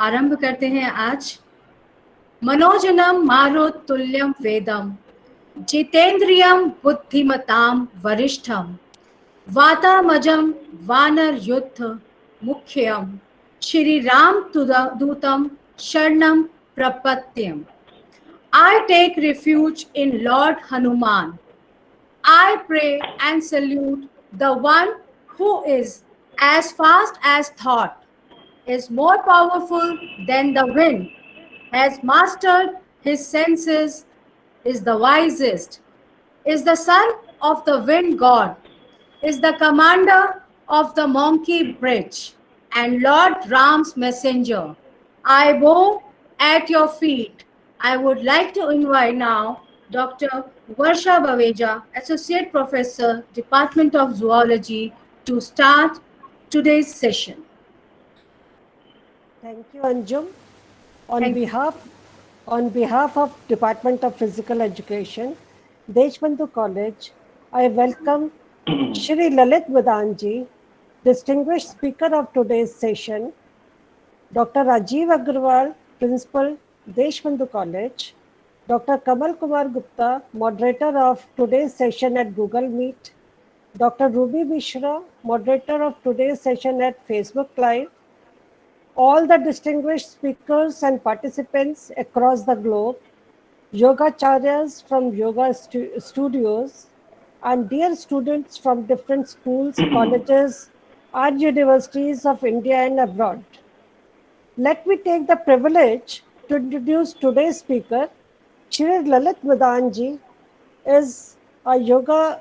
आरंभ करते हैं आज। मनोजनम मारुतुल्यम वेदम जितेंद्रियम बुद्धिमताम वरिष्ठम वातामजम वानर युद्ध मुख्यम श्री राम दूतम शरणम प्रपत्यम। I take refuge in Lord Hanuman. I pray and salute the one who is as fast as thought, is more powerful than the wind, has mastered his senses, is the wisest, is the son of the wind god, is the commander of the monkey bridge, and Lord Ram's messenger. I bow at your feet. I would like to invite now Dr. Varsha Baveja, Associate Professor, Department of Zoology, to start today's session. Thank you, Anjum. Thank On behalf of Department of Physical Education, Deshbandhu College, I welcome Shri Lalit Madanji, distinguished speaker of today's session, Dr. Rajiv Agrawal, Principal, Deshbandhu College, Dr. Kamal Kumar Gupta, moderator of today's session at Google Meet, Dr. Ruby Mishra, moderator of today's session at Facebook Live, all the distinguished speakers and participants across the globe, yogacharyas from yoga studios, and dear students from different schools, colleges, and universities of India and abroad. Let me take the privilege to introduce today's speaker. Shri Lalit Madanji is a yoga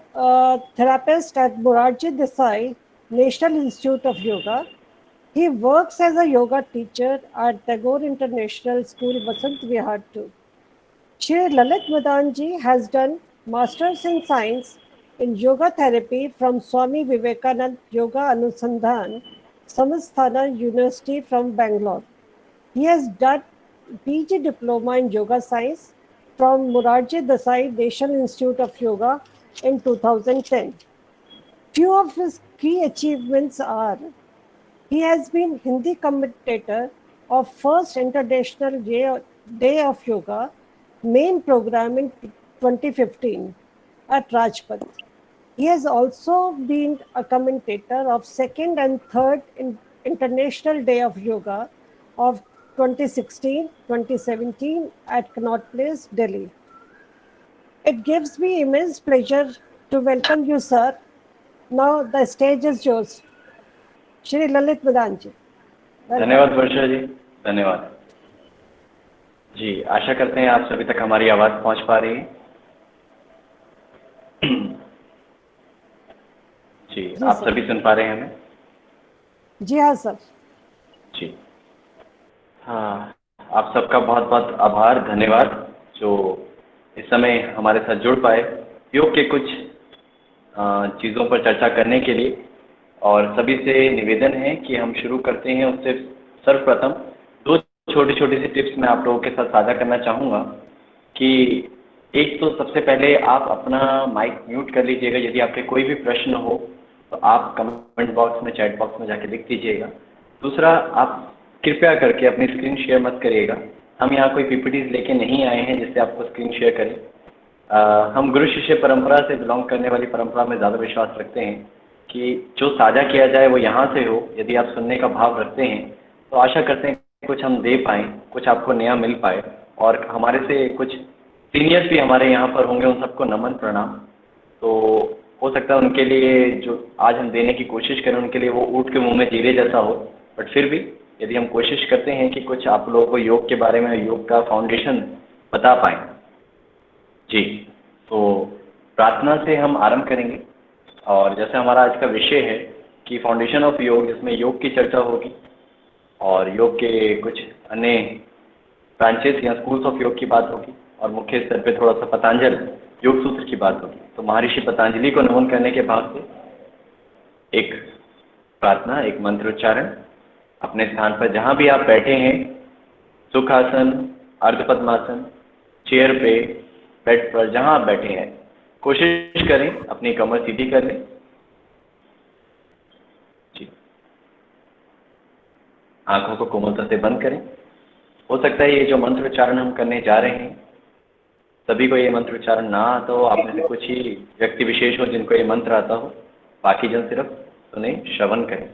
therapist at Morarji Desai National Institute of Yoga. He works as a yoga teacher at Tagore International School, Vasant Vihar too. Shri Lalit Madanji has done Masters in Science in Yoga Therapy from Swami Vivekanand Yoga Anusandhan, Samastana University from Bangalore. He has done PG Diploma in Yoga Science from Morarji Desai National Institute of Yoga in 2010. Few of his key achievements are: he has been Hindi commentator of First International Day of Yoga main program in 2015 at Rajpath. He has also been a commentator of Second and Third International Day of Yoga of 2016-2017 at Connaught Place, Delhi. It gives me immense pleasure to welcome you, sir. Now the stage is yours. Shri Lalit मदांजी। धन्यवाद वर्षा जी, धन्यवाद जी। आशा करते हैं आप सभी तक हमारी आवाज पहुंच पा रही है। जी आप सभी सुन पा रहे हैं हमें? जी हाँ सर। जी हाँ, आप सबका बहुत बहुत आभार, धन्यवाद जो इस समय हमारे साथ जुड़ पाए योग के कुछ चीज़ों पर चर्चा करने के लिए। और सभी से निवेदन है कि हम शुरू करते हैं उससे सर्वप्रथम दो छोटी छोटी सी टिप्स मैं आप लोगों के साथ साझा करना चाहूँगा। कि एक तो सबसे पहले आप अपना माइक म्यूट कर लीजिएगा। यदि आपके कोई भी प्रश्न हो तो आप कमेंट बॉक्स में, चैट बॉक्स में जाके लिख दीजिएगा। दूसरा, आप कृपया करके अपनी स्क्रीन शेयर मत करिएगा। हम यहाँ कोई पीपीटीज लेके नहीं आए हैं जिससे आपको स्क्रीन शेयर करें। हम गुरु शिष्य परंपरा से बिलोंग करने वाली परंपरा में ज़्यादा विश्वास रखते हैं कि जो साझा किया जाए वो यहाँ से हो। यदि आप सुनने का भाव रखते हैं तो आशा करते हैं कुछ हम दे पाएँ, कुछ आपको नया मिल पाए। और हमारे से कुछ सीनियर्स भी हमारे यहाँ पर होंगे, उन सबको नमन प्रणाम। तो हो सकता है उनके लिए जो आज हम देने की कोशिश करें उनके लिए वो ऊँट के मुँह में जीरे जैसा हो, बट फिर भी यदि हम कोशिश करते हैं कि कुछ आप लोगों को योग के बारे में, योग का फाउंडेशन बता पाएँ। जी, तो प्रार्थना से हम आरंभ करेंगे। और जैसे हमारा आज का विषय है कि फाउंडेशन ऑफ योग, जिसमें योग की चर्चा होगी और योग के कुछ अन्य ब्रांचेस या स्कूल्स ऑफ योग की बात होगी और मुख्य स्तर पे थोड़ा सा पतंजल योग सूत्र की बात होगी। तो महर्षि पतंजलि को नमन करने के बाद से एक प्रार्थना, एक मंत्र उच्चारण। अपने स्थान पर जहाँ भी आप बैठे हैं, सुखासन, अर्धपद्मासन, चेयर पे, बेड पर, जहाँ आप बैठे हैं, कोशिश करें अपनी कमर सीधी कर लें। जी, आंखों को कोमलता से बंद करें। हो सकता है ये जो मंत्र उच्चारण हम करने जा रहे हैं सभी को ये मंत्र उच्चारण ना आता हो, आप में से कुछ ही व्यक्ति विशेष हो जिनको ये मंत्र आता हो, बाकी जन सिर्फ सुने श्रवण करें।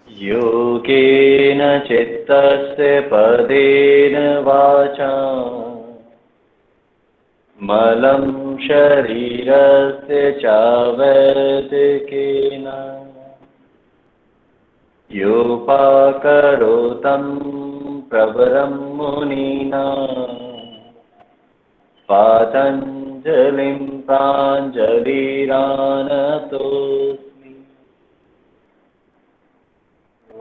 योगेन चित्तस्य पदेन वाचा मलं शरीरस्य चावर्तकेन योपाकरोतं प्रवरं मुनिना पातञ्जलिं प्राञ्जलिरानतोऽस्मि। ॐ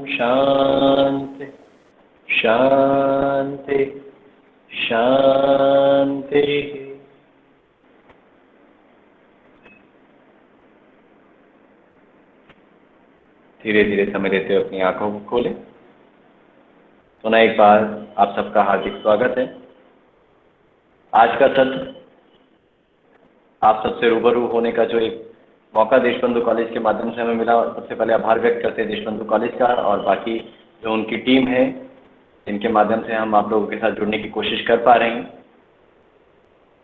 शान्ति शान्ति शांति। धीरे धीरे समय देते हुए अपनी आंखों को खोलें। पुनः एक बार आप सबका हार्दिक स्वागत है। आज का सत्र आप सबसे रूबरू होने का जो एक मौका देशबंधु कॉलेज के माध्यम से हमें मिला, सबसे पहले आभार व्यक्त करते हैं देशबंधु कॉलेज का और बाकी जो उनकी टीम है जिनके माध्यम से हम आप लोगों के साथ जुड़ने की कोशिश कर पा रहे हैं।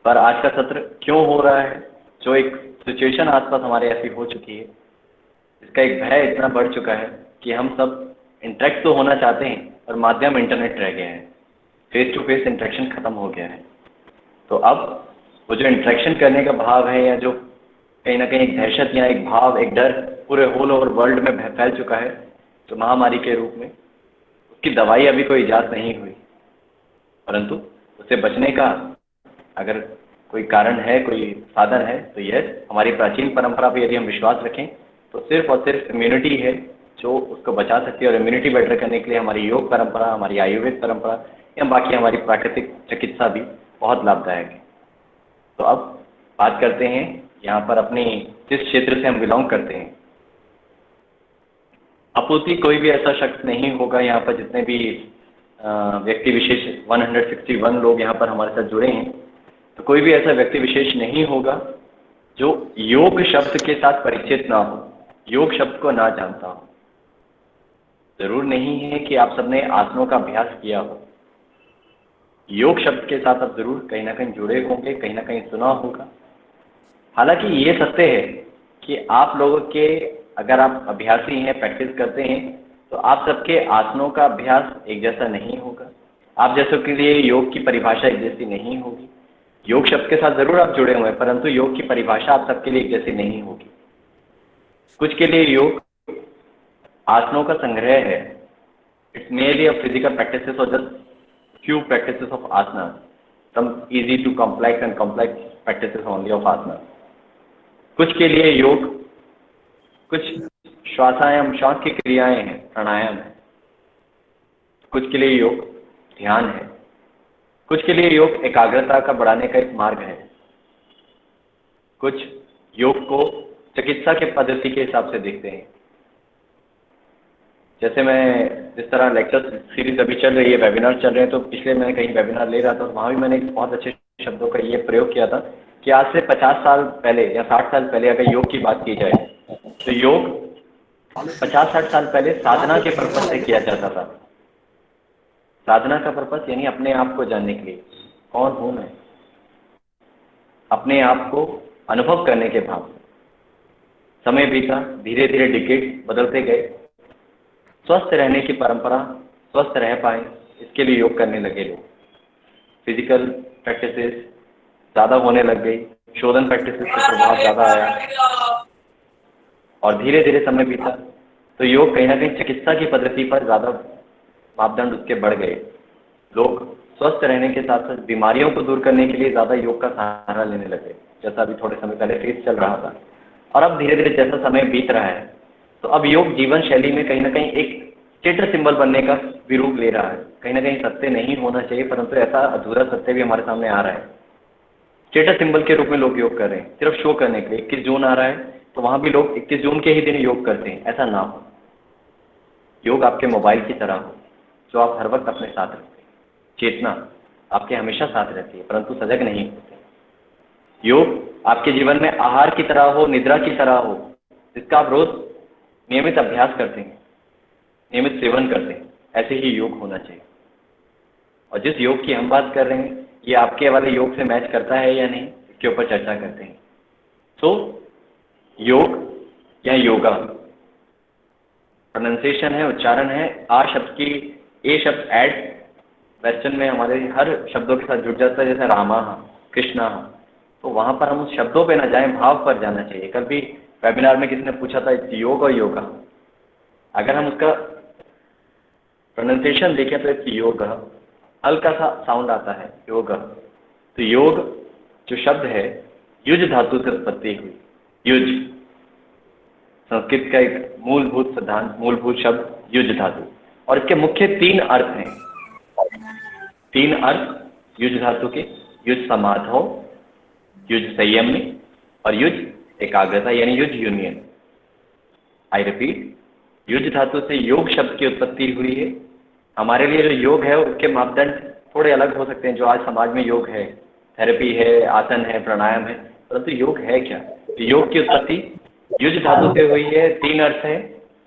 पर आज का सत्र क्यों हो रहा है, जो एक सिचुएशन आसपास हमारे ऐसी हो चुकी है, इसका एक भय इतना बढ़ चुका है कि हम सब इंटरेक्ट तो होना चाहते हैं और माध्यम इंटरनेट रह गया है, फेस टू फेस इंटरेक्शन खत्म हो गया है। तो अब वो जो इंटरेक्शन करने का भाव है या जो कहीं ना कहीं एक दहशत या एक भाव, एक डर पूरे होल ओवर वर्ल्ड में फैल चुका है, तो महामारी के रूप में उसकी दवाई अभी कोई इजाद नहीं हुई, परंतु उससे बचने का अगर कोई कारण है, कोई साधन है, तो यह हमारी प्राचीन परंपरा पर यदि हम विश्वास रखें तो सिर्फ और सिर्फ इम्यूनिटी है जो उसको बचा सकती है। और इम्यूनिटी बेटर करने के लिए हमारी योग परंपरा, हमारी आयुर्वेद परंपरा या बाकी हमारी प्राकृतिक चिकित्सा भी बहुत लाभदायक है। तो अब बात करते हैं यहाँ पर अपनी जिस क्षेत्र से हम बिलोंग करते हैं। अपूर्ति कोई भी ऐसा शख्स नहीं होगा यहाँ पर, जितने भी व्यक्ति विशेष 161 लोग यहाँ पर हमारे साथ जुड़े हैं, तो कोई भी ऐसा व्यक्ति विशेष नहीं होगा जो योग शब्द के साथ परिचित ना हो, योग शब्द को ना जानता हो। जरूर नहीं है कि आप सबने आसनों का अभ्यास किया हो, योग शब्द के साथ आप जरूर कहीं ना कहीं जुड़े होंगे, कहीं ना कहीं सुना होगा। हालांकि ये सत्य है कि आप लोगों के अगर आप अभ्यासी हैं, प्रैक्टिस करते हैं, तो आप सबके आसनों का अभ्यास एक जैसा नहीं होगा। आप जैसों के लिए योग की परिभाषा एक जैसी नहीं होगी। योग शब्द के साथ जरूर आप जुड़े हुए हैं, परंतु योग की परिभाषा आप सबके लिए एक जैसी नहीं होगी। कुछ के लिए योग आसनों का संग्रह है। It's mainly a physical practices और just few practices of asana, some easy to complex and complex practices only of asana. कुछ के लिए योग कुछ श्वासायाम, श्वास की क्रियाएं हैं, प्राणायाम है। कुछ के लिए योग ध्यान है। कुछ के लिए योग एकाग्रता का बढ़ाने का एक मार्ग है। कुछ योग को चिकित्सा के पद्धति के हिसाब से देखते हैं। जैसे मैं जिस तरह लेक्चर सीरीज अभी चल रही है, वेबिनार चल रहे हैं, तो पिछले मैं कहीं वेबिनार ले रहा था, वहाँ भी मैंने एक बहुत अच्छे शब्दों का ये प्रयोग किया था कि आज से 50 साल पहले या 60 साल पहले अगर योग की बात की जाए तो योग 50-60 साल पहले साधना के पर्पज से किया जाता था। साधना का पर्पज यानी अपने आप को जानने के लिए, कौन हूँ मैं, अपने आप को अनुभव करने के भाव। समय बीता, धीरे धीरे डिकेड बदलते गए, स्वस्थ रहने की परंपरा, स्वस्थ रह पाए इसके लिए योग करने लगे लोग। फिजिकल प्रैक्टिसेस ज़्यादा होने लग गई, शोधन प्रैक्टिसेस का प्रभाव ज़्यादा आया और धीरे धीरे समय बीता तो योग कहीं ना कहीं चिकित्सा की पद्धति पर ज़्यादा मापदंड उसके बढ़ गए। लोग स्वस्थ रहने के साथ साथ बीमारियों को दूर करने के लिए ज़्यादा योग का सहारा लेने लगे, जैसा अभी थोड़े समय पहले फेज चल रहा था। और अब धीरे धीरे जैसा समय बीत रहा है तो अब योग जीवन शैली में कहीं ना कहीं एक स्टेटस सिंबल बनने का भी रूप ले रहा है। कहीं ना कहीं सत्य नहीं होना चाहिए, परंतु ऐसा अधूरा सत्य भी हमारे सामने आ रहा है। स्टेटस सिंबल के रूप में लोग योग कर रहे हैं, सिर्फ शो करने के लिए। 21 जून आ रहा है तो वहाँ भी लोग 21 जून के ही दिन योग करते हैं, ऐसा ना हो। योग आपके मोबाइल की तरह हो जो आप हर वक्त अपने साथ रखते हैं। चेतना आपके हमेशा साथ रहती है परंतु सजग नहीं होते। योग आपके जीवन में आहार की तरह हो, निद्रा की तरह हो, जिसका आप रोज नियमित अभ्यास करते हैं, नियमित सेवन करते हैं। ऐसे ही योग होना चाहिए। और जिस योग की हम बात कर रहे हैं ये आपके वाले योग से मैच करता है या नहीं, इसके ऊपर चर्चा करते हैं। तो योग या योगा प्रोनाउंसिएशन है, उच्चारण है। आ शब्द की ए शब्द ऐड वेस्टर्न में हमारे हर शब्दों के साथ जुड़ जाता है, जैसे रामा, कृष्णा। तो वहाँ पर हम उस शब्दों पे ना जाएं, भाव पर जाना चाहिए। कल भी वेबिनार में किसी ने पूछा था योग और योगा, अगर हम उसका प्रोनाउंसिएशन देखें तो इट्स योग, हल्का सा साउंड आता है योग। तो योग जो शब्द है युज धातु से उत्पत्ति हुई। युज संस्कृत का एक मूलभूत सिद्धांत, मूलभूत शब्द युज धातु, और इसके मुख्य 3 अर्थ हैं। 3 अर्थ युज धातु के, युज समाधो, युज संयम में, और युज एकाग्रता यानी use union. I repeat, use धातु से योग शब्द की उत्पत्ति हुई है। हमारे लिए जो योग है उसके मापदंड थोड़े अलग हो सकते हैं। जो आज समाज में योग है, थेरेपी है, आसन है, प्राणायाम है, परंतु योग है क्या? तो योग की उत्पत्ति युज धातु से हुई है। 3 अर्थ है।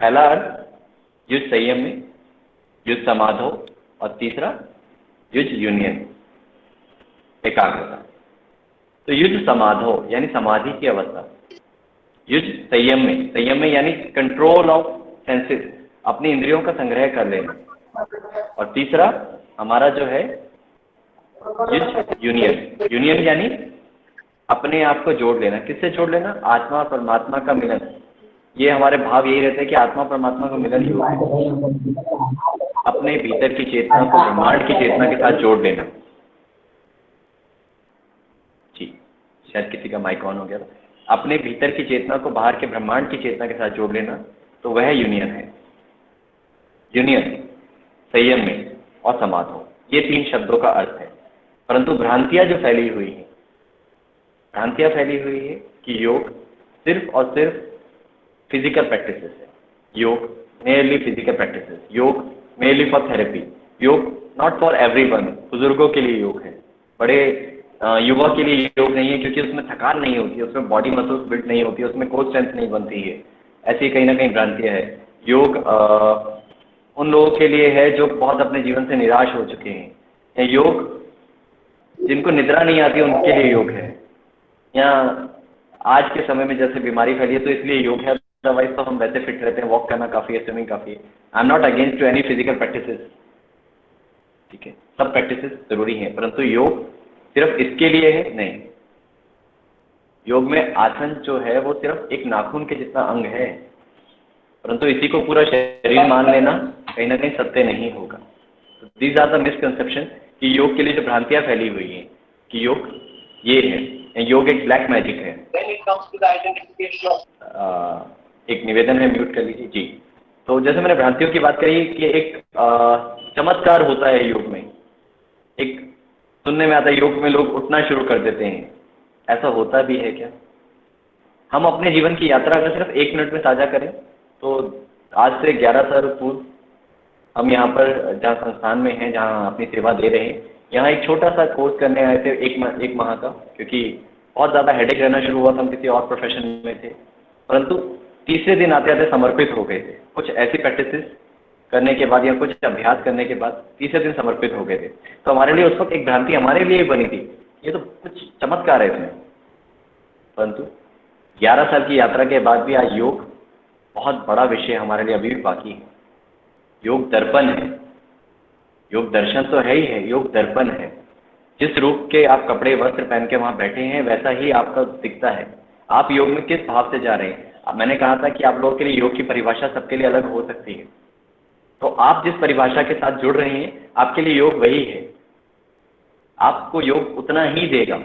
पहला अर्थ युज संयम में, युज समाधो, और तीसरा युज यूनियन, एकाग्रता। तो युज समाधो यानी समाधि की अवस्था, युज संयम में यानी कंट्रोल ऑफ सेंसेस, अपनी इंद्रियों का संग्रह कर लेना, और तीसरा हमारा जो है युज यूनियन यानी अपने आप को जोड़ लेना। किससे जोड़ लेना? आत्मा और परमात्मा का मिलन। ये हमारे भाव यही रहते हैं कि आत्मा परमात्मा का मिलन ही हुआ है। अपने भीतर की चेतना को ब्रह्मांड की चेतना के साथ जोड़ लेना। जी, शायद किसी का माइक ऑन हो गया। अपने भीतर की चेतना को बाहर के ब्रह्मांड की चेतना के साथ जोड़ लेना, तो वह यूनियन है। यूनियन, संयम में और समाधो, ये 3 शब्दों का अर्थ है। परंतु भ्रांतियां जो फैली हुई है, भ्रांतियां फैली हुई है कि योग सिर्फ और सिर्फ फिजिकल प्रैक्टिसेस है। योग मेयरली फिजिकल प्रैक्टिसेस, योग मेयरली फॉर थेरेपी, योग नॉट फॉर एवरीवन। बुजुर्गों के लिए योग है, बड़े युवा के लिए योग नहीं है, क्योंकि उसमें थकान नहीं होती है, उसमें बॉडी मसल्स बिल्ड नहीं होती है, उसमें कोर स्ट्रेंथ नहीं बनती है। ऐसी कहीं ना कहीं भ्रांतियां है। योग उन लोगों के लिए है जो बहुत अपने जीवन से निराश हो चुके हैं। योग जिनको निद्रा नहीं आती उनके लिए योग है। या आज के समय में जैसे बीमारी फैली है तो इसलिए योग है, अदरवाइज तो हम वैसे फिट रहते हैं। वॉक करना काफ़ी है, स्विमिंग काफ़ी है। I am not against to any physical practices, ठीक है, सब प्रैक्टिसेस जरूरी हैं, परंतु योग सिर्फ इसके लिए है नहीं। योग में आसन जो है वो सिर्फ एक नाखून के जितना अंग है, परंतु इसी को पूरा शरीर मान लेना कहीं ना कहीं सत्य नहीं होगा। दीज आर द मिसकंसेप्शन कि योग के लिए जो भ्रांतियां फैली हुई हैं कि योग ये है, योग एक ब्लैक मैजिक है। एक निवेदन है, म्यूट कर लीजिए जी। तो जैसे मैंने भ्रांतियों की बात कही कि एक चमत्कार होता है योग में। एक सुनने में आता है योग में लोग उठना शुरू कर देते हैं, ऐसा होता भी है क्या? हम अपने जीवन की यात्रा अगर सिर्फ 1 मिनट में साझा करें तो आज से 11 साल पूर्व हम यहाँ पर जहाँ संस्थान में हैं, जहाँ अपनी सेवा दे रहे हैं, यहाँ एक छोटा सा कोर्स करने आए थे, एक माह का, क्योंकि बहुत ज़्यादा हेडेक रहना शुरू हुआ था, हम किसी और प्रोफेशन में थे। परंतु तीसरे दिन आते आते समर्पित हो गए थे। कुछ ऐसी प्रैक्टिसेस करने के बाद या कुछ अभ्यास करने के बाद तीसरे दिन समर्पित हो गए थे। तो हमारे लिए उस वक्त एक भ्रांति हमारे लिए बनी थी, ये तो कुछ चमत्कार है इसमें। परंतु 11 साल की यात्रा के बाद भी आज योग बहुत बड़ा विषय हमारे लिए अभी भी बाकी है। योग दर्पण है, योग दर्शन तो है ही है, योग दर्पण है। जिस रूप के आप कपड़े वस्त्र पहन के वहाँ बैठे हैं वैसा ही आपका दिखता है। आप योग में किस भाव से जा रहे हैं? अब मैंने कहा था कि आप लोगों के लिए योग की परिभाषा सबके लिए अलग हो सकती है। तो आप जिस परिभाषा के साथ जुड़ रहे हैं आपके लिए योग वही है, आपको योग उतना ही देगा।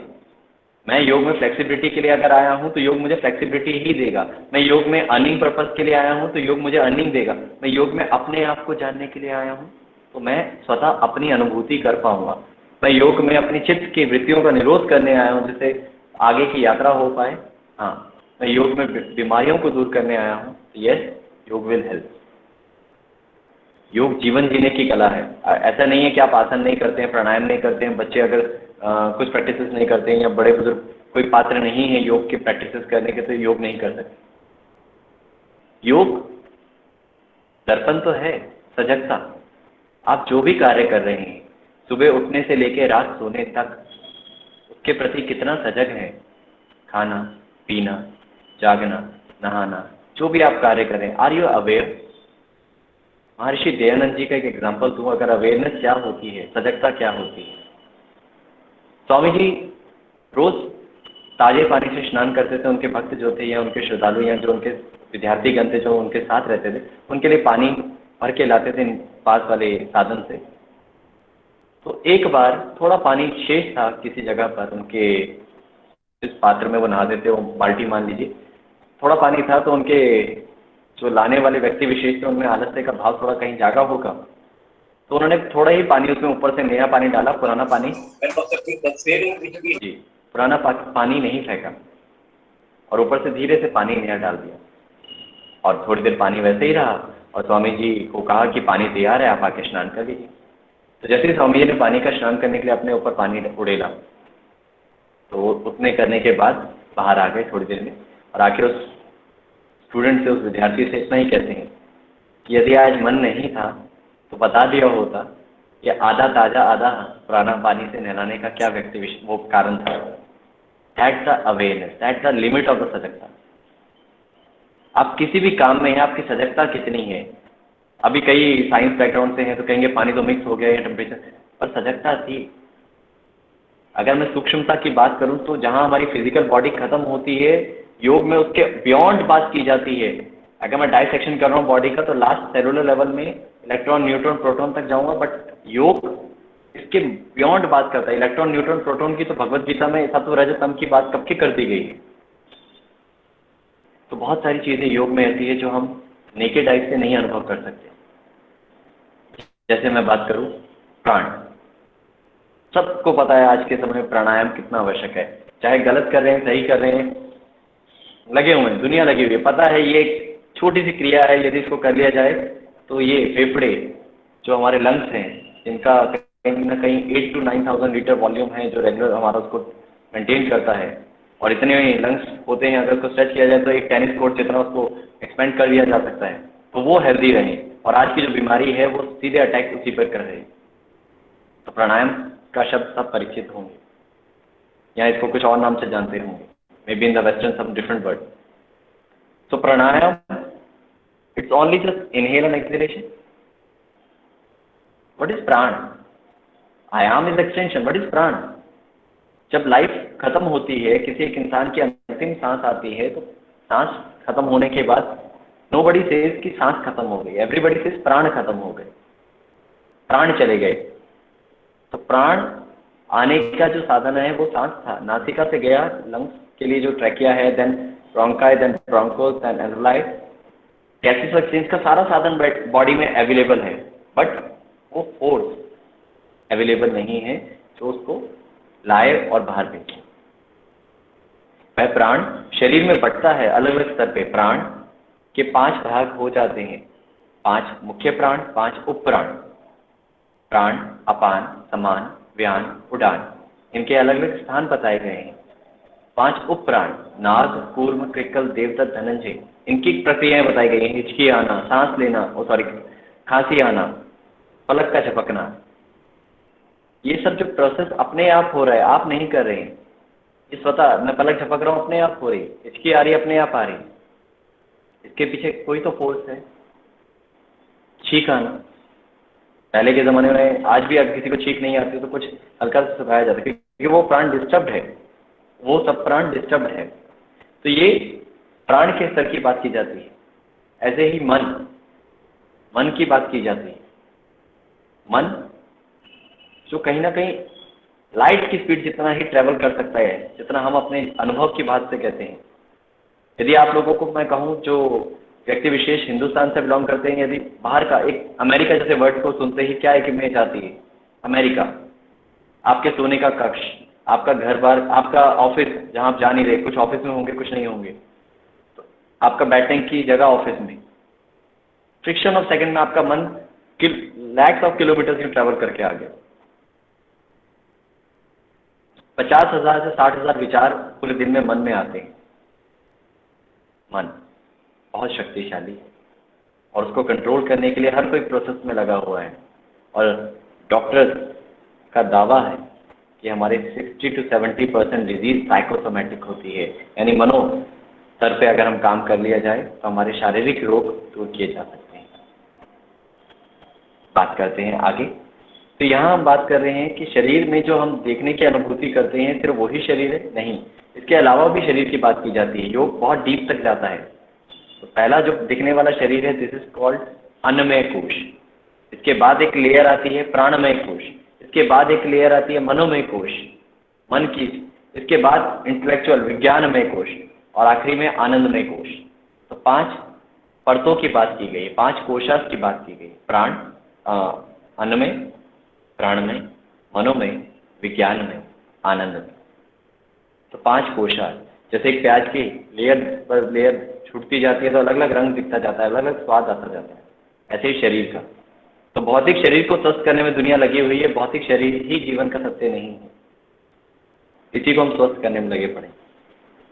मैं योग में फ्लेक्सिबिलिटी के लिए अगर आया हूँ तो योग मुझे फ्लेक्सिबिलिटी ही देगा। मैं योग में अर्निंग पर्पस के लिए आया हूँ तो योग मुझे अर्निंग देगा। मैं योग में अपने आप को जानने के लिए आया हूँ तो मैं स्वतः अपनी अनुभूति कर पाऊंगा। मैं योग में अपनी चित्त की वृत्तियों का निरोध करने आया हूँ जिससे आगे की यात्रा हो पाए। हाँ, मैं योग में बीमारियों को दूर करने आया हूँ। यस, योग विल हेल्प। योग जीवन जीने की कला है। ऐसा नहीं है कि आप आसन नहीं करते हैं, प्राणायाम नहीं करते हैं, बच्चे अगर कुछ प्रैक्टिसेस नहीं करते हैं या बड़े बुजुर्ग कोई पात्र नहीं है योग की प्रैक्टिसेस करने के तो योग नहीं कर सकते। योग दर्पण तो है, सजगता। आप जो भी कार्य कर रहे हैं सुबह उठने से लेकर रात सोने तक उसके प्रति कितना सजग है। खाना पीना, जागना, नहाना, जो भी आप कार्य करें, are you aware? Maharshi Dayanand ji का एक एग्जाम्पल दूं, अगर अवेयरनेस क्या होती है, सजगता क्या होती है। स्वामी जी रोज ताजे पानी से स्नान करते थे। उनके भक्त जो थे या उनके श्रद्धालु या जो उनके विद्यार्थीगण थे जो उनके साथ रहते थे, उनके लिए पानी भर के लाते थे पास वाले साधन से। तो एक बार थोड़ा पानी शेष था किसी जगह पर, उनके इस पात्र में वो नहाते थे, वो बाल्टी मान लीजिए, थोड़ा पानी था, तो उनके जो लाने वाले व्यक्ति विशेष थे उनमें आलस्य का भाव थोड़ा कहीं जागा होगा, तो उन्होंने थोड़ा ही पानी उसमें ऊपर से नया पानी डाला, पुराना पानी जी पुराना पानी नहीं फेंका और ऊपर से धीरे से पानी नया डाल दिया और थोड़ी देर पानी वैसे ही रहा और स्वामी जी को कहा कि पानी तैयार है, आप आके स्नान कर लीजिए। तो जैसे ही स्वामी जी ने पानी का स्नान करने के लिए अपने ऊपर पानी उड़ेला तो उतने करने के बाद बाहर आ गए थोड़ी देर में और आके उस स्टूडेंट से, उस विद्यार्थी से इतना ही कहते हैं कि यदि आज मन नहीं था तो बता दिया होता कि आधा ताज़ा आधा पुराना पानी से नहलाने का क्या व्यक्ति वो कारण था। That's the awareness, that's the limit of the सजगता। आप किसी भी काम में हैं, आपकी सजगता कितनी है। अभी कई साइंस बैकग्राउंड से हैं तो कहेंगे पानी तो मिक्स हो गया या टेम्परेचर, पर सजगता थी। अगर मैं सूक्ष्मता की बात करूं तो जहां हमारी फिजिकल बॉडी खत्म होती है, योग में उसके बियॉन्ड बात की जाती है। अगर मैं डाइसेक्शन कर रहा हूँ बॉडी का तो लास्ट सेलुलर लेवल में इलेक्ट्रॉन न्यूट्रॉन प्रोटॉन तक जाऊंगा, बट योग इसके बियॉन्ड बात करता है। इलेक्ट्रॉन न्यूट्रॉन प्रोटॉन की तो भगवत गीता में सत्व रज तम की बात कब की कर दी गई है। तो बहुत सारी चीजें योग में ऐसी है जो हम नेकेड आइज से नहीं अनुभव कर सकते। जैसे मैं बात करूं प्राण, सबको पता है आज के समय में प्राणायाम कितना आवश्यक है। चाहे गलत कर रहे हैं, सही कर रहे हैं, लगे हुए हैं, दुनिया लगी हुई है। पता है ये एक छोटी सी क्रिया है, यदि इसको कर लिया जाए तो ये फेफड़े जो हमारे लंग्स हैं, जिनका कहीं ना कहीं 8 to 9,000 लीटर वॉल्यूम है जो रेगुलर हमारा उसको मेंटेन करता है, और इतने लंग्स होते हैं, अगर उसको स्ट्रेच किया जाए तो एक टेनिस कोर्ट जितना उसको एक्सपेंड कर दिया जा सकता है, तो वो हेल्दी रहे। और आज की जो बीमारी है वो सीधे अटैक उसी पर कर रहे हैं। तो प्राणायाम का शब्द सब परिचित होंगे या इसको कुछ और नाम से जानते होंगे, maybe in the western some different word. तो pranayama it's only just inhale and exhalation. What is prana? Ayama is extension, what is प्राण? जब लाइफ खत्म होती है, किसी एक इंसान की अंतिम सांस आती है, तो सांस खत्म होने के बाद नोबडी सेज कि सांस खत्म हो गई, एवरीबडी सेज प्राण खत्म हो गए, प्राण चले गए। तो प्राण आने का जो साधन है वो सांस था, नासिका से गया लंग्स के लिए जो ट्रैकिया है, then bronchi, then bronchus, then alveoli, gases exchange का सारा साधन बॉडी में अवेलेबल है, बट वो फोर्स अवेलेबल नहीं है जो उसको लाए और बाहर भेजे। वह प्राण शरीर में बढ़ता है अलग अलग स्तर पे। प्राण के 5 भाग हो जाते हैं, 5 मुख्य प्राण, 5 उप प्राण। प्राण, अपान, समान, व्यान, उड़ान, इनके अलग अलग स्थान बताए गए हैं। 5 उप प्राण नाग, कूर्म, कृकल, देवदत्त, धनंजय, इनकी प्रक्रियाएं बताई गई हैं। हिचकी आना, सांस लेना, खांसी आना, पलक का झपकना, ये सब जो प्रोसेस अपने आप हो रहा है, आप नहीं कर रहे हैं। ये स्वतः मैं पलक झपक रहा हूँ, अपने आप हो रही, हिचकी आ रही है, अपने आप आ रही, इसके पीछे कोई तो फोर्स है। छींक आना, पहले के ज़माने में, आज भी अगर किसी को छींक नहीं आती तो कुछ हल्का से सुखाया जाता है क्योंकि वो प्राण डिस्टर्ब्ड है, वो सब प्राण डिस्टर्ब्ड है। तो ये प्राण के स्तर की बात की जाती है। ऐसे ही मन की बात की जाती है। मन जो कहीं ना कहीं लाइट की स्पीड जितना ही ट्रेवल कर सकता है, जितना हम अपने अनुभव की बात से कहते हैं। यदि आप लोगों को मैं कहूँ जो व्यक्ति विशेष हिंदुस्तान से बिलोंग करते हैं, यदि बाहर का एक अमेरिका जैसे वर्ड को सुनते ही क्या एक इमेज आती है? अमेरिका, आपके सोने का कक्ष, आपका घर बार, आपका ऑफिस जहाँ आप जा नहीं रहे, कुछ ऑफिस में होंगे कुछ नहीं होंगे, तो आपका बैठने की जगह ऑफिस में, फ्रिक्शन ऑफ सेकंड में आपका मन लैक्स ऑफ किलोमीटर्स यूँ ट्रैवल करके आ गया। 50,000 से 60,000 विचार पूरे दिन में मन में आते हैं। मन बहुत शक्तिशाली है और उसको कंट्रोल करने के लिए हर कोई प्रोसेस में लगा हुआ है। और डॉक्टर्स का दावा है कि हमारे 60 to 70% डिजीज साइकोसोमेटिक होती है, यानी मनो स्तर पे अगर हम काम कर लिया जाए तो हमारे शारीरिक रोग दूर किए जा सकते हैं। बात करते हैं आगे। तो यहाँ हम बात कर रहे हैं कि शरीर में जो हम देखने की अनुभूति करते हैं सिर्फ वही शरीर है? नहीं, इसके अलावा भी शरीर की बात की जाती है। योग बहुत डीप तक जाता है। तो पहला जो दिखने वाला शरीर है दिस इज कॉल्ड अन्नमय कोश। इसके बाद एक लेयर आती है प्राणमय कोश। इसके बाद एक लेयर आती है मनोमय कोश, मन की। इसके बाद इंटेलेक्चुअल विज्ञानमय कोश और आखिरी में आनंदमय कोश। तो 5 परतों की बात की गई, 5 कोशास की बात की गई। प्राण, अन्नमय, प्राणमय, मनोमय, विज्ञानमय, आनंदमय। तो 5 कोशास। जैसे एक प्याज की लेयर पर लेयर छूटती जाती है तो अलग अलग रंग दिखता जाता है, अलग अलग स्वाद आता जाता है, ऐसे ही शरीर का। तो भौतिक शरीर को स्वस्थ करने में दुनिया लगी हुई है। भौतिक शरीर ही जीवन का सत्य नहीं है, इसी को हम स्वस्थ करने में लगे पड़े।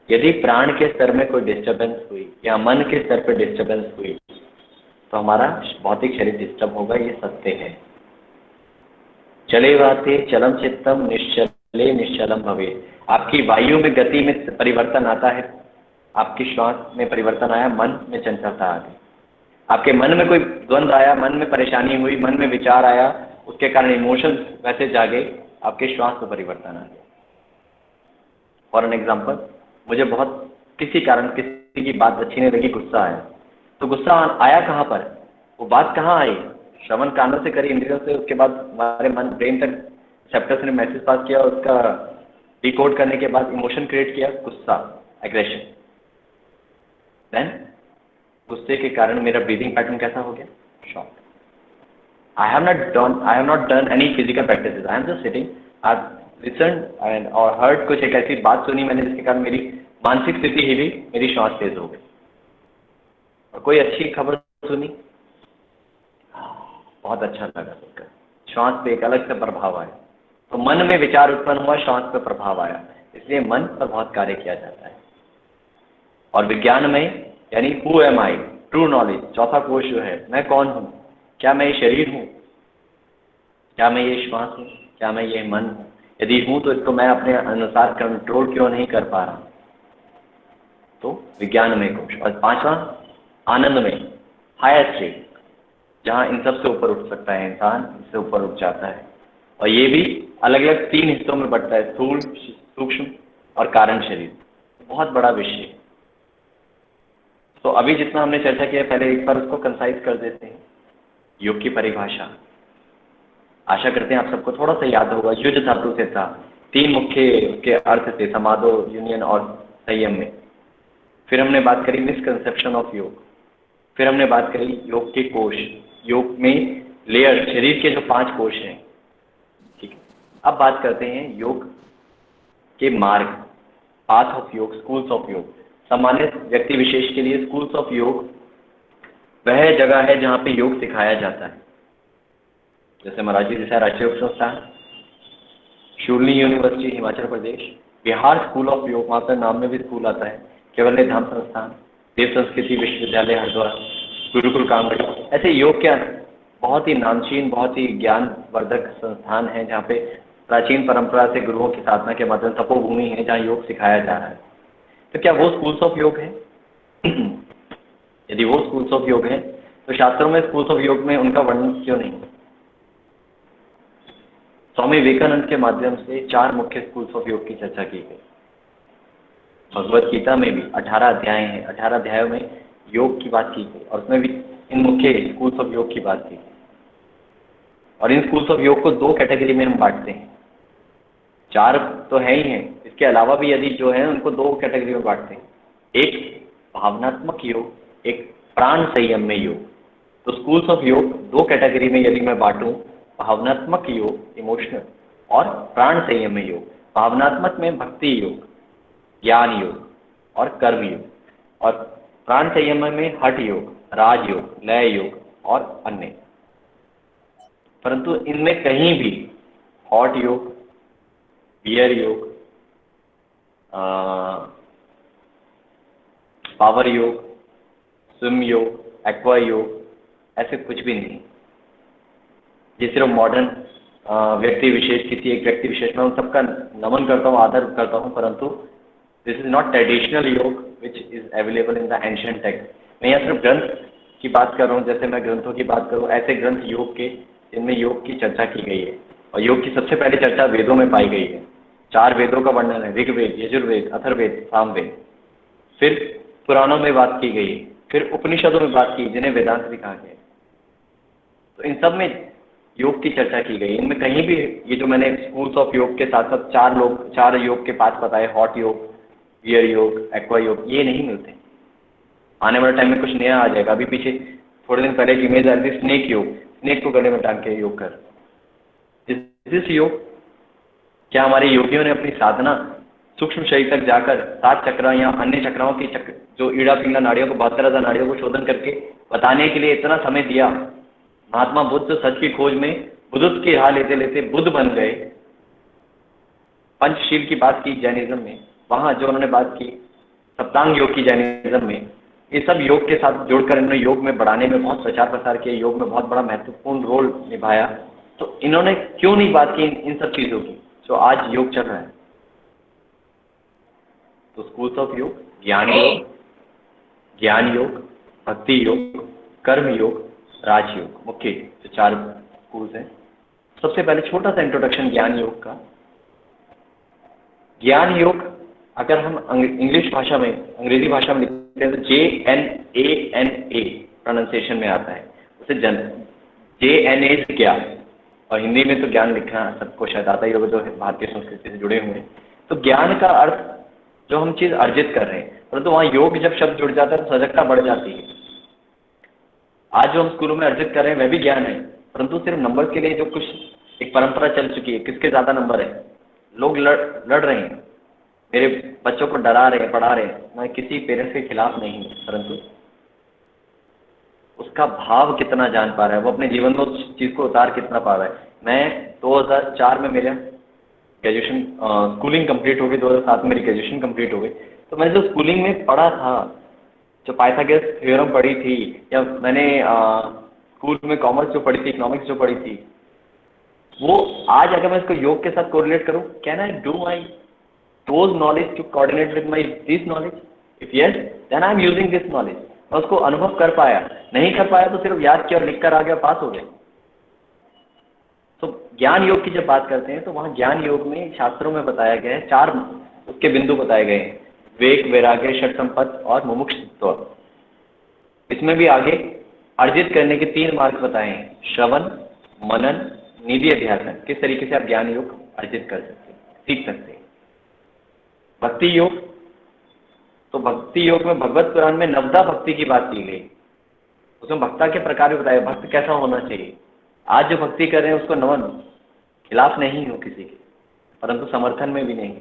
यदि प्राण के स्तर में कोई डिस्टर्बेंस हुई या मन के स्तर पर डिस्टर्बेंस हुई तो हमारा भौतिक शरीर डिस्टर्ब होगा, ये सत्य है। चले वाते चलम चित्तम निश्चले निश्चलम भवे। आपकी वायु में गति में परिवर्तन आता है, आपकी श्वास में परिवर्तन आया, मन में चंचलता आ गई। आपके मन में कोई द्वंद्व आया, मन में परेशानी हुई, मन में विचार आया, उसके कारण इमोशंस वैसे जागे, आपके श्वास में परिवर्तन आ गया। फॉर एन एग्जाम्पल, मुझे बहुत किसी कारण किसी की बात अच्छी नहीं लगी, गुस्सा आया। तो गुस्सा आया कहाँ पर? वो बात कहाँ आई? श्रवण कानों से करी, इंद्रियों से, उसके बाद हमारे मन ब्रेन तक रिसेप्टर्स ने मैसेज पास किया, उसका डिकोड करने के बाद इमोशन क्रिएट किया, गुस्सा, एग्रेशन। देन गुस्से के कारण मेरा ब्रीदिंग पैटर्न कैसा हो गया? Shock. I have not done any physical practices. I am just sitting. I've listened and और heard कुछ एक ऐसी बात सुनी मैंने जिसके कारण मेरी मानसिक स्थिति हिली, मेरी श्वास तेज हो गई। और कोई अच्छी खबर सुनी, बहुत अच्छा लगा सुनकर, श्वास पे एक अलग से प्रभाव आया। तो मन में विचार उत्पन्न हुआ, श्वास पे प्रभाव आया, इसलिए मन पर बहुत कार्य किया जाता है। और विज्ञान में यानी who am I, true knowledge, चौथा कोश जो है, मैं कौन हूँ? क्या मैं ये शरीर हूँ? क्या मैं ये श्वास हूँ? क्या मैं ये मन हूँ? यदि हूँ तो इसको मैं अपने अनुसार कंट्रोल क्यों नहीं कर पा रहा? तो विज्ञानमय कोश। और 5वां आनंदमय, हायर स्टेट, जहाँ इन सब से ऊपर उठ सकता है इंसान, इससे ऊपर उठ जाता है। और ये भी अलग अलग 3 हिस्सों में बढ़ता है, स्थूल, सूक्ष्म और कारण शरीर। बहुत बड़ा विषय। तो अभी जितना हमने चर्चा किया, पहले एक बार उसको कंसाइज कर देते हैं। योग की परिभाषा आशा करते हैं आप सबको थोड़ा सा याद होगा। युज धातु से था, 3 मुख्य उसके अर्थ थे, समाधो, यूनियन और संयम में। फिर हमने बात करी मिसकंसेप्शन ऑफ योग। फिर हमने बात करी योग के कोश, योग में लेयर, शरीर के जो 5 कोश हैं। ठीक है, अब बात करते हैं योग के मार्ग, पाथ ऑफ योग, स्कूल्स ऑफ योग। सामान्य व्यक्ति विशेष के लिए स्कूल्स ऑफ योग वह जगह है जहाँ पे योग सिखाया जाता है। जैसे महाराज जैसा Rashtriya Yoga Sansthan, Shoolini university Himachal Pradesh, Bihar school of yoga, वहाँ पर नाम में भी स्कूल आता है, केवल्य धाम संस्थान, देव संस्कृति विश्वविद्यालय हरिद्वार, गुरुकुल कामगढ़। ऐसे योग के बहुत ही नामचीन, बहुत ही ज्ञानवर्धक संस्थान हैं जहाँ पे प्राचीन परंपरा से गुरुओं की साधना के माध्यम तपोभूमि है जहाँ योग सिखाया जा रहा है। तो क्या वो स्कूल्स ऑफ योग है? यदि वो स्कूल्स ऑफ योग है तो शास्त्रों में स्कूल्स ऑफ योग में उनका वर्णन क्यों नहीं? स्वामी विवेकानंद के माध्यम से 4 मुख्य स्कूल्स ऑफ योग की चर्चा की गई। भगवत गीता में भी 18 अध्याय हैं, 18 अध्यायों में योग की बात की गई और उसमें भी इन मुख्य स्कूल्स ऑफ योग की बात की गई। और इन स्कूल्स ऑफ योग को 2 कैटेगरी में हम बांटते हैं। 4 तो है ही हैं, इसके अलावा भी यदि जो है उनको 2 कैटेगरी में बांटते हैं। एक भावनात्मक योग, एक प्राण संयम में योग। तो स्कूल्स ऑफ योग 2 कैटेगरी में यदि मैं बांटूं, भावनात्मक योग, इमोशनल, और प्राण संयम में योग। भावनात्मक में भक्ति योग, ज्ञान योग और कर्म योग, और प्राण संयम में हठ योग, राज योग, लय योग और अन्य। परंतु इनमें कहीं भी हॉट योग, बियर योग, पावर योग, स्विम योग, एक्वा योग, ऐसे कुछ भी नहीं। ये सिर्फ मॉडर्न व्यक्ति विशेष, किसी एक व्यक्ति विशेष, मैं उन सबका नमन करता हूँ, आदर करता हूँ, परंतु दिस इज नॉट ट्रेडिशनल योग which is available in the ancient text. मैं यहाँ सिर्फ ग्रंथ की बात कर रहा हूँ। जैसे मैं ग्रंथों की बात करूँ, ऐसे ग्रंथ योग के जिनमें योग की चर्चा की गई है, और योग की सबसे पहली चर्चा वेदों में पाई गई है। 4 वेदों का वर्णन है, ऋग्वेद, यजुर्वेद, अथर्ववेद, सामवेद। फिर पुराणों में बात की गई, फिर उपनिषदों में बात की जिन्हें वेदांत भी कहा गया। तो इन सब में योग की चर्चा की गई। इनमें कहीं भी ये जो मैंने स्कूल्स ऑफ योग के साथ साथ 4 योग के पास बताए, हॉट योग, बियर योग, एक्वा योग, ये नहीं मिलते। आने वाले टाइम में कुछ नया आ जाएगा। अभी पीछे थोड़े दिन पहले एक इमेज आ रही थी, स्नेक योग, स्नेक को गले में टांग के योग कर। इस योग, क्या हमारे योगियों ने अपनी साधना सूक्ष्म शरीर तक जाकर 7 चक्र या अन्य चक्राओं की जो ईड़ा पिंगला नाड़ियों को, 72,000 नाड़ियों को शोधन करके बताने के लिए इतना समय दिया? महात्मा बुद्ध सच की खोज में बुद्धत्व की राह लेते लेते बुद्ध बन गए। पंचशील की बात की जैनिज्म में, वहां जो उन्होंने बात की सप्तांग योग की जैनिज्म में, ये सब योग के साथ जोड़कर इन्होंने योग में बढ़ाने में बहुत प्रचार प्रसार किया, योग में बहुत बड़ा महत्वपूर्ण रोल निभाया। तो इन्होंने क्यों नहीं बात की इन सब चीजों की जो आज योग चल रहा है? तो स्कूल्स ऑफ योग, ज्ञान योग, भक्ति योग, कर्म योग, राजयोग, मुख्य जो 4 स्कूल्स हैं। सबसे पहले छोटा सा इंट्रोडक्शन ज्ञान योग का। ज्ञान योग अगर हम इंग्लिश भाषा में, अंग्रेजी भाषा में लिखते हैं तो JNANA प्रोनाउंसिएशन में आता है। उसे JNA ज्ञान, और हिंदी में तो ज्ञान लिखना सबको शायद आता ही होगा जो भारतीय संस्कृति से जुड़े हुए हैं। तो ज्ञान का अर्थ जो हम चीज़ अर्जित कर रहे हैं, परंतु वहाँ योग जब शब्द जुड़ जाता है तो सजगता बढ़ जाती है। आज जो हम स्कूलों में अर्जित कर रहे हैं वह भी ज्ञान है, परंतु सिर्फ नंबर के लिए जो कुछ एक परंपरा चल चुकी है, किसके ज़्यादा नंबर है, लोग लड़ रहे हैं, मेरे बच्चों को डरा रहे हैं, पढ़ा रहे हैं। मैं किसी पेरेंट्स के खिलाफ नहीं हूँ, परंतु उसका भाव कितना जान पा रहा है, वो अपने जीवन में उस चीज़ को उतार कितना पा रहा है। मैं 2004 में मेरा ग्रेजुएशन स्कूलिंग कंप्लीट हो गई, 2007 में मेरी ग्रेजुएशन कंप्लीट हो गई। तो मैंने जो स्कूलिंग में पढ़ा था, जो पाइथागोरस थ्योरम पढ़ी थी, या मैंने स्कूल में कॉमर्स जो पढ़ी थी, इकोनॉमिक्स जो पढ़ी थी, वो आज अगर मैं इसको योग के साथ कोरिलेट करूँ, can I do my those knowledge to coordinate with my this knowledge? If yes, then I am using this knowledge. मैं उसको अनुभव कर पाया, नहीं कर पाया तो सिर्फ याद किया और लिख कर आ गया, पास हो गया। तो ज्ञान योग की जब बात करते हैं तो वहाँ ज्ञान योग में शास्त्रों में बताया गया है, 4 उसके बिंदु बताए गए हैं, विवेक, वैराग्य, षट संपत्ति और मुमुक्षुत्व। इसमें भी आगे अर्जित करने के 3 मार्ग बताए हैं, श्रवण, मनन, निधि अध्यासन। किस तरीके से आप ज्ञान योग अर्जित कर सकते हैं, सीख सकते हैं। भक्ति योग, तो भक्ति योग में भगवत पुराण में नवदा भक्ति की बात की गई, उसमें भक्ता के प्रकार भी बताए, भक्त कैसा होना चाहिए। आज जो भक्ति कर रहे हैं उसको नमन, खिलाफ नहीं हो किसी के, परंतु समर्थन में भी नहीं।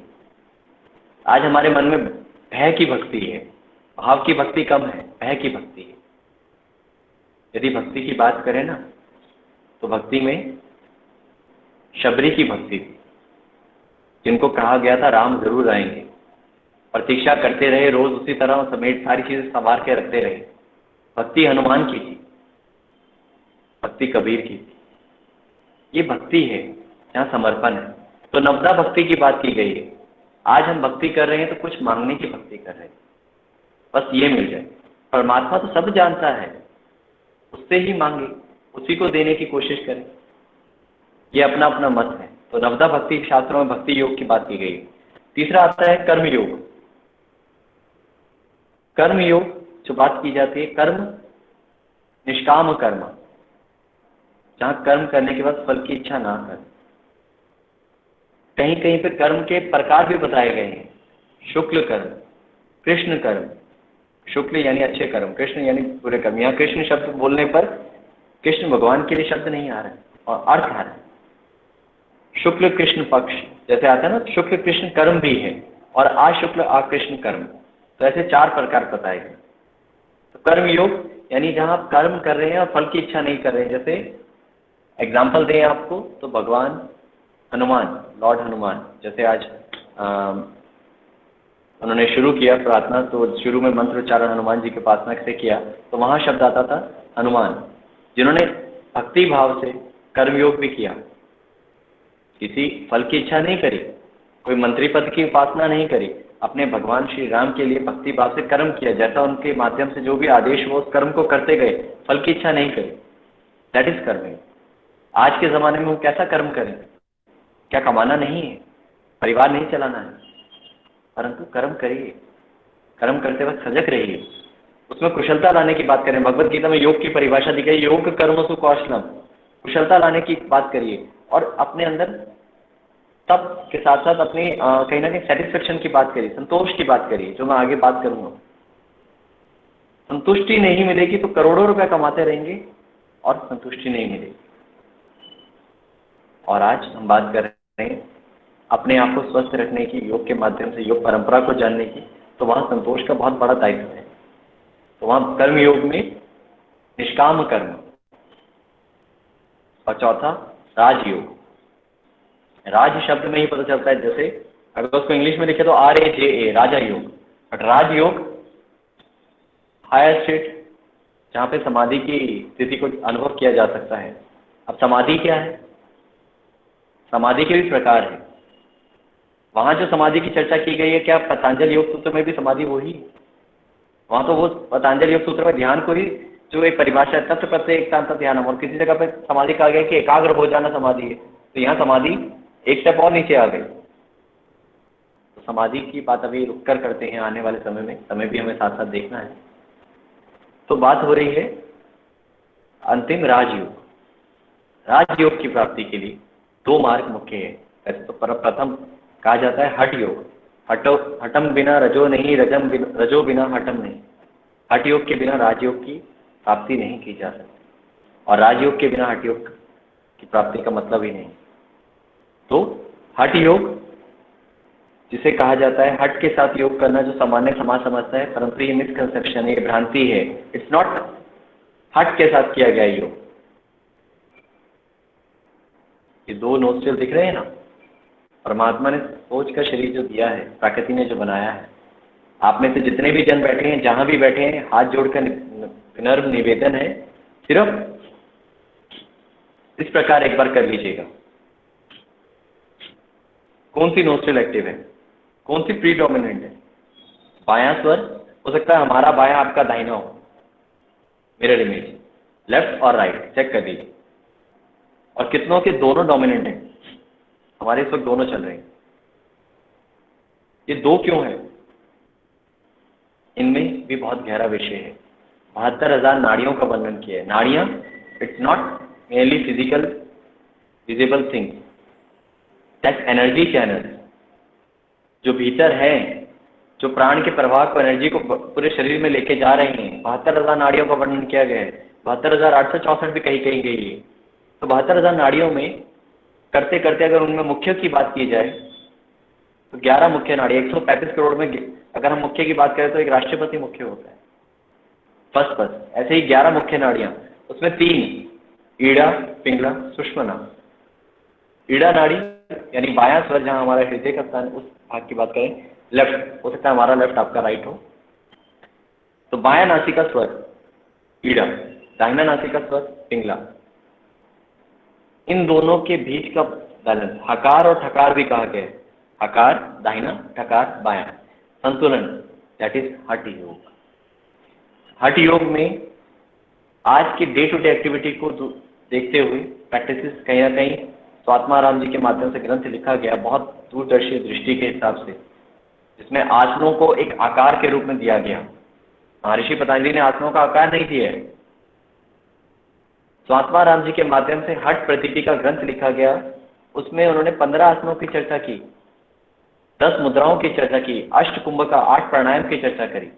आज हमारे मन में भय की भक्ति है, भाव की भक्ति कम है, भय की भक्ति है। यदि भक्ति की बात करें ना, तो भक्ति में शबरी की भक्ति थी, जिनको कहा गया था राम जरूर आएंगे, प्रतीक्षा करते रहे, रोज उसी तरह समेट सारी चीजें संवार के रखते रहे। भक्ति हनुमान की थी, भक्ति कबीर की थी। ये भक्ति है जहाँ समर्पण है। तो नवदा भक्ति की बात की गई है। आज हम भक्ति कर रहे हैं तो कुछ मांगने की भक्ति कर रहे हैं, बस ये मिल जाए। परमात्मा तो सब जानता है, उससे ही मांगे, उसी को देने की कोशिश करें। ये अपना अपना मत है। तो नवदा भक्ति शास्त्रों में भक्ति योग की बात की गई है। तीसरा आता है कर्म योग। कर्म योग जो बात की जाती है, कर्म निष्काम कर्म, जहाँ कर्म करने के बाद फल की इच्छा ना कर। कहीं कहीं पे कर्म के प्रकार भी बताए गए हैं, शुक्ल कर्म, कृष्ण कर्म। शुक्ल यानी अच्छे कर्म, कृष्ण यानी बुरे कर्म। यहाँ कृष्ण शब्द बोलने पर कृष्ण भगवान के लिए शब्द नहीं आ रहा है और अर्थ आ रहा है। शुक्ल कृष्ण पक्ष जैसे आता है ना, शुक्ल कृष्ण कर्म भी है और अशुक्ल अकृष्ण कर्म। तो ऐसे 4 प्रकार बताए गए। तो कर्म योग यानी जहाँ आप कर्म कर रहे हैं और फल की इच्छा नहीं कर रहे हैं। जैसे एग्जाम्पल दें आपको तो भगवान हनुमान, लॉर्ड हनुमान, जैसे आज उन्होंने शुरू किया प्रार्थना, तो शुरू में मंत्र उच्चारण हनुमान जी के उपासना से किया, तो वहाँ शब्द आता था हनुमान, जिन्होंने भक्ति भाव से कर्मयोग भी किया, किसी फल की इच्छा नहीं करी, कोई मंत्री पद की उपासना नहीं करी, अपने भगवान श्री राम के लिए भक्ति भाव से कर्म किया, जैसा उनके माध्यम से जो भी आदेश हो उस कर्म को करते गए, फल की इच्छा नहीं करी। दैट इज कर्म। आज के ज़माने में हम कैसा कर्म करें? क्या कमाना नहीं है, परिवार नहीं चलाना है, परंतु कर्म करिए, कर्म करते वक्त सजग रहिए, उसमें कुशलता लाने की बात करें। भगवत गीता में योग की परिभाषा दी गई, योग कर्म सु कौशलम, कुशलता लाने की बात करिए और अपने अंदर तब के साथ साथ अपनी कहीं ना कहीं सेटिस्फेक्शन की बात करिए, संतोष की बात करिए, जो मैं आगे बात करूंगा। संतुष्टि नहीं मिलेगी तो करोड़ों रुपए कमाते रहेंगे और संतुष्टि नहीं मिलेगी। और आज हम बात कर रहे हैं अपने आप को स्वस्थ रखने की, योग के माध्यम से योग परंपरा को जानने की, तो वहाँ संतोष का बहुत बड़ा दायित्व है। तो वहाँ कर्म योग में निष्काम कर्म, और चौथा राजयोग। राज शब्द में ही पता चलता है, जैसे अगर उसको इंग्लिश में लिखे तो RAJA, राजा योग। बट राजयोग हायर स्टेट, जहाँ पे समाधि की स्थिति को अनुभव किया जा सकता है। अब समाधि क्या है? समाधि के भी प्रकार है। वहाँ जो समाधि की चर्चा की गई है, क्या पतंजल योग सूत्र में भी समाधि वही? वहाँ तो वो पतंजल योग सूत्र में ध्यान को ही जो एक परिभाषा है, तत्व प्रत्यय एकांत ध्यान, और किसी जगह पे समाधि कहा गया कि एकाग्र हो जाना समाधि है। तो यहाँ समाधि एक स्टेप और नीचे आ गई। तो समाधि की बात अभी रुक कर करते हैं, आने वाले समय में, समय भी हमें साथ साथ देखना है। तो बात हो रही है अंतिम राजयोग। राजयोग की प्राप्ति के लिए दो मार्ग मुख्य है। ऐसे तो प्रथम कहा जाता है हठ योग। हठम बिना रजो नहीं, रजो बिना हठम नहीं। हठ योग के बिना राजयोग की प्राप्ति नहीं की जा सकती, और राजयोग के बिना हठ योग की प्राप्ति का मतलब ही नहीं। तो हठ योग जिसे कहा जाता है, हठ के साथ योग करना, जो सामान्य समाज समझता है, परंतु ये मिसकंसेप्शन है, ये भ्रांति है। इट्स नॉट हठ के साथ किया गया योग। ये दो नोस्ट्रिल दिख रहे हैं ना, परमात्मा ने सोच का शरीर जो दिया है, प्रकृति ने जो बनाया है, आप में से जितने भी जन बैठे हैं, जहां भी बैठे हैं, हाथ जोड़कर विनम्र निवेदन है, सिर्फ इस प्रकार एक बार कर लीजिएगा। कौन सी नोस्ट्रिल एक्टिव है, कौन सी प्रीडोमिनेंट है? बायां स्वर हो सकता है हमारा बायां आपका दाहिना हो, मिरर इमेज, लेफ्ट और राइट चेक कर दीजिए। और कितनों के दोनों डोमिनेंट हैं? हमारे इस वक्त दोनों चल रहे हैं। ये दो क्यों है? इनमें भी बहुत गहरा विषय है। 72,000 नाड़ियों का वर्णन किया है। नाड़ियां, it's not mainly physical visible thing, that energy channel जो भीतर है, जो प्राण के प्रवाह को, एनर्जी को पूरे शरीर में लेके जा रही हैं। 72,000 नाड़ियों का वर्णन किया गया है। 72,864 भी कहीं कहीं गई है। तो 72,000 नाड़ियों में करते करते अगर उनमें मुख्य की बात की जाए तो 11 मुख्य नाड़ी, 135 करोड़ में अगर हम मुख्य की बात करें तो एक राष्ट्रपति मुख्य होता है, फर्स्ट बस। ऐसे ही 11 मुख्य नाड़ियां, उसमें 3 ईड़ा, पिंगला, सुषुम्ना। ईड़ा नाड़ी यानी बायां स्वर, जहां हमारा हृदय का स्थान, उस भाग की बात करें, लेफ्ट हो सकता है हमारा लेफ्ट, आपका राइट हो। तो बायां नासिका स्वर ईड़ा, दाहिना नासिका स्वर पिंगला। इन दोनों के बीच का बैलेंस हकार और ठकार भी कहा गया है। हकार दाहिना, ठकार बायां, संतुलन, दैट इज हठ योग। हठ योग में आज की डे टू डे एक्टिविटी को देखते हुए प्रैक्टिसेस कहीं ना कहीं स्वात्माराम जी के माध्यम से ग्रंथ लिखा गया, बहुत दूरदर्शी दृष्टि के हिसाब से, जिसमें आसनों को एक आकार के रूप में दिया गया। महर्षि पतंजलि ने आसनों का आकार नहीं दिया है। स्वात्माराम जी के माध्यम से हठ प्रतीति का ग्रंथ लिखा गया। उसमें उन्होंने 15 आसनों की चर्चा की, 10 मुद्राओं की चर्चा की, अष्ट कुंभ का 8 प्राणायाम की चर्चा करी,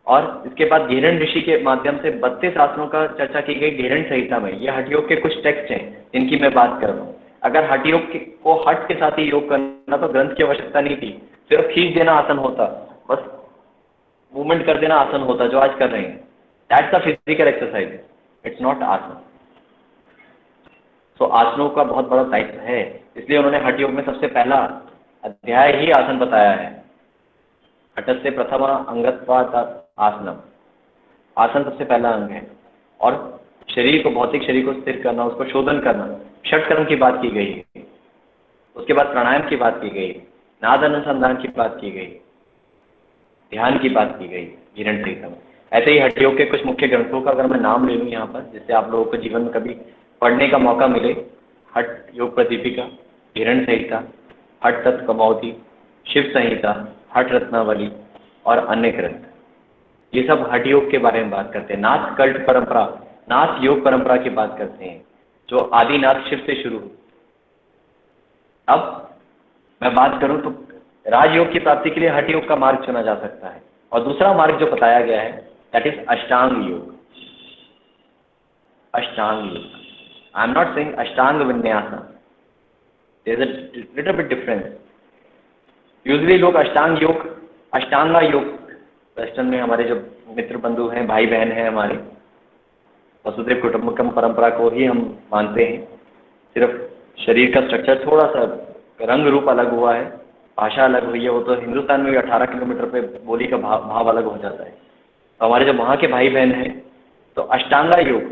और इसके बाद घेरण ऋषि के माध्यम से 32 आसनों का चर्चा की गई घेरण संहिता में। ये हठ योग के कुछ टेक्स्ट हैं जिनकी मैं बात कर रहा हूँ। अगर हठ योग को हठ के साथ ही योग करना तो ग्रंथ की आवश्यकता नहीं थी, सिर्फ खींच देना आसन होता, बस मूवमेंट कर देना आसन होता, जो आज कर रहे हैं। That's a physical exercise, it's not आसन। तो आसनों का बहुत बड़ा दायित्व है, इसलिए उन्होंने हठ योग में सबसे पहला अध्याय ही आसन बताया है। हठस्य प्रथम अंगत्वात् आसनम, आसन सबसे पहला अंग है। और शरीर को, भौतिक शरीर को स्थिर करना, उसको शोधन करना, षटकर्म की बात की गई है। उसके बाद प्राणायाम की बात की गई, नाद अनुसंधान की बात की गई, ध्यान की बात की गई हिरण संहिता में। ऐसे ही हठ योग के कुछ मुख्य ग्रंथों का अगर मैं नाम ले लूँ यहाँ पर, जिससे आप लोगों को जीवन में कभी पढ़ने का मौका मिले, हठ योग प्रदीपिका, हिरण संहिता, हठ तत्व कमौती, शिव संहिता, हठ रत्नावली और अन्य ग्रंथ, ये सब हठ योग के बारे में बात करते हैं। नाथ कल्ट परंपरा, नाथ योग परंपरा की बात करते हैं, जो आदिनाथ शिव से शुरू हुई। अब मैं बात करूं तो राजयोग की प्राप्ति के लिए हठ योग का मार्ग चुना जा सकता है। और दूसरा मार्ग जो बताया गया है, दैट इज अष्टांग योग। अष्टांग योग, आई am not saying Ashtanga Vinyasa, there is a little bit difference. Usually लोग अष्टांग योग, अष्टांगा योग, वेस्टर्न में हमारे जो मित्र बंधु हैं, भाई बहन हैं हमारे, वसुधैव कुटुंबकम परंपरा को ही हम मानते हैं। सिर्फ शरीर का स्ट्रक्चर थोड़ा सा रंग रूप अलग हुआ है, भाषा अलग हुई है। वो तो हिंदुस्तान में भी 18 किलोमीटर पे बोली का भाव अलग हो जाता है। तो हमारे जो वहाँ के भाई बहन हैं, तो ashtanga yoga,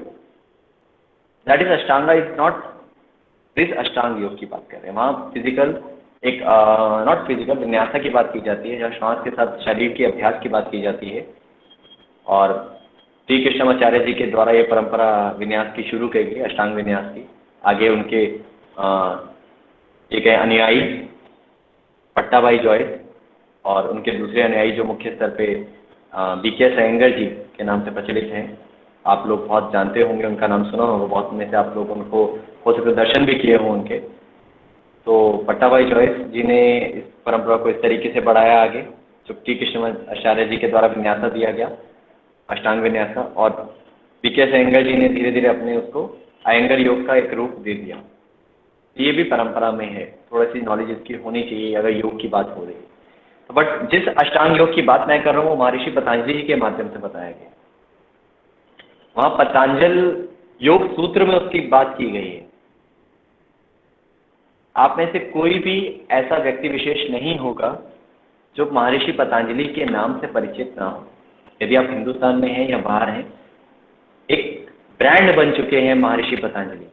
that is ashtanga is not this ashtang yoga की बात कर रहे हैं। वहाँ फिजिकल एक नॉट फिजिकल विन्यासा की बात की जाती है, जहाँ श्वास के साथ शरीर के अभ्यास की बात की जाती है। और श्री कृष्णाचार्य जी के द्वारा ये परंपरा विन्यास की शुरू की गई, अष्टांग विन्यास की। आगे उनके एक अनुयायी पट्टाभाई जॉयस और उनके दूसरे अनुयायी जो मुख्य स्तर पे BKS अयंगर जी के नाम से प्रचलित हैं, आप लोग बहुत जानते होंगे, उनका नाम सुना होगा, बहुत में से आप लोग उनको हो सकते दर्शन भी किए हों उनके। तो पट्टाभाई जॉयस जी ने इस परंपरा को इस तरीके से बढ़ाया आगे, जो श्री कृष्णाचार्य जी के द्वारा विन्यासा दिया गया, अष्टांग विन्यासा। और BKS अयंगर जी ने धीरे धीरे अपने उसको अयंगर योग का एक रूप दे दिया। ये भी परंपरा में है, थोड़ी सी नॉलेज इसकी होनी चाहिए अगर योग की बात हो रही है तो। बट जिस अष्टांग योग की बात मैं कर रहा हूँ, वो महर्षि पतंजलि जी के माध्यम से बताया गया। वहाँ पतंजल योग सूत्र में उसकी बात की गई है। आप में से कोई भी ऐसा व्यक्ति विशेष नहीं होगा जो महर्षि पतंजलि के नाम से परिचित ना हो। यदि आप हिंदुस्तान में हैं या बाहर हैं, एक ब्रांड बन चुके हैं महर्षि पतंजलि।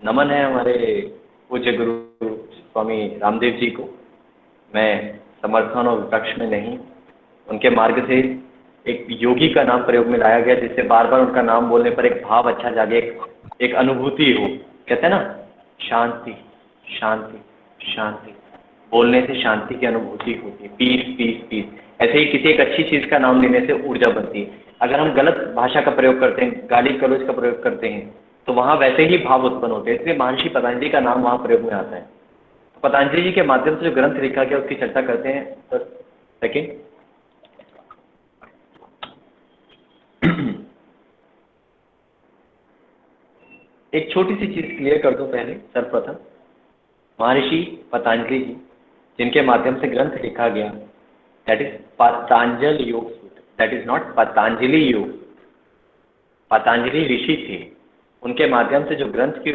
नमन है हमारे पूज्य गुरु स्वामी रामदेव जी को। मैं समर्थन और विपक्ष में नहीं, उनके मार्ग से एक योगी का नाम प्रयोग में लाया गया, जिससे बार बार उनका नाम बोलने पर एक भाव अच्छा जागे, एक अनुभूति हो। कहते हैं ना, शांति शांति शांति, बोलने से शांति की अनुभूति होती है, पीस पीस पीस। ऐसे ही किसी एक अच्छी चीज़ का नाम लेने से ऊर्जा बनती है। अगर हम गलत भाषा का प्रयोग करते हैं, गाली गलौज का प्रयोग करते हैं, तो वहाँ वैसे ही भाव उत्पन्न होते हैं। इसलिए महर्षि पतंजलि का नाम वहाँ प्रयोग में आता है। तो पतंजलि जी के माध्यम से जो ग्रंथ लिखा गया उसकी चर्चा करते हैं। तो सेकेंड, एक छोटी सी चीज क्लियर कर दूं पहले। सर्वप्रथम महर्षि पतंजलि जी जिनके माध्यम से ग्रंथ लिखा गया, दैट इज पतंजल योग सूत्र, दैट इज नॉट पतंजलि योग। पतंजलि ऋषि थे, उनके माध्यम से जो ग्रंथ की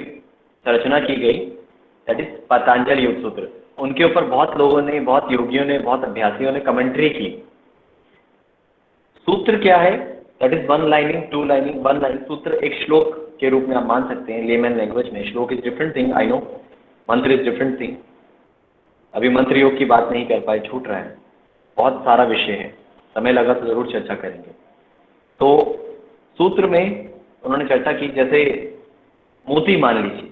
रचना की गई, दैट इज पतंजल योग सूत्र। उनके ऊपर बहुत लोगों ने, बहुत योगियों ने, बहुत अभ्यासियों ने कमेंट्री की। सूत्र क्या है? That is one lining, two lining, one line. सूत्र एक श्लोक के रूप में आप मान सकते हैं लेमन लैंग्वेज में। श्लोक is different thing, I know, मंत्र इज डिफरेंट थिंग। अभी मंत्र योग की बात नहीं कर पाए, छूट रहा है, बहुत सारा विषय है, समय लगा तो जरूर चर्चा करेंगे। तो सूत्र में उन्होंने चर्चा की, जैसे मोती मान लीजिए,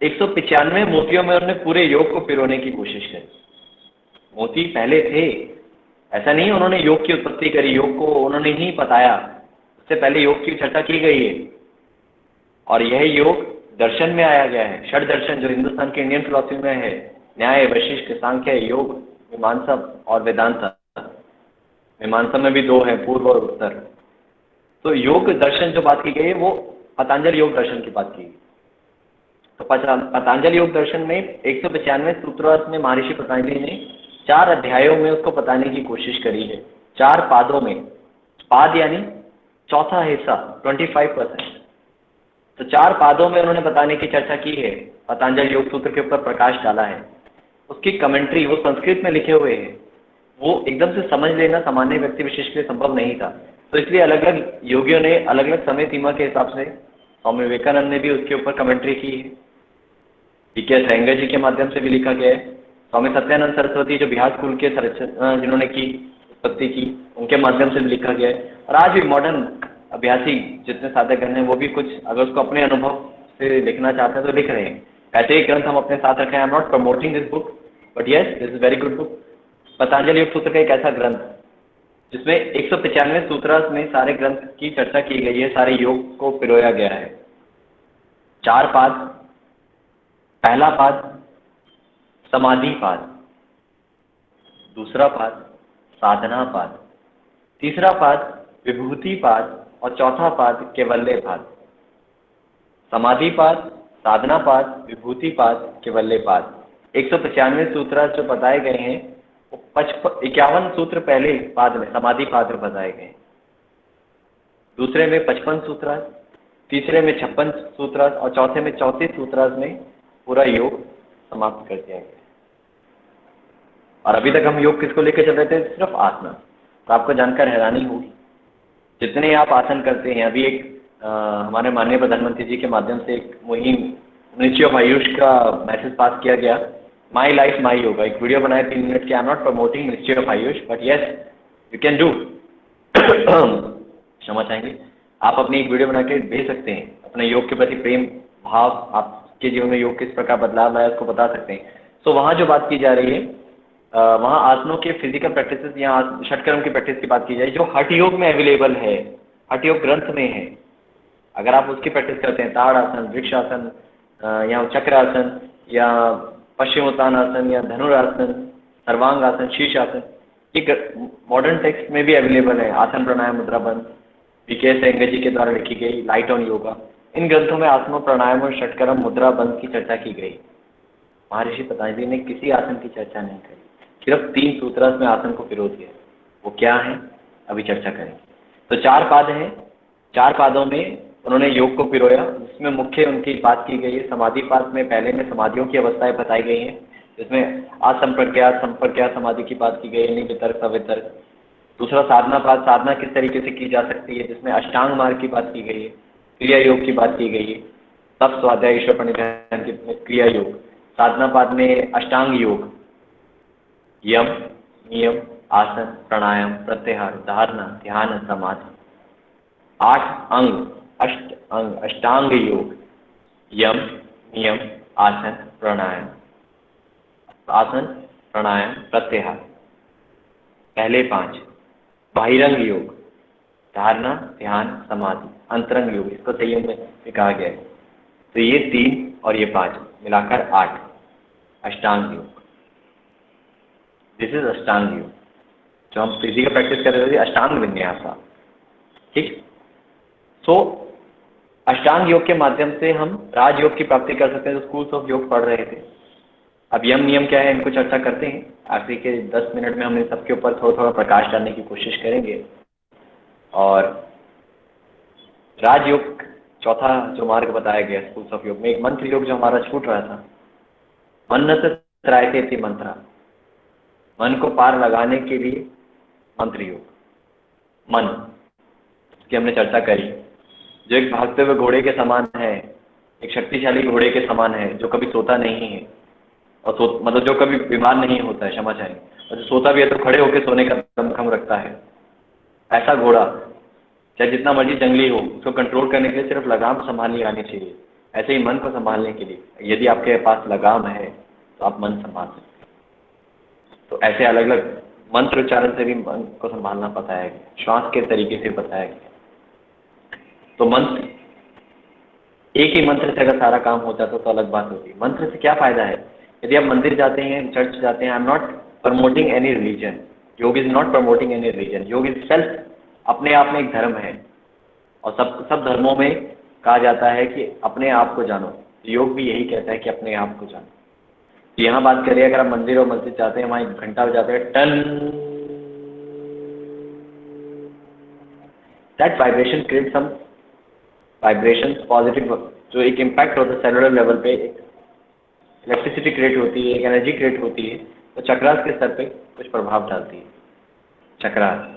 195 मोतियों में उन्होंने पूरे योग को पिरोने की कोशिश करी। मोती पहले थे, ऐसा नहीं उन्होंने योग की उत्पत्ति करी, योग को उन्होंने ही बताया, उससे पहले योग की चर्चा की गई है। और यह योग दर्शन में आया गया है, षड दर्शन जो हिंदुस्तान के इंडियन फिलॉसफी में है, न्याय, वशिष्ठ, सांख्य, योग, मीमांसा और वेदांत। मीमांसा में भी दो है, पूर्व और उत्तर। तो योग दर्शन जो बात की गई है वो पतंजल योग दर्शन की बात की गई। तो पतंजल योग दर्शन में 195 सूत्रार्थ में महर्षि पतंजलि ने 4 अध्यायों में उसको बताने की कोशिश करी है, 4 पादों में। पाद यानी चौथा हिस्सा, 25%। तो 4 पादों में उन्होंने बताने की चर्चा की है, पतंजलि योग सूत्र के ऊपर प्रकाश डाला है। उसकी कमेंट्री वो संस्कृत में लिखे हुए हैं, वो एकदम से समझ लेना सामान्य व्यक्ति विशेष के लिए संभव नहीं था। तो इसलिए अलग अलग योगियों ने अलग अलग समय सीमा के हिसाब से, स्वामी विवेकानंद ने भी उसके ऊपर कमेंट्री की है, पीके अयंगर जी के माध्यम से भी लिखा गया है, स्वामी सत्यानंद सरस्वती जो बिहार स्कूल के जिन्होंने की उत्पत्ति की, उनके माध्यम से भी लिखा गया है। और आज भी मॉडर्न अभ्यासी जितने साधकगण हैं वो भी कुछ अगर उसको अपने अनुभव से लिखना चाहते हैं तो लिख रहे हैं। ऐसे ही ग्रंथ हम अपने साथ रखें। आई am not promoting this book but yes this is very good book. Patanjali योग सूत्र का एक ऐसा ग्रंथ जिसमें 195 सूत्रास में सारे ग्रंथ की चर्चा की गई है, सारे योग को पिरोया गया है। 4 पाद, पहला पाद समाधि पाद, दूसरा पाद साधना पाद, तीसरा पाद विभूति पाद और चौथा पाद कैवल्य पाद। समाधि पाद, साधना पाद, विभूति पाद, कैवल्य पाद। 195 सूत्र जो बताए गए हैं वो 51 सूत्र पहले पाद में समाधि पाद में बताए गए, दूसरे में 55 सूत्र, तीसरे में 56 सूत्र और चौथे में 34 सूत्र में पूरा योग समाप्त कर दिया गया। और अभी तक हम योग किसको लेकर चल रहे थे? सिर्फ आसना। तो आपको जानकर हैरानी होगी जितने आप आसन करते हैं। अभी एक हमारे माननीय प्रधानमंत्री जी के माध्यम से एक मुहिम मिनिस्ट्री ऑफ आयुष का मैसेज पास किया गया, माई लाइफ माई योगा। एक वीडियो बनाए 3 मिनट के। आई am not promoting ministry of Ayush but yes you can do. क्षमा चाहेंगे, आप अपनी एक वीडियो बना के भेज सकते हैं, अपने योग के प्रति प्रेम भाव, आपके जीवन में योग किस प्रकार बदलाव लाया उसको बता सकते हैं। तो वहाँ जो बात की जा रही है वहाँ आसनों के फिजिकल प्रैक्टिसेस या षटकर्म की प्रैक्टिस की बात की जाए जो हठ योग में अवेलेबल है, हठ योग ग्रंथ में है। अगर आप उसकी प्रैक्टिस करते हैं, ताड़ासन, वृक्षासन या चक्रासन या पश्चिमोत्तानासन या धनुरासन, सर्वांगासन, शीर्षासन, ये मॉडर्न टेक्स्ट में भी अवेलेबल है। आसन प्राणायाम मुद्रा बंद पीके अयंगर जी के द्वारा लिखी गई लाइट ऑन योगा। इन ग्रंथों में आसनों, प्राणायाम और षटकर्म मुद्रा बंद की चर्चा की गई। महर्षि पतंजलि ने किसी आसन की चर्चा नहीं करी, सिर्फ 3 सूत्र में आसन को पिरो दिया। वो क्या है अभी चर्चा करेंगे। तो 4 पाद हैं, 4 पादों में उन्होंने योग को पिरोया, जिसमें मुख्य उनकी बात की गई है। समाधि पाद में पहले में समाधियों की अवस्थाएं बताई गई हैं, जिसमें असंप्रज्ञात संप्रज्ञात समाधि की बात की गई, निर्वितर्क सवितर्क। दूसरा साधना पाद, साधना किस तरीके से की जा सकती है, जिसमें अष्टांग मार्ग की बात की गई है, क्रिया योग की बात की गई है, तप स्वाध्याय ईश्वर प्रणिधान की क्रिया योग। साधना पाद में अष्टांग योग, यम, नियम, आसन, प्राणायाम, प्रत्याहार, धारणा, ध्यान, समाधि। 8 अंग, अष्टांग योग, यम, नियम, आसन, प्राणायाम, आसन, प्राणायाम, प्रत्याहार। पहले 5 बाहिरंग योग, धारणा, ध्यान, समाधि। अंतरंग योग, इसको संयम में कहा गया है। तो ये 3 और ये 5 मिलाकर 8 अष्टांग योग। दिस इज अष्टांग योग जो हम फिजिकल प्रैक्टिस कर रहे थे, अष्टांग विन्यास। ठीक। सो अष्टांग योग के माध्यम से हम राजयोग की प्राप्ति कर सकते हैं। जो स्कूल्स ऑफ योग पढ़ रहे थे, अब यम नियम क्या है इनको चर्चा करते हैं। आखिरी के 10 मिनट में हम इन सबके ऊपर थोड़ा थोड़ा प्रकाश डालने की कोशिश करेंगे। और राजयोग चौथा जो मार्ग बताया गया स्कूल्स ऑफ योग में, एक मंत्र योग जो हमारा छूट रहा था, मन से त्रायते थी मंत्रा, मन को पार लगाने के लिए मंत्र योग। मन की हमने चर्चा करी, जो एक भागते हुए घोड़े के समान है, एक शक्तिशाली घोड़े के समान है, जो कभी सोता नहीं है और मतलब जो कभी बीमार नहीं होता है, क्षमा चाहें, और जो सोता भी है तो खड़े होकर सोने का दमखम रखता है। ऐसा घोड़ा चाहे जितना मर्जी जंगली हो, उसको कंट्रोल करने के लिए सिर्फ लगाम संभालनी आनी चाहिए। ऐसे ही मन को संभालने के लिए यदि आपके पास लगाम है तो आप मन संभाल सकते हैं। तो ऐसे अलग अलग मंत्र उच्चारण से भी मन को संभालना बताया गया, श्वास के तरीके से बताया गया। तो मंत्र, एक ही मंत्र से अगर सारा काम हो जाता तो अलग बात होती। मंत्र से क्या फायदा है? यदि आप मंदिर जाते हैं, चर्च जाते हैं, I am not promoting any religion, yoga is not promoting any religion, yoga is self, अपने आप में एक धर्म है। और सब धर्मों में कहा जाता है कि अपने आप को जानो, योग भी यही कहता है कि अपने आप को जानो। यहाँ बात करिए, अगर आप मंदिर और मस्जिद जाते हैं, वहाँ एक घंटा बजाते हैं, टन, that vibration create some vibration positive जो एक इम्पैक्ट होता है सेलुलर लेवल पे, एक इलेक्ट्रिसिटी क्रिएट होती है, एक एनर्जी क्रिएट होती है, तो चक्रास के स्तर पे कुछ प्रभाव डालती है। चक्रास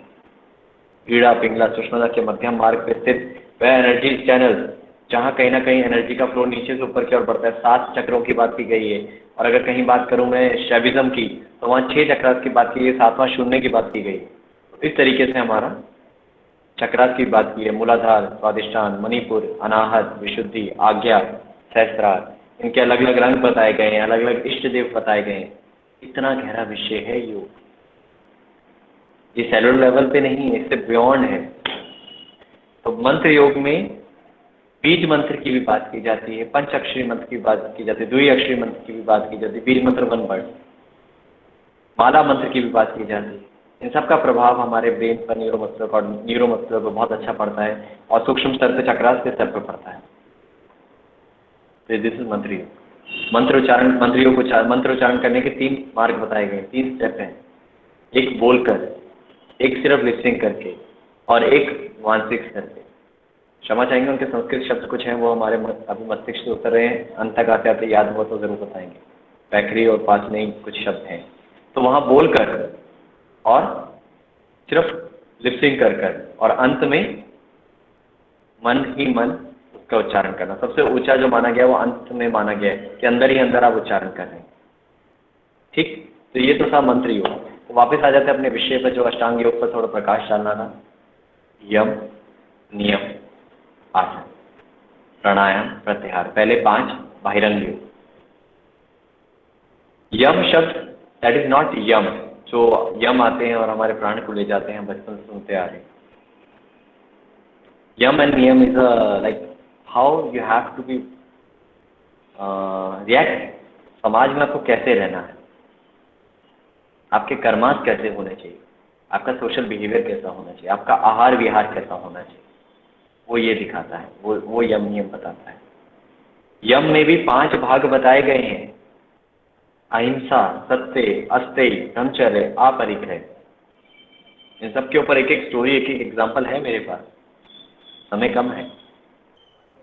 ईड़ा पिंगला सुषुम्ना के मध्यम मार्ग पे स्थित वह एनर्जी चैनल जहाँ कहीं ना कहीं एनर्जी का फ्लो नीचे से ऊपर की ओर बढ़ता है। 7 चक्रों की बात की गई है, और अगर कहीं बात करूँ मैं शैविज्म की तो वहाँ 6 चक्रास की बात की गई, 7वां शून्य की बात की गई। तो इस तरीके से हमारा चक्रास की बात की है। मूलाधार, स्वादिष्ठान, मणिपुर, अनाहत, विशुद्धि, आज्ञा, सहस्त्रार, इनके अलग अलग रंग बताए गए हैं, अलग अलग इष्ट देव बताए गए हैं। इतना गहरा विषय है योग, ये सेलुलर लेवल पे नहीं है, इससे बियॉन्ड है। तो मंत्र योग में बीज मंत्र की भी बात की जाती है, पंच अक्षरी मंत्र की बात की जाती है, द्विअक्षरी मंत्र की भी बात की जाती है, बीज मंत्र 1 वर्ड, माला मंत्र की भी बात की जाती है। इन सब का प्रभाव हमारे ब्रेन पर, न्यूरोमस्कुलर पर बहुत अच्छा पड़ता है, और सूक्ष्म स्तर पे चक्रास के स्तर पर पड़ता है। तो दिस इज मंत्र योग। मंत्रोच्चारण, मंत्रोच्चारण करने के 3 मार्ग बताए गए, 3 स्टेप हैं। एक बोलकर, एक सिर्फ लिपसिंग करके, और एक मानसिक स्तर पे। क्षमा चाहेंगे, उनके संस्कृत शब्द कुछ हैं वो हमारे अभी मस्तिष्क से उतर रहे हैं, अंत तक आते आते याद हुआ तो जरूर बताएंगे। पैखरी और पाचने कुछ शब्द हैं, तो वहाँ बोलकर और सिर्फ लिपसिंग कर और अंत में मन ही मन उसका उच्चारण करना। सबसे ऊंचा जो माना गया वो अंत में माना गया है कि अंदर ही अंदर आप उच्चारण कर रहे हैं। ठीक, तो ये तो था मंत्र योग। तो वापस आ जाते हैं अपने विषय पर, जो अष्टांग योग पर थोड़ा प्रकाश डालना था। यम, नियम, आसन, प्राणायाम, प्रत्याहार, पहले 5 बाहिरंग योग। यम शब्द दैट इज नॉट यम, जो यम आते हैं और हमारे प्राण को ले जाते हैं, बचपन से सुनते आ रहे हैं। Yama and niyama is like how you have to be react. समाज में आपको कैसे रहना है, आपके कर्मास कैसे होने चाहिए, आपका सोशल बिहेवियर कैसा होना चाहिए, आपका आहार विहार कैसा होना चाहिए, वो ये दिखाता है, वो यम नियम बताता है। यम में भी 5 भाग बताए गए हैं। अहिंसा, सत्य, अस्तेय, ब्रह्मचर्य, अपरिग्रह। इन सब के ऊपर एक एक स्टोरी, एक एक एग्जाम्पल है मेरे पास, समय कम है।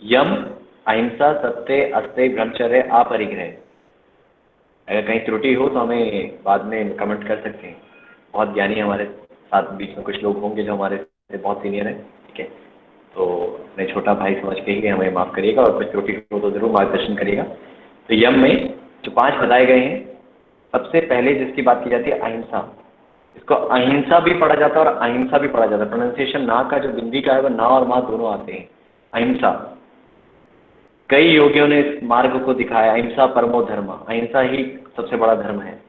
यम, अहिंसा, सत्य, अस्तेय, ब्रह्मचर्य, अपरिग्रह। अगर कहीं त्रुटि हो तो हमें बाद में कमेंट कर सकते हैं। बहुत ज्ञानी हमारे साथ बीच में कुछ लोग होंगे जो हमारे से बहुत सीनियर हैं, ठीक है, तो मैं छोटा भाई समझ के ही हमें माफ़ करिएगा, और कुछ त्रुटि हो तो जरूर मार्गदर्शन करिएगा। तो यम में जो 5 बताए गए हैं, सबसे पहले जिसकी बात की जाती है अहिंसा। इसको अहिंसा भी पढ़ा जाता है और अहिंसा भी पढ़ा जाता है। प्रोनाउंसिएशन ना का जो बिंदी का है वो ना और माँ दोनों आते हैं। अहिंसा, कई योगियों ने इस मार्ग को दिखाया, अहिंसा परमो धर्म, अहिंसा ही सबसे बड़ा धर्म है।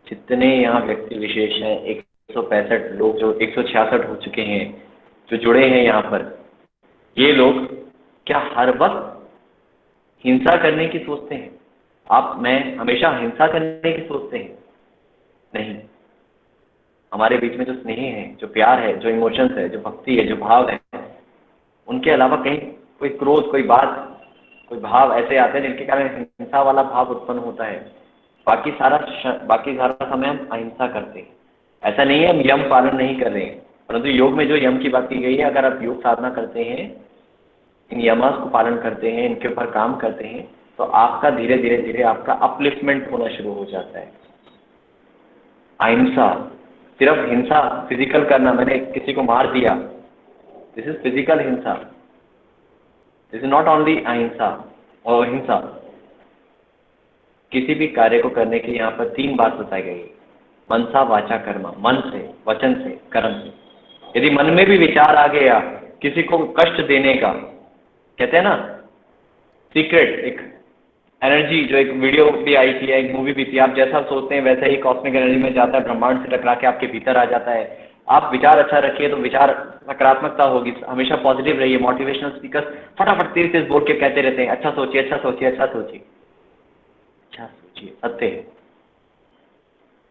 जितने यहाँ व्यक्ति विशेष हैं, 165 लोग, जो 166 हो चुके हैं जो जुड़े हैं यहाँ पर, ये लोग क्या हर वक्त हिंसा करने की सोचते हैं? आप, मैं हमेशा हिंसा करने की सोचते हैं? नहीं। हमारे बीच में जो स्नेह है, जो प्यार है, जो इमोशंस है, जो भक्ति है, जो भाव है, उनके अलावा कहीं कोई क्रोध, कोई बात, कोई भाव ऐसे आते हैं जिनके कारण हिंसा वाला भाव उत्पन्न होता है। बाकी सारा समय हम अहिंसा करते हैं। ऐसा नहीं है हम यम पालन नहीं कर रहे हैं, परंतु योग में जो यम की बात की गई है, अगर आप योग साधना करते हैं, इन यमास को पालन करते हैं, इनके ऊपर काम करते हैं, तो आपका धीरे धीरे आपका अपलिफ्टमेंट होना शुरू हो जाता है। अहिंसा, सिर्फ हिंसा फिजिकल करना, मैंने किसी को मार दिया, दिस इज फिजिकल हिंसा, दिस इज नॉट ओनली अहिंसा और हिंसा। किसी भी कार्य को करने के लिए यहाँ पर 3 बात बताई गई है, मनसा वाचा कर्मा, मन से, वचन से, कर्म से। यदि मन में भी विचार आ गया किसी को कष्ट देने का, कहते हैं ना सीक्रेट, एक एनर्जी, जो एक वीडियो भी आई थी, एक मूवी भी थी, आप जैसा सोचते हैं वैसा ही कॉस्मिक एनर्जी में जाता है, ब्रह्मांड से टकरा के आपके भीतर आ जाता है। आप विचार अच्छा रखिए तो विचार सकारात्मकता होगी, हमेशा पॉजिटिव रहिए। मोटिवेशनल स्पीकर फटाफट तेज तेज बोल के कहते रहते हैं, अच्छा सोचिए, अच्छा सोचिए, अच्छा सोचिए, अच्छा सोचिए। सत्य है,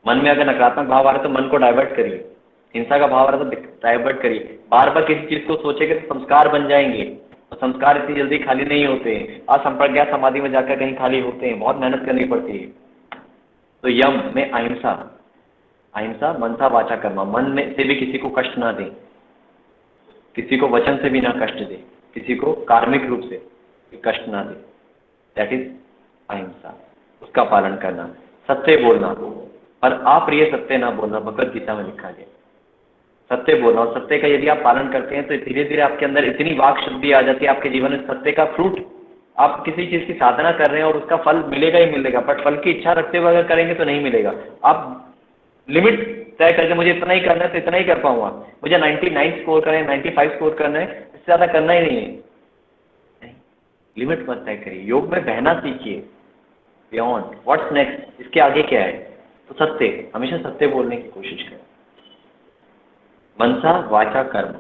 मन में अगर नकारात्मक भाव आ रहा है तो मन को डाइवर्ट करिए, हिंसा का भाव आ रहा है तो डाइवर्ट करिए। बार बार किसी चीज को सोचेंगे तो संस्कार बन जाएंगे, और संस्कार इतनी जल्दी खाली नहीं होते हैं। असंप्रज्ञात समाधि में जाकर कहीं खाली होते हैं, बहुत मेहनत करनी पड़ती है। तो यम में अहिंसा, अहिंसा मनसा वाचा कर्मा, मन में से भी किसी को कष्ट ना दें। किसी को वचन से भी ना कष्ट दे, किसी को कार्मिक रूप से कष्ट ना दे, दैट इज अहिंसा, उसका पालन करना। सत्य बोलना, पर अप्रिय सत्य ना बोलना, भगवद गीता में लिखा गया। सत्य बोलना, और सत्य का यदि आप पालन करते हैं तो धीरे धीरे आपके अंदर इतनी वाक शुद्धि आ जाती है, आपके जीवन में सत्य का फ्रूट, आप किसी चीज की साधना कर रहे हैं और उसका फल मिलेगा ही मिलेगा, बट फल की इच्छा रखते हुए अगर करेंगे तो नहीं मिलेगा। आप लिमिट तय करके मुझे इतना ही करना है तो इतना ही कर पाऊंगा, मुझे 99 स्कोर करना है, 95 स्कोर करना है, इससे ज्यादा करना ही नहीं है, नहीं, लिमिट मत तय करिए। योग में बहना सीखिए, बियॉन्ड व्हाट्स नेक्स्ट, इसके आगे क्या है, तो सत्य, हमेशा सत्य बोलने की कोशिश करें। मनसा वाचा कर्म,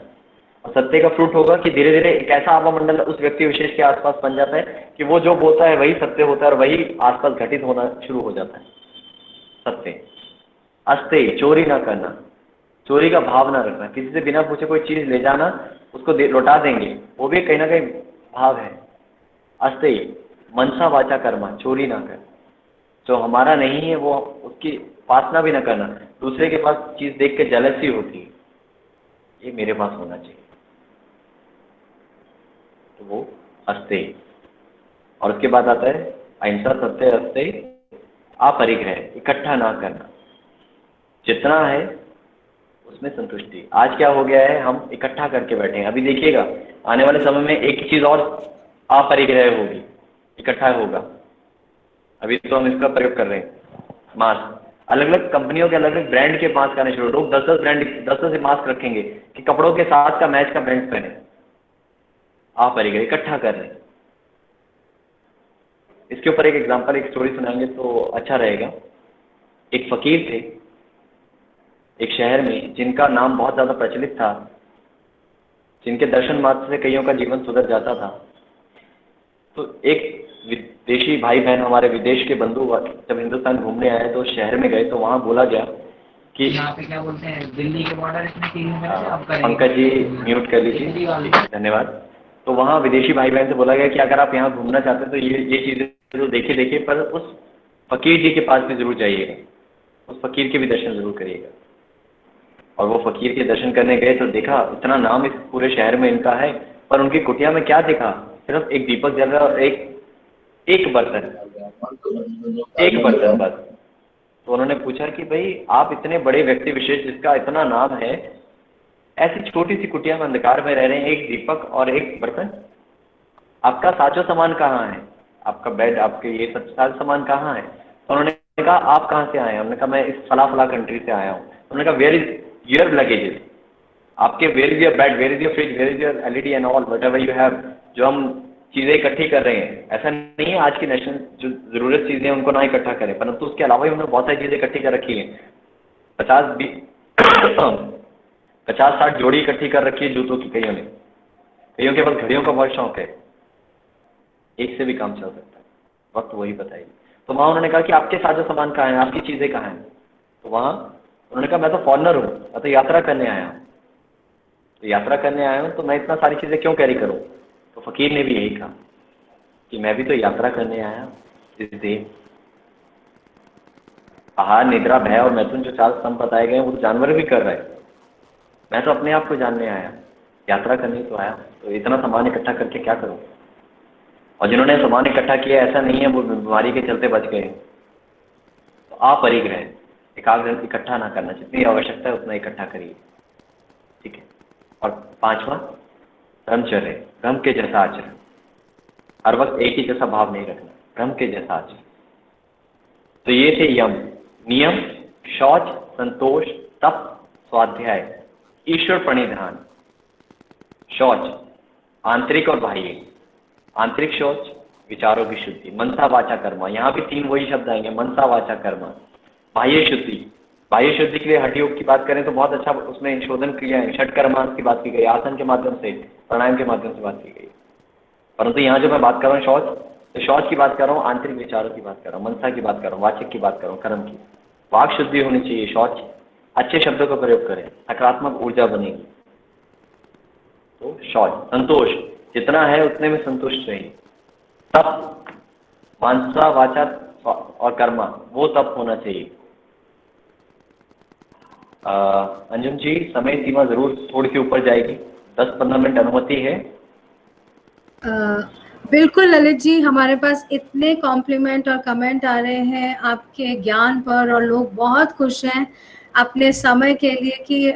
और सत्य का फ्रूट होगा कि धीरे धीरे एक ऐसा आवामंडल उस व्यक्ति विशेष के आसपास बन जाता है कि वो जो बोलता है वही सत्य होता है और वही आसपास घटित होना शुरू हो जाता है। सत्य। अस्ते, चोरी ना करना, चोरी का भाव ना रखना, किसी से बिना पूछे कोई चीज ले जाना, उसको लौटा देंगे, वो भी कहीं ना कहीं भाव है। अस्ते, मनसा वाचा कर्मा, चोरी ना कर, जो हमारा नहीं है वो उसकी वासना भी ना करना, दूसरे के पास चीज देख के जेलसी होती है, ये मेरे पास होना चाहिए, तो वो अस्ते। और उसके बाद आता है अहिंसा, सत्य, अस्ते, अपरिग्रह, इकट्ठा ना करना, जितना है उसमें संतुष्टि। आज क्या हो गया है, हम इकट्ठा करके बैठे हैं। अभी देखिएगा आने वाले समय में एक चीज और अपरिग्रह होगी, इकट्ठा होगा। अभी तो हम इसका प्रयोग कर रहे हैं, मास्क, अलग अलग कंपनियों के अलग अलग ब्रांड के मास्क आने शुरू, लोग 10-10 ब्रांड 10-10 मास्क रखेंगे कि कपड़ों के साथ का मैच का ब्रांड पहने। अपरिग्रह, इकट्ठा कर रहे हैं। इसके ऊपर एक एग्जांपल, एक स्टोरी सुनाएंगे तो अच्छा रहेगा। एक फकीर थे एक शहर में, जिनका नाम बहुत ज्यादा प्रचलित था, जिनके दर्शन मात्र से कईयों का जीवन सुधर जाता था। तो एक विदेशी भाई बहन, हमारे विदेश के बंधु जब हिंदुस्तान घूमने आए तो शहर में गए तो वहाँ बोला गया कि यहाँ पे क्या बोलते हैं, दिल्ली के बॉर्डर इसमें पंकज जी म्यूट कर लीजिए, धन्यवाद। तो वहाँ विदेशी भाई बहन से बोला गया कि अगर आप यहाँ घूमना चाहते हैं तो ये चीज़ें तो देखिए, पर उस फकीर जी के पास भी जरूर जाइएगा, उस फकीर के भी दर्शन जरूर करिएगा। और वो फकीर के दर्शन करने गए तो देखा इतना नाम इस पूरे शहर में इनका है, पर उनकी कुटिया में क्या देखा, सिर्फ एक दीपक जल रहा और एक बर्तन बस। तो उन्होंने पूछा कि भाई आप इतने बड़े व्यक्ति विशेष जिसका इतना नाम है, ऐसी छोटी सी कुटिया में अंधकार में रह रहे हैं, एक दीपक और एक बर्तन, आपका साजो सामान कहाँ है, आपका बेड, आपके ये सब साज सामान कहाँ है। तो उन्होंने कहा आप कहाँ से आए हैं, उन्होंने कहा मैं इस फला कंट्री से आया हूँ। उन्होंने कहा वेयर इज योर लगेजेस, आपके where is your bed, where is your fridge, where is your LED and all whatever you have, जो हम चीज़ें इकट्ठी कर रहे हैं। ऐसा नहीं है आज की नेशनल जो ज़रूरत चीज़ें हैं उनको ना इकट्ठा करें, परंतु उसके अलावा ही उन्होंने बहुत सारी चीज़ें इकट्ठी कर रखी हैं। 50-60 जोड़ी इकट्ठी कर रखी है जूतों की, कईयों के पास घड़ियों का बहुत शौक है, एक से भी काम चल सकता है, वक्त वही बताइए। तो वहाँ उन्होंने कहा कि आपके साजो सामान कहाँ हैं, आपकी चीज़ें कहाँ हैं। तो वहाँ उन्होंने कहा मैं तो फॉरनर हूँ, मैं तो यात्रा करने आया हूँ, तो यात्रा करने आया हूँ तो मैं इतना सारी चीज़ें क्यों कैरी करूँ। तो फकीर ने भी यही कहा कि मैं भी तो यात्रा करने आया, इस देह आहार निद्रा भय और मैथुन जो 4 स्तंभ बताए गए हैं वो जानवर भी कर रहे हैं, मैं तो अपने आप को जानने आया, यात्रा करने तो आया, तो इतना सामान इकट्ठा करके क्या करूँ। और जिन्होंने सामान इकट्ठा किया ऐसा नहीं है वो बीमारी के चलते बच गए। तो अपरिग्रह, एकाग्र, इकट्ठा ना करना, जितनी आवश्यकता है उतना इकट्ठा करिए, ठीक है। और 5वां ब्रह्मचर्य, ब्रह्म के जैसा आचरण, हर वक्त एक ही जैसा भाव नहीं रखना, ब्रह्म के जैसा आचरण। तो ये थे यम, नियम, शौच, संतोष, तप, स्वाध्याय, ईश्वर प्रणिधान। शौच आंतरिक और बाह्य, आंतरिक शौच विचारों की शुद्धि, मनसा वाचा कर्मा, यहाँ भी 3 वही शब्द आएंगे, मनसा वाचा कर्मा। बाह्य शुद्धि, बाह्य शुद्धि के लिए हठ योग की बात करें तो बहुत अच्छा उसमें शोधन किया है, षट कर्मांश की बात की गई, आसन के माध्यम से, प्राणायाम के माध्यम से बात की गई। परंतु यहाँ जो मैं बात कर रहा हूँ शौच, तो शौच की बात कर रहा हूँ, आंतरिक विचारों की बात कर रहा हूँ, मनसा की बात कर रहा हूँ, वाचक की बात कर रहा हूँ, कर्म की। वाक शुद्धि होनी चाहिए, शौच, अच्छे शब्दों का प्रयोग करें, सकारात्मक ऊर्जा बनेगी। तो शौच, संतोष, जितना है उतने में संतुष्ट रहिए। तप, मानसा वाचा और कर्मा, वो तप होना चाहिए। अंजुम जी समय सीमा जरूर थोड़ी सी ऊपर जाएगी, 10-15 मिनट अनुमति है? बिल्कुल ललित जी, हमारे पास इतने कॉम्प्लीमेंट और कमेंट आ रहे हैं आपके ज्ञान पर और लोग बहुत खुश हैं अपने समय के लिए कि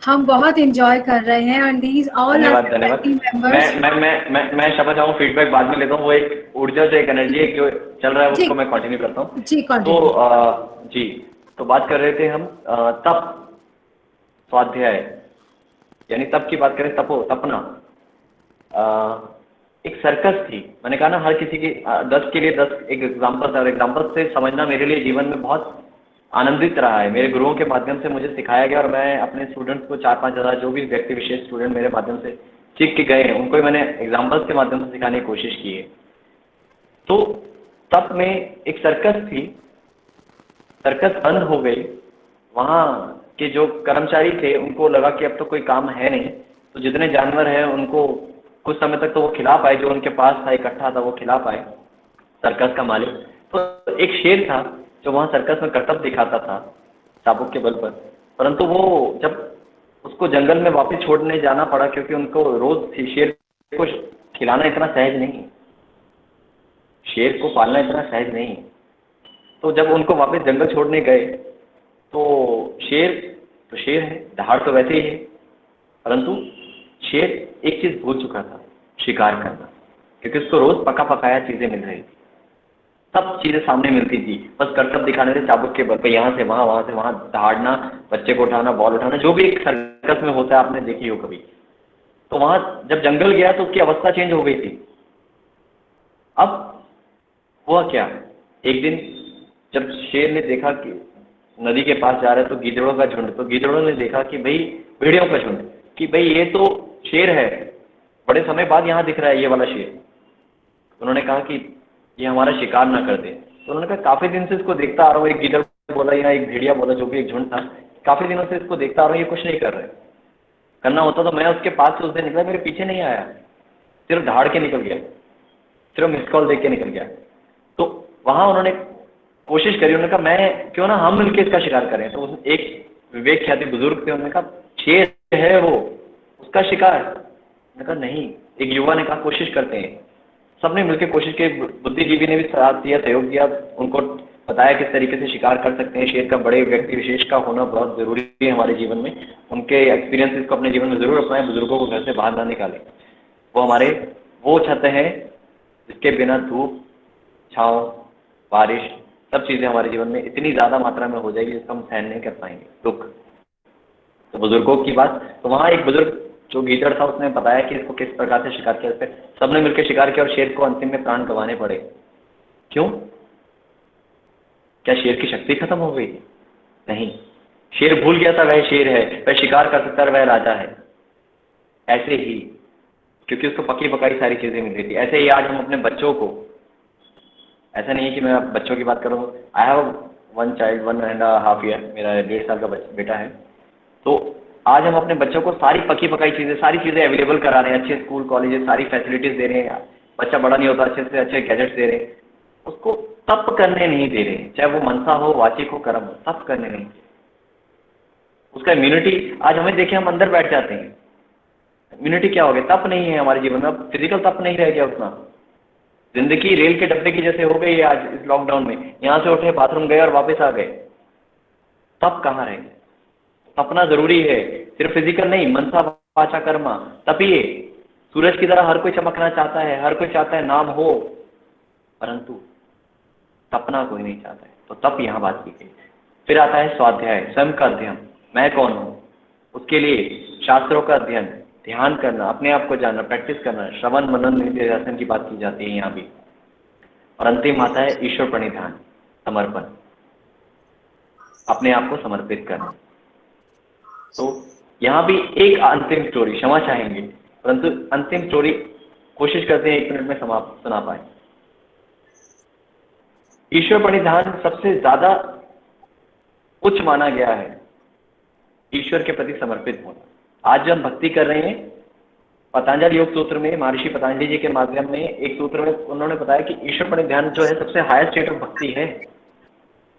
हम बहुत एंजॉय कर रहे हैं एंड दीज ऑल आर धन्यवाद धन्यवाद। Faculty members. मैं क्षमा चाहूँ, फीडबैक बाद में लेता हूँ। वो एक ऊर्जा से, एक एनर्जी है जो चल रहा है, जी, उसको मैं कंटिन्यू करता हूँ। जी तो कंटिन्यू। जी, तो बात कर रहे थे हम तप, स्वाध्याय, यानी तप की बात करें, तपना। एक सर्कस थी, मैंने कहा ना हर किसी की 10 के लिए 10 एक एग्जाम्पल था, और एग्जाम्पल से समझना मेरे लिए जीवन में बहुत आनंदित रहा है। मेरे गुरुओं के माध्यम से मुझे सिखाया गया, और मैं अपने स्टूडेंट्स को 4-5 हज़ार जो भी व्यक्ति विशेष स्टूडेंट मेरे माध्यम से सीख के गए हैं, उनको ही मैंने एग्जाम्पल्स के माध्यम से सिखाने की कोशिश की है। तो तब में एक सर्कस थी, सर्कस बंद हो गई। वहाँ के जो कर्मचारी थे उनको लगा कि अब तो कोई काम है नहीं, तो जितने जानवर हैं उनको कुछ समय तक तो वो खिला पाए, जो उनके पास था इकट्ठा था वो खिला पाए, सर्कस का मालिक। तो एक शेर था जो वहाँ सर्कस में करतब दिखाता था चाबुक के बल पर, परंतु वो जब उसको जंगल में वापस छोड़ने जाना पड़ा, क्योंकि उनको रोज शेर को खिलाना इतना सहज नहीं, शेर को पालना इतना सहज नहीं। तो जब उनको वापस जंगल छोड़ने गए तो शेर है, दहाड़ तो वैसे ही है, परंतु शेर एक चीज़ भूल चुका था, शिकार करना, क्योंकि उसको रोज़ पका पकाया चीज़ें मिल रही थी, सब चीज़ें सामने मिलती थी, बस करतब दिखाने से चाबुक के बल पे यहाँ से वहाँ, वहाँ से वहाँ दहाड़ना, बच्चे को उठाना, बॉल उठाना, जो भी एक सर्कस में होता है, आपने देखी हो कभी। तो वहाँ जब जंगल गया तो उसकी अवस्था चेंज हो गई थी। अब हुआ क्या, एक दिन जब शेर ने देखा कि नदी के पास जा रहा है तो गीदड़ों का झुंड, तो गीदड़ों ने देखा कि भाई, भेड़ियों का झुंड, कि भाई ये तो शेर है, बड़े समय बाद यहाँ दिख रहा है ये वाला शेर। उन्होंने कहा कि ये हमारा शिकार ना कर दे। तो उन्होंने कहा काफ़ी दिन से इसको देखता आ रहा हूँ, एक गीदड़ बोला या एक भेड़िया बोला, जो भी एक झुंड था, काफ़ी दिनों से इसको देखता आ रहा हूँ, ये कुछ नहीं कर रहे। करना होता तो मैं उसके पास से उस दिन निकला, मेरे पीछे नहीं आया, सिर्फ दहाड़ के निकल गया, सिर्फ मिस कॉल देख के निकल गया। तो वहाँ उन्होंने कोशिश करी, उन्होंने कहा मैं क्यों ना हम मिलकर इसका शिकार करें। तो एक विवेक ख्याति बुजुर्ग थे, उन्होंने कहा शेर है वो, उसका शिकार। मैंने कहा नहीं, एक युवा ने कहा कोशिश करते हैं। सबने मिलकर कोशिश की, बुद्धिजीवी ने भी साथ दिया, सहयोग दिया, उनको बताया किस तरीके से शिकार कर सकते हैं। शेर का बड़े व्यक्ति विशेष का होना बहुत ज़रूरी है हमारे जीवन में, उनके एक्सपीरियंसेस को अपने जीवन में ज़रूर अपनाएं, बुजुर्गों को घर से बाहर ना निकालें। वो हमारे वो छत है जिसके बिना धूप, छाँव, बारिश, सब चीज़ें हमारे जीवन में इतनी ज़्यादा मात्रा में हो जाएगी जिसको हम सहन नहीं कर पाएंगे, दुख। तो बुजुर्गों की बात, तो वहाँ एक बुजुर्ग जो गीदड़ था उसने बताया कि इसको किस प्रकार से शिकार किया। फिर सबने मिलकर शिकार किया और शेर को अंतिम में प्राण गंवाने पड़े। क्यों? क्या शेर की शक्ति खत्म हो गई? नहीं, शेर भूल गया था वह शेर है, वह शिकार कर सकता है, वह राजा है। ऐसे ही, क्योंकि उसको पकी पकाई सारी चीज़ें मिल रही थी। ऐसे ही आज हम अपने बच्चों को, ऐसा नहीं है कि मैं बच्चों की बात करूँ, I have one child, 1.5 year, मेरा 1.5 साल का बेटा है। तो आज हम अपने बच्चों को सारी पकी पकाई चीज़ें, सारी चीज़ें अवेलेबल करा रहे हैं, अच्छे स्कूल कॉलेजेस सारी फैसिलिटीज़ दे रहे हैं। बच्चा बड़ा नहीं होता, अच्छे से अच्छे गैजेट्स दे रहे हैं, उसको तप करने नहीं दे रहे, चाहे वो मनसा हो, वाचिक हो, कर्म हो, तप करने नहीं। उसका इम्यूनिटी, आज हमें देखें हम अंदर बैठ जाते हैं, इम्यूनिटी क्या हो गया? तप नहीं है हमारे जीवन में, अब फिजिकल तप नहीं रह गया उतना। जिंदगी रेल के डब्बे की जैसे हो गई है आज इस लॉकडाउन में, यहाँ से उठे बाथरूम गए और वापस आ गए, तप कहाँ रह गए? तपना जरूरी है, सिर्फ फिजिकल नहीं, मनसा वाचा कर्मा, तपिए। सूरज की तरह हर कोई चमकना चाहता है, हर कोई चाहता है नाम हो, परंतु तपना कोई नहीं चाहता है। तो तप यहाँ बात की गई। फिर आता है स्वाध्याय, स्वयं का अध्ययन, मैं कौन हूँ, उसके लिए शास्त्रों का अध्ययन, ध्यान करना, अपने आप को जानना, प्रैक्टिस करना, श्रवण मनन निधिध्यासन की बात की जाती है यहाँ भी। और अंतिम आता है ईश्वर प्रणिधान, समर्पण, अपने आप को समर्पित करना। तो यहाँ भी एक अंतिम स्टोरी, क्षमा चाहेंगे परंतु अंतिम स्टोरी कोशिश करते हैं 1 मिनट में समाप्त सुना पाए। ईश्वर प्रणिधान सबसे ज्यादा उच्च माना गया है, ईश्वर के प्रति समर्पित होना। आज जब हम भक्ति कर रहे हैं, पतंजलि योग सूत्र में महर्षि पतंजलि जी के माध्यम में एक सूत्र में उन्होंने बताया कि ईश्वर प्रणिधान जो है सबसे हाईएस्ट स्टेट ऑफ भक्ति है।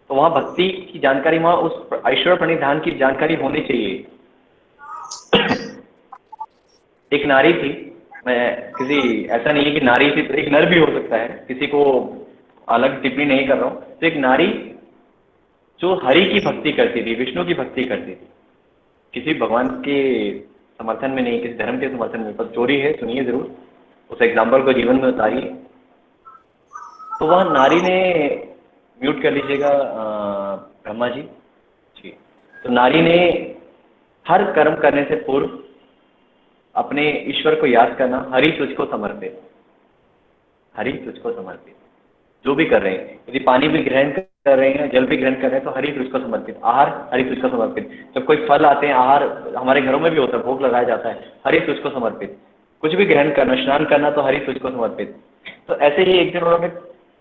तो वहाँ भक्ति की जानकारी, वहाँ उस ईश्वर प्रणिधान की जानकारी होनी चाहिए। एक नारी थी, मैं किसी ऐसा नहीं है कि नारी थी तो एक नर भी हो सकता है, किसी को अलग टिप्पणी नहीं कर रहा हूँ। तो एक नारी जो हरि की भक्ति करती थी, विष्णु की भक्ति करती थी, किसी भगवान के समर्थन में नहीं, किसी धर्म के समर्थन में, पर चोरी है, सुनिए जरूर, उस एग्जाम्पल को जीवन में उतारिए। तो वह नारी ने, म्यूट कर लीजिएगा ब्रह्मा जी। तो नारी ने हर कर्म करने से पूर्व अपने ईश्वर को याद करना, हरि तुझको समर्पित, हरि तुझको समर्पित, जो भी कर रहे हैं, यदि पानी भी ग्रहण कर रहे हैं, जल भी ग्रहण कर रहे हैं, तो हरि तुझको समर्पित, आहार हरि तुझको समर्पित। जब कोई फल आते हैं, आहार हमारे घरों में भी होता है, भोग लगाया जाता है, हरि तुझको समर्पित। कुछ भी ग्रहण करना, स्नान करना, तो हरि तुझको समर्पित। तो ऐसे ही एक दिन उन्होंने,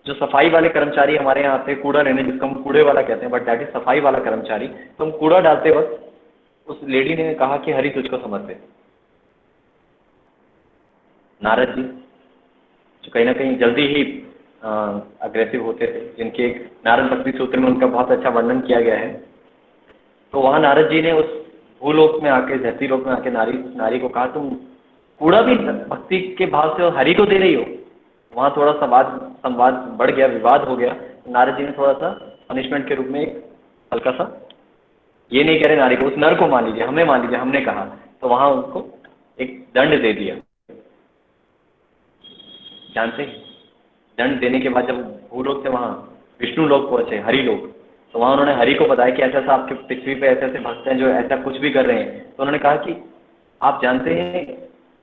जो सफाई वाले कर्मचारी हमारे यहाँ आते हैं, कूड़ा लेने, जिसको हम कूड़े वाला कहते हैं, बट दैट इज सफाई वाला कर्मचारी, तो हम कूड़ा डालते वक्त उस लेडी ने कहा कि हरि तुझको समर्पित। नारद जी, जो कहीं ना कहीं जल्दी ही अग्रेसिव होते थे, जिनके एक नारद भक्ति सूत्र में उनका बहुत अच्छा वर्णन किया गया है, तो वहाँ नारद जी ने उस भूलोक में आके, धरती लोक में आके नारी को कहा, तुम कूड़ा भी भक्ति के भाव से हरि को दे रही हो। वहाँ थोड़ा संवाद बढ़ गया, विवाद हो गया। नारद जी ने थोड़ा सा पनिशमेंट के रूप में एक हल्का सा, ये नहीं कह रहे नारी को, उस नर को मान लीजिए, हमें मान लीजिए, हमने कहा, तो वहाँ उनको एक दंड दे दिया। जानते हैं, दंड देने के बाद जब भूलोक से वहाँ विष्णु लोक पहुंचे, हरि लोक, तो वहाँ उन्होंने हरि को बताया कि ऐसा ऐसा आपके पृथ्वी पे ऐसे ऐसे भक्त हैं जो ऐसा कुछ भी कर रहे हैं। तो उन्होंने कहा कि आप जानते हैं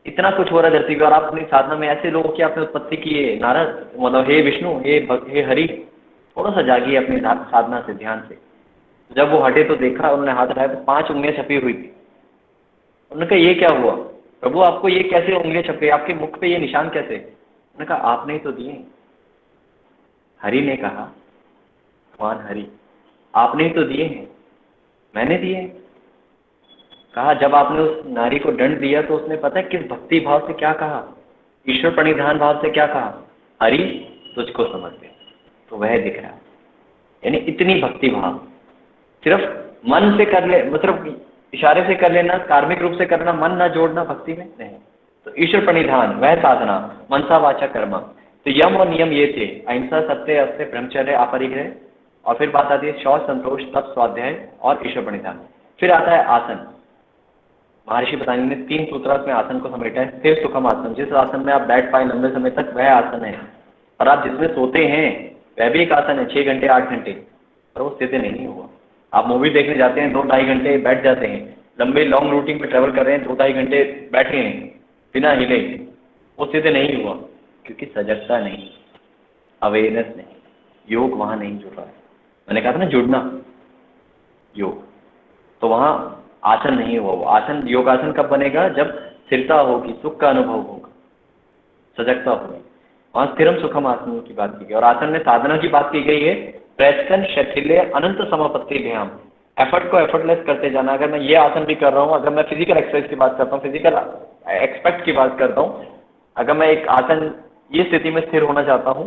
इतना कुछ हो रहा है धरती पर, और आप अपनी साधना में ऐसे लोगों की आपने उत्पत्ति की है। नारद, मतलब हे विष्णु, हे हरि, थोड़ा सा जागिए अपनी साधना से, ध्यान से। जब वो हटे तो देखा, उन्होंने हाथ उठाया तो 5 उंगलियां छपी हुई थी। उन्होंने कहा ये क्या हुआ प्रभु, आपको ये कैसे उंगलियां छपी, आपके मुख पे ये निशान कैसे? उन्होंने कहा आपने ही तो दिए। हरि ने कहा, भगवान हरि, आपने ही तो दिए हैं, मैंने दिए। कहा जब आपने उस नारी को दंड दिया तो उसने पता है किस भक्ति भाव से क्या कहा, ईश्वर प्रणिधान भाव से क्या कहा, हरि तुझको समर्पित। तो वह दिख रहा है, यानी इतनी भक्ति भाव। सिर्फ मन से कर ले, मतलब इशारे से कर लेना, कार्मिक रूप से करना, मन ना जोड़ना भक्ति में नहीं। तो ईश्वर प्रणिधान, वह साधना, मनसा वाचा कर्मा। तो यम और नियम ये थे, अहिंसा, सत्य, अस्त्य, ब्रह्मचर्य, अपरिग्रह, और फिर बात आती है शौच, संतोष, तप, स्वाध्याय और ईश्वर प्रणिधान। फिर आता है आसन। महर्षि पतंजलि ने 3 सूत्रार्थ में आसन को समेटा है। स्थिर सुखम आसन, जिस आसन में आप बैठ पाए लंबे समय तक, वह आसन है। और आप जिसमें सोते हैं वह भी एक आसन है, 6 घंटे 8 घंटे, पर वो स्थिर नहीं हुआ। आप मूवी देखने जाते हैं, 2-2.5 घंटे बैठ जाते हैं, लंबे लॉन्ग रूटिंग में ट्रेवल कर रहे हैं, 2-2.5 घंटे बैठे हैं बिना हिले, वो स्थिर नहीं हुआ, क्योंकि सजगता नहीं, अवेयरनेस नहीं, योग वहाँ नहीं जुड़ रहा है। मैंने कहा था ना जुड़ना, योग, तो वहाँ आसन नहीं हुआ। वो आसन, योगासन कब बनेगा? जब स्थिरता होगी, सुख का अनुभव होगा, सजगता होगी। वहाँ स्थिरम सुखम आसन की बात की गई। और आसन में साधना की बात की गई है, प्रयत्न शैथिल्य अनंत समापत्ति ध्यान, एफर्ट को एफर्टलेस करते जाना। अगर मैं ये आसन भी कर रहा हूँ, अगर मैं फिजिकल एक्सरसाइज की बात करता हूँ, फिजिकल एक्सपेक्ट की बात करता हूँ, अगर मैं एक आसन, ये स्थिति में स्थिर होना चाहता हूँ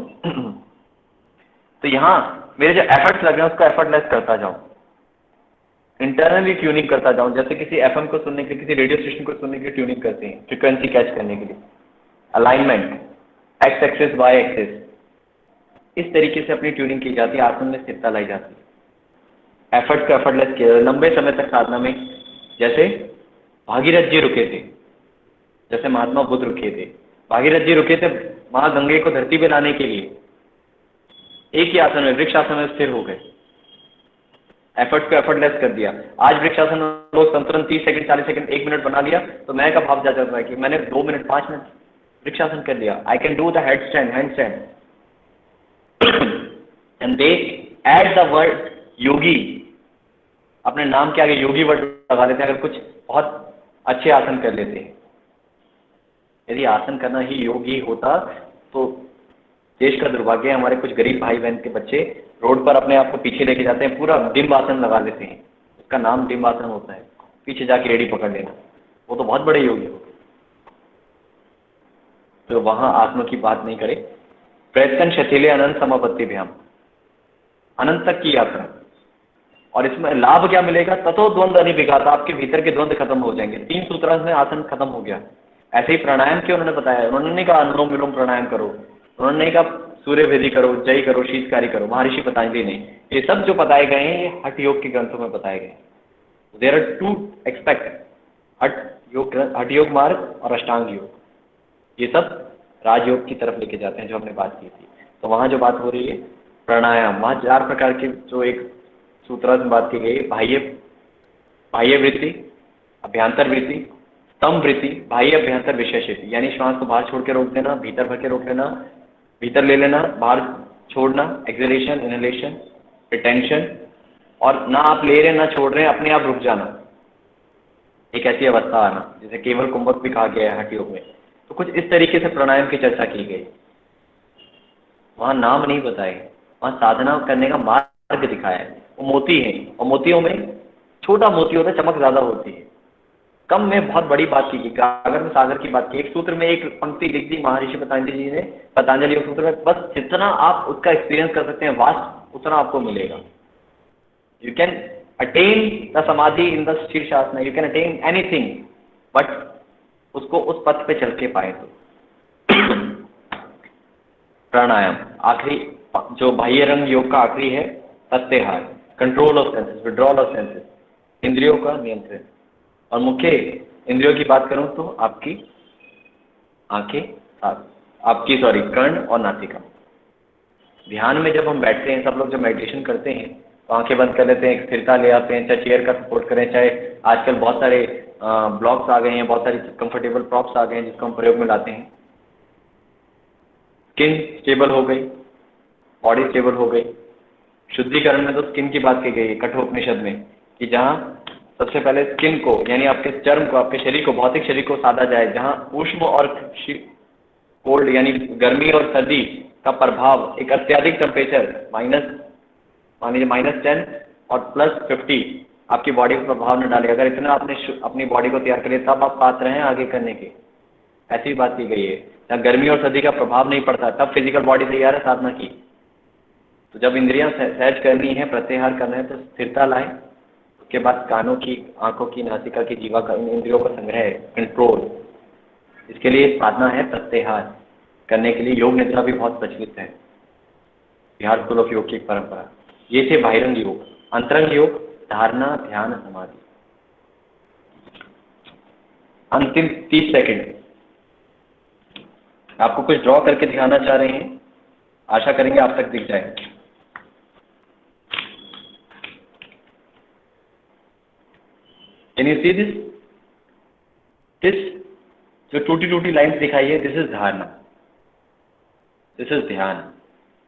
तो यहाँ मेरे जो एफर्ट्स लग रहे हैं उसको एफर्टलेस करता जाऊँ, इंटरनली ट्यूनिंग करता जाऊँ। जैसे किसी एफएम को सुनने के लिए, किसी रेडियो स्टेशन को सुनने के लिए ट्यूनिंग करते हैं, फ्रिक्वेंसी कैच करने के लिए, alignment, X axis Y axis, इस तरीके से अपनी ट्यूनिंग की जाती है, आसन में स्थिरता लाई जाती है। एफर्ट को एफर्टलेस किया लंबे समय तक साधना में। जैसे भागीरथ जी रुके थे, जैसे महात्मा बुद्ध रुके थे, भागीरथ जी रुके थे माँ गंगे को धरती पे लाने के लिए, एक ही आसन में, वृक्ष आसन में स्थिर हो गए, एफर्ट को एफर्टलेस कर दिया। आज वृक्ष आसन लोग संतुलन 30 सेकंड 40 सेकंड 1 मिनट बना लिया, तो मैं का भाव जा जाता है कि मैंने 2 मिनट 5 मिनट वृक्ष आसन कर लिया। I can do the headstand, handstand, and they add the word yogi, अपने नाम के आगे योगी वर्ड लगा लेते हैं अगर कुछ बहुत अच्छे आसन कर लेते हैं। यदि आसन करना ही योग ही होता तो देश का दुर्भाग्य है, हमारे कुछ गरीब भाई बहन के बच्चे रोड पर अपने आप को पीछे लेके जाते हैं, पूरा डिम्ब आसन लगा लेते हैं, उसका नाम डिम्ब आसन होता है, पीछे जाके एड़ी पकड़ लेना, वो तो बहुत बड़े योगी हो गए। तो वहां आसनों की बात नहीं करें। प्रयत्न शथिले अनंत समापत्ति भ्याम, अनंत तक की यात्रा। और इसमें लाभ क्या मिलेगा? ततो द्वंद्व अनिविघात, आपके भीतर के द्वंद्व खत्म हो जाएंगे। 3 सूत्रांश में आसन खत्म हो गया। ऐसे ही प्राणायाम क्यों उन्होंने बताया, उन्होंने नहीं कहा अनुलोम विलोम प्राणायाम करो, उन्होंने नहीं कहा सूर्य भेदी करो, जय करो, शीतकारी करो, महर्षि पतंजलि ने। ये सब जो बताए गए हैं ये हठ योग के ग्रंथों में बताए गए हैं। देयर आर टू एक्सपेक्ट, हठ योग मार्ग और अष्टांग योग, ये सब राजयोग की तरफ लेके जाते हैं जो हमने बात की थी। तो वहाँ जो बात हो रही है प्राणायाम, वहाँ 4 प्रकार के जो एक सूत्रार्थ में बात की गई, बाह्य वृत्ति, अभ्यंतर वृत्ति, स्तंभ वृत्ति, बाह्य अभ्यंतर विशेषित, यानी श्वास को बाहर छोड़ के रोक देना, भीतर भर के रोक लेना, भीतर ले लेना, बाहर छोड़ना, एक्सलेशन, इनहेलेशन, रिटेंशन, और ना आप ले रहे ना छोड़ रहे, अपने आप रुक जाना, एक ऐसी अवस्था आना जिसे केवल कुंभक भी कहा गया है हठ योग में। तो कुछ इस तरीके से प्राणायाम की चर्चा की गई। वहाँ नाम नहीं बताए, वहाँ साधना करने का मार्ग दिखाया है। वो मोती हैं और मोतियों में छोटा मोती होता है, चमक ज़्यादा होती है। कम में बहुत बड़ी बात की, गागर में सागर की बात की। एक सूत्र में एक पंक्ति लिख दी महर्षि पतंजलि जी ने, पतंजलि योग सूत्र में, बस जितना आप उसका एक्सपीरियंस कर सकते हैं वास्ट, उतना आपको मिलेगा। You can attain the samadhi in the shirshasana, you can attain anything, but उसको उस पथ पे चल के पाए तो। प्राणायाम आखिरी जो बाह्य रंग योग का आखिरी है, प्रत्याहार, control of senses, withdrawal of senses, इंद्रियों का नियंत्रण। और मुख्य इंद्रियों की बात करूं तो आपकी आंखें, कर्ण और नासिका। ध्यान में जब हम बैठते हैं, सब लोग जब मेडिटेशन करते हैं तो आंखें बंद कर लेते हैं, स्थिरता ले आते हैं, चाहे चेयर का सपोर्ट करें, चाहे आजकल बहुत सारे ब्लॉक्स आ गए हैं, बहुत सारी कंफर्टेबल प्रॉप्स आ गए हैं जिसको हम प्रयोग में लाते हैं। स्किन स्टेबल हो गई, बॉडी स्टेबल हो गई। शुद्धिकरण में तो स्किन की बात की गई है कठोपनिषद में, कि जहाँ सबसे पहले स्किन को, यानी आपके चर्म को, आपके शरीर को, भौतिक शरीर को साधा जाए, जहाँ ऊष्म और कोल्ड यानी गर्मी और सर्दी का प्रभाव, एक अत्यधिक टेम्परेचर मान लीजिए -10 और +50 आपकी बॉडी को प्रभाव न डाले। अगर इतना आपने अपनी बॉडी को तैयार कर लिया तब आप पात्र हैं आगे करने के, ऐसी बात की गई है। जहाँ गर्मी और सर्दी का प्रभाव नहीं पड़ता तब फिजिकल बॉडी तैयार है साधना की। तो जब इंद्रियां सहज करनी है, प्रत्याहार करना है, तो स्थिरता लाए। उसके बाद कानों की, आंखों की, नासिका की, जीवा का, इन इंद्रियों का संग्रह, कंट्रोल, इसके लिए साधना है प्रत्याहार करने के लिए। योग निद्रा भी बहुत प्रचलित है, बिहार स्कूल ऑफ योग की एक परंपरा। ये थे बाह्यरंग योग। अंतरंग योग धारणा, ध्यान, समाधि। अंतिम 30 सेकंड आपको कुछ ड्रॉ करके दिखाना चाह रहे हैं, आशा करेंगे आप तक दिख जाए। Can you see this? जो टूटी लाइन्स दिखाई है, दिस इज धारणा, दिस इज ध्यान,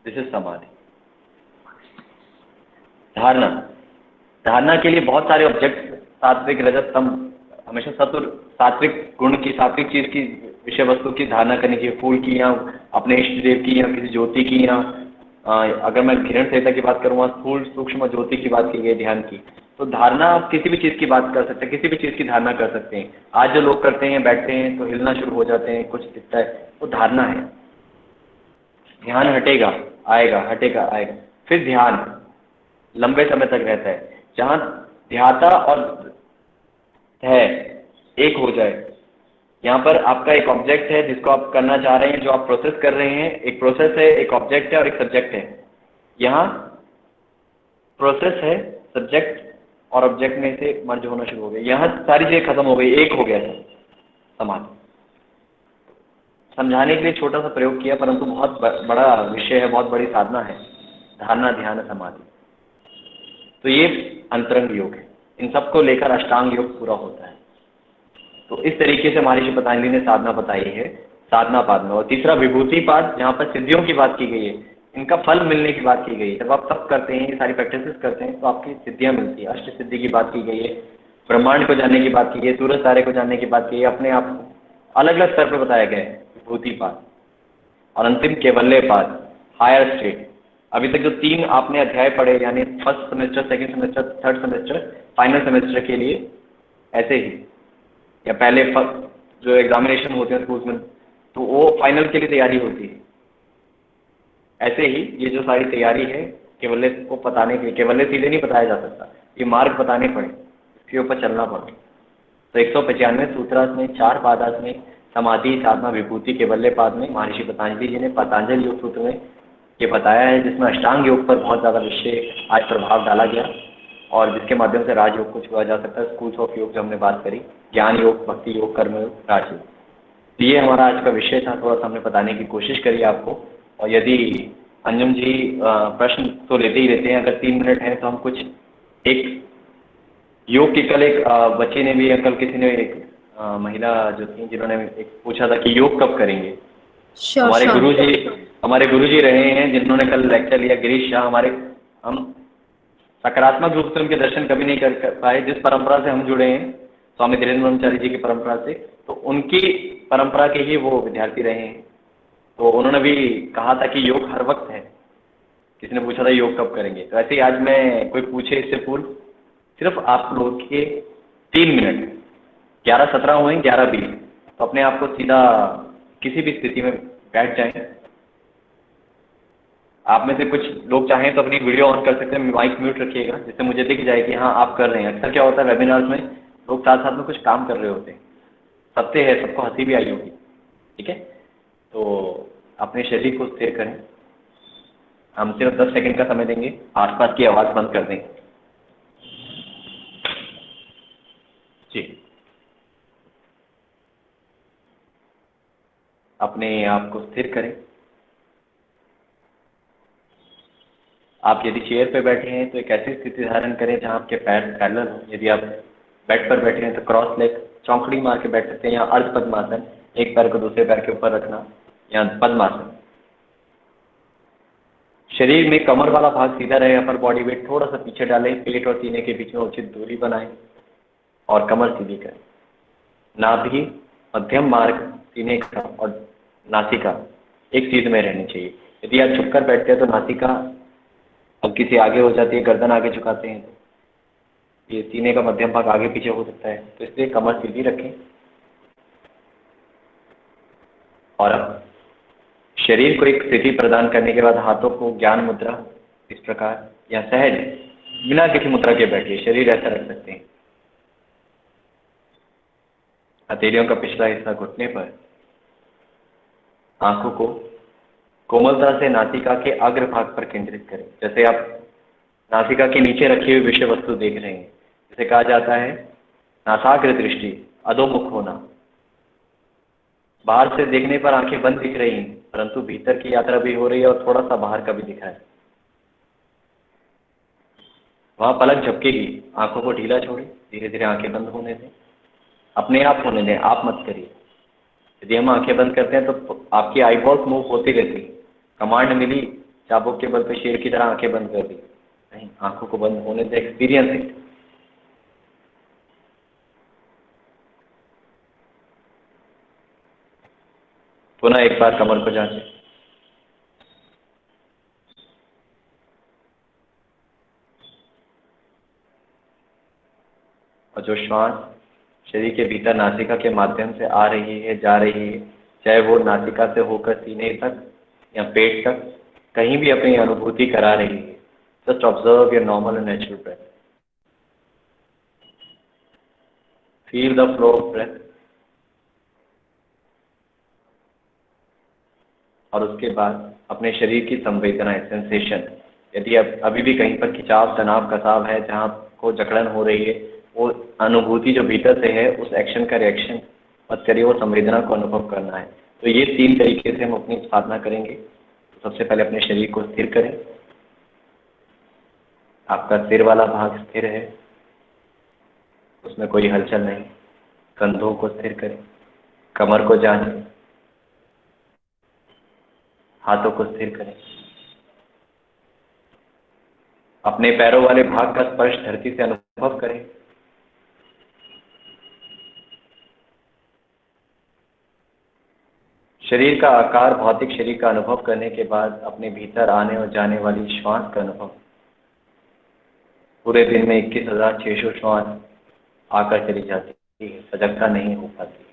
दिस इज समाधि। धारणा के लिए बहुत सारे ऑब्जेक्ट, सात्विक, रजत, तम, हमेशा सत्व, सात्विक गुण की, सात्विक चीज की, विषय वस्तु की धारणा करने की, फूल की या अपने इष्ट देव की या किसी ज्योति की, या अगर मैं किरण संहिता की बात करूँगा स्थूल सूक्ष्म ज्योति की बात की गई, ध्यान की। तो धारणा आप किसी भी चीज़ की बात कर सकते हैं, किसी भी चीज़ की धारणा कर सकते हैं। आज जो लोग करते हैं, बैठते हैं तो हिलना शुरू हो जाते हैं, कुछ दिखता है, वो धारणा है। ध्यान हटेगा आएगा, हटेगा आएगा, फिर ध्यान लंबे समय तक रहता है। जहाँ ध्याता और है एक हो जाए, यहाँ पर आपका एक ऑब्जेक्ट है जिसको आप करना चाह रहे हैं, जो आप प्रोसेस कर रहे हैं, एक प्रोसेस है, एक ऑब्जेक्ट है और एक सब्जेक्ट है। यहाँ प्रोसेस है, सब्जेक्ट और ऑब्जेक्ट में से मर्ज होना शुरू हो गया, यहाँ सारी चीज़ें खत्म हो गई, एक हो गया समाधि। समझाने के लिए छोटा सा प्रयोग किया, परंतु बहुत बड़ा विषय है, बहुत बड़ी साधना है, धारणा, ध्यान, समाधि। तो ये अंतरंग योग है। इन सबको लेकर अष्टांग योग पूरा होता है। तो इस तरीके से महर्षि पतंजलि ने साधना बताई है, साधना पादना। और तीसरा विभूति पाद, जहाँ पर सिद्धियों की बात की गई है, इनका फल मिलने की बात की गई है। जब आप तप करते हैं, ये सारी प्रैक्टिसेस करते हैं तो आपकी सिद्धियाँ मिलती है। अष्ट सिद्धि की बात की गई है, ब्रह्मांड को जानने की बात की गई है, सूरज तारे को जानने की बात की है, अपने आप अलग अलग स्तर पर बताया गया है विभूति पाद। और अंतिम कैवल्य पाद, हायर स्टेट। अभी तक जो 3 आपने अध्याय पढ़े, यानी first semester, second semester, third semester, final semester के लिए ऐसे ही, या पहले फर्स्ट जो एग्जामिनेशन होते हैं स्कूल्स में, तो वो फाइनल के लिए तैयारी होती है। ऐसे ही ये जो सारी तैयारी है कैवल्य को बताने के लिए, कैवल्य सीधे नहीं बताया जा सकता, ये मार्ग बताने पड़े, इसके ऊपर चलना पड़े। तो 195 सूत्रास में, 4 पादास में समाधि साधना विभूति के वल्लेपाद में महर्षि पतंजलि जी ने पतंजलि योग सूत्र में ये बताया है, जिसमें अष्टांग योग पर बहुत ज़्यादा विषय आज प्रभाव डाला गया और जिसके माध्यम से राजयोग को छुआ जा सकता है। स्कूल्स ऑफ योग जो हमने बात करी, ज्ञान योग, भक्ति योग, कर्म योग, राजयोग, तो ये हमारा आज का विषय था। थोड़ा सा हमने बताने की कोशिश करी आपको। और यदि अंजुम जी प्रश्न तो लेते ही रहते हैं, अगर 3 मिनट हैं तो हम कुछ एक योग की, कल एक बच्चे ने भी, कल किसी ने, एक महिला जो थी जिन्होंने एक पूछा था कि योग कब करेंगे। हमारे गुरुजी रहे हैं जिन्होंने कल लेक्चर लिया, गिरीश शाह हमारे। हम सकारात्मक रूप से उनके दर्शन कभी नहीं कर पाए। जिस परंपरा से हम जुड़े हैं, स्वामी धीरेन्द्र ब्रह्मचारी जी की परंपरा से, तो उनकी परंपरा के ही वो विद्यार्थी रहे हैं। तो उन्होंने भी कहा था कि योग हर वक्त है। किसी ने पूछा था योग कब करेंगे, तो ऐसे ही आज मैं, कोई पूछे इससे पूर्व, सिर्फ आप लोग के 3 मिनट, 11:17 हुए, 11:20, तो अपने आप को सीधा किसी भी स्थिति में बैठ जाएं। आप में से कुछ लोग चाहें तो अपनी वीडियो ऑन कर सकते हैं, माइक म्यूट रखिएगा, जिससे मुझे दिख जाए कि हाँ आप कर रहे हैं। अक्सर क्या होता है वेबिनार्स में, लोग साथ साथ में कुछ काम कर रहे होते हैं, सत्य है, सबको हंसी भी आई होगी, ठीक है। तो अपने शरीर को स्थिर करें। हम सिर्फ 10 सेकंड का समय देंगे, आसपास की आवाज़ बंद कर दें जी। अपने आप को स्थिर करें। आप यदि चेयर पर बैठे हैं तो एक ऐसी स्थिति धारण करें जहां आपके पैर पैरेलल हो। यदि आप बेड पर बैठे हैं तो क्रॉस लेग, चौकड़ी मार के बैठ सकते हैं, या अर्ध पद्मासन, एक पैर को दूसरे पैर के ऊपर रखना, या पद्मासन। शरीर में कमर वाला भाग सीधा रहे, अपर बॉडी वेट थोड़ा सा पीछे डालें, पेट और सीने के बीच में उचित दूरी बनाएं और कमर सीधी करें। नाभि, मध्यम मार्ग, सीने का और नासिका एक चीज में रहनी चाहिए। यदि आप झुककर बैठते हैं तो नासिका अब किसी आगे हो जाती है, गर्दन आगे झुकाते हैं तो ये सीने का मध्यम भाग आगे पीछे हो सकता है, तो इसलिए कमर सीधी रखें। और अब शरीर को एक स्थिति प्रदान करने के बाद हाथों को ज्ञान मुद्रा इस प्रकार या सहज बिना किसी मुद्रा के बैठिए, शरीर ऐसा रख सकते हैं। हथेलियों का पिछला हिस्सा घुटने पर, आंखों को कोमलता से नासिका के अग्र भाग पर केंद्रित करें, जैसे आप नासिका के नीचे रखी हुई विषय वस्तु देख रहे हैं। जिसे कहा जाता है नासाग्र दृष्टि, अधोमुख होना। बाहर से देखने पर आंखें बंद दिख रही हैं, परंतु भीतर की यात्रा भी हो रही है और थोड़ा सा बाहर का भी दिख रहा है। वहां पलक झपकेगी, आंखों को ढीला छोड़े, धीरे धीरे आंखें बंद होने दें, अपने आप होने दें, आप मत करिए। यदि हम आंखें बंद करते हैं तो आपकी आईबॉल्स मूव होती रहती। कमांड मिली चाबुक के बल पे शेर की तरह आंखें बंद कर दी, नहीं, आंखों को बंद होने दें, एक्सपीरियंस इट। पुनः एक बार कमर को जांचें। और जो श्वास शरीर के भीतर नासिका के माध्यम से आ रही है, जा रही है, चाहे वो नासिका से होकर सीने तक या पेट तक, कहीं भी अपनी अनुभूति करा रही है, just observe your normal and natural breath, feel the flow of breath. और उसके बाद अपने शरीर की संवेदनाएं, सेंसेशन, यदि अब अभी भी कहीं पर खिंचाव, तनाव, कसाव है, जहाँ को जकड़न हो रही है, वो अनुभूति जो भीतर से है, उस एक्शन का रिएक्शन मत करिए, वो संवेदना को अनुभव करना है। तो ये 3 तरीके से हम अपनी साधना करेंगे। तो सबसे पहले अपने शरीर को स्थिर करें। आपका सिर वाला भाग स्थिर है, उसमें कोई हलचल नहीं। कंधों को स्थिर करें, कमर को जांचें, हाथों को स्थिर करें। अपने पैरों वाले भाग का स्पर्श धरती से अनुभव करें। शरीर का आकार, भौतिक शरीर का अनुभव करने के बाद अपने भीतर आने और जाने वाली श्वास का अनुभव। पूरे दिन में 21,600 श्वास आकर चली जाती है, सजगता नहीं हो पाती।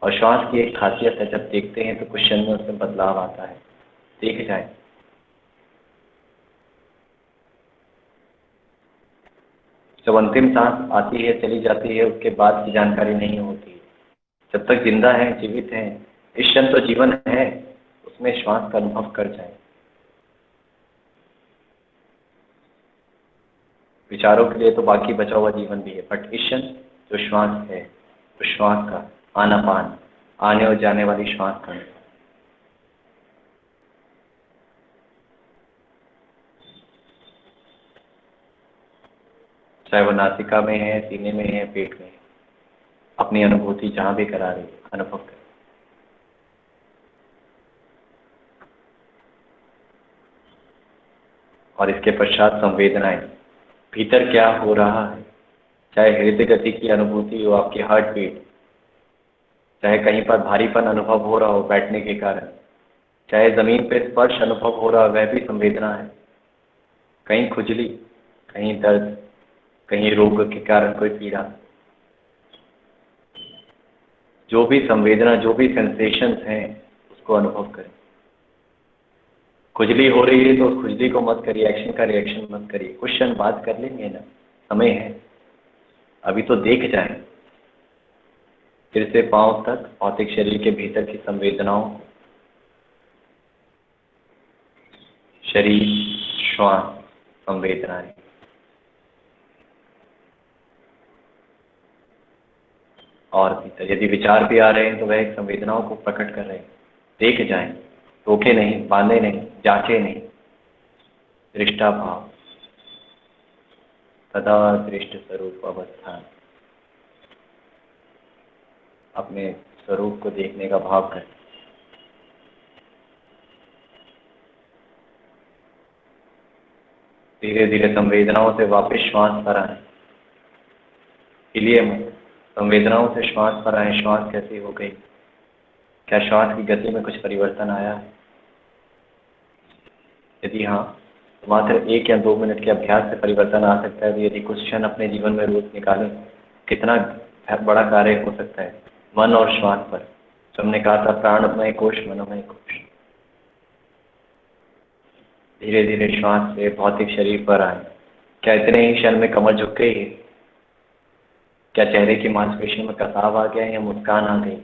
और श्वास की एक खासियत है, जब देखते हैं तो कुछ क्षण में उसमें बदलाव आता है। देख जाए, जब अंतिम सांस आती है, चली जाती है, उसके बाद की जानकारी नहीं होती। जब तक जिंदा हैं, जीवित हैं, इस क्षण तो जीवन है, उसमें श्वास का अनुभव कर जाए। विचारों के लिए तो बाकी बचा हुआ जीवन भी है, बट इस क्षण जो श्वास है, तो श्वास का आनापान, आने और जाने वाली श्वास का अनुभव। चाहे वो नासिका में है, सीने में है, पेट में है, अपनी अनुभूति जहां भी करा रही है, अनुभव करें। और इसके पश्चात संवेदनाएं, भीतर क्या हो रहा है, चाहे हृदय गति की अनुभूति हो, आपकी हार्ट बीट, चाहे कहीं पर भारीपन अनुभव हो रहा हो बैठने के कारण, चाहे जमीन पे स्पर्श अनुभव हो रहा, वह भी संवेदना है। कहीं खुजली, कहीं दर्द, कहीं रोग के कारण कोई पीड़ा, जो भी संवेदना, जो भी सेंसेशंस हैं, उसको अनुभव करें। खुजली हो रही है तो उस खुजली को मत करिए, रिएक्शन का रिएक्शन मत करिए, कुछ क्षण बात कर लेंगे ना, समय है, अभी तो देख जाएं। फिर से पांव तक भौतिक शरीर के भीतर की संवेदनाओं को, शरीर, श्वास, संवेदनाएं, और भीतर यदि विचार भी आ रहे हैं तो वह एक संवेदनाओं को प्रकट कर रहे हैं। देख जाएं, रोके नहीं, बांधे नहीं, जांचे नहीं। दृष्टा भाव, सदा दृष्ट स्वरूप अवस्था, अपने स्वरूप को देखने का भाव करें। धीरे धीरे संवेदनाओं से वापस श्वास पर आए, हिलिए मत, संवेदनाओं से श्वास पर आए। श्वास कैसी हो गई, क्या श्वास की गति में कुछ परिवर्तन आया है? यदि हाँ, तो मात्र 1 या 2 मिनट के अभ्यास से परिवर्तन आ सकता है। यदि कुछ क्षण अपने जीवन में रोज निकालें, कितना बड़ा कार्य हो सकता है। मन और श्वास पर, जो हमने कहा था, प्राणमय कोश, मनोमय कोश। धीरे धीरे श्वास से भौतिक शरीर पर आए। क्या इतने ही क्षण में कमर झुक गई है? क्या चेहरे की मांसपेशियों में कसाव आ गया है, या मुस्कान आ गई,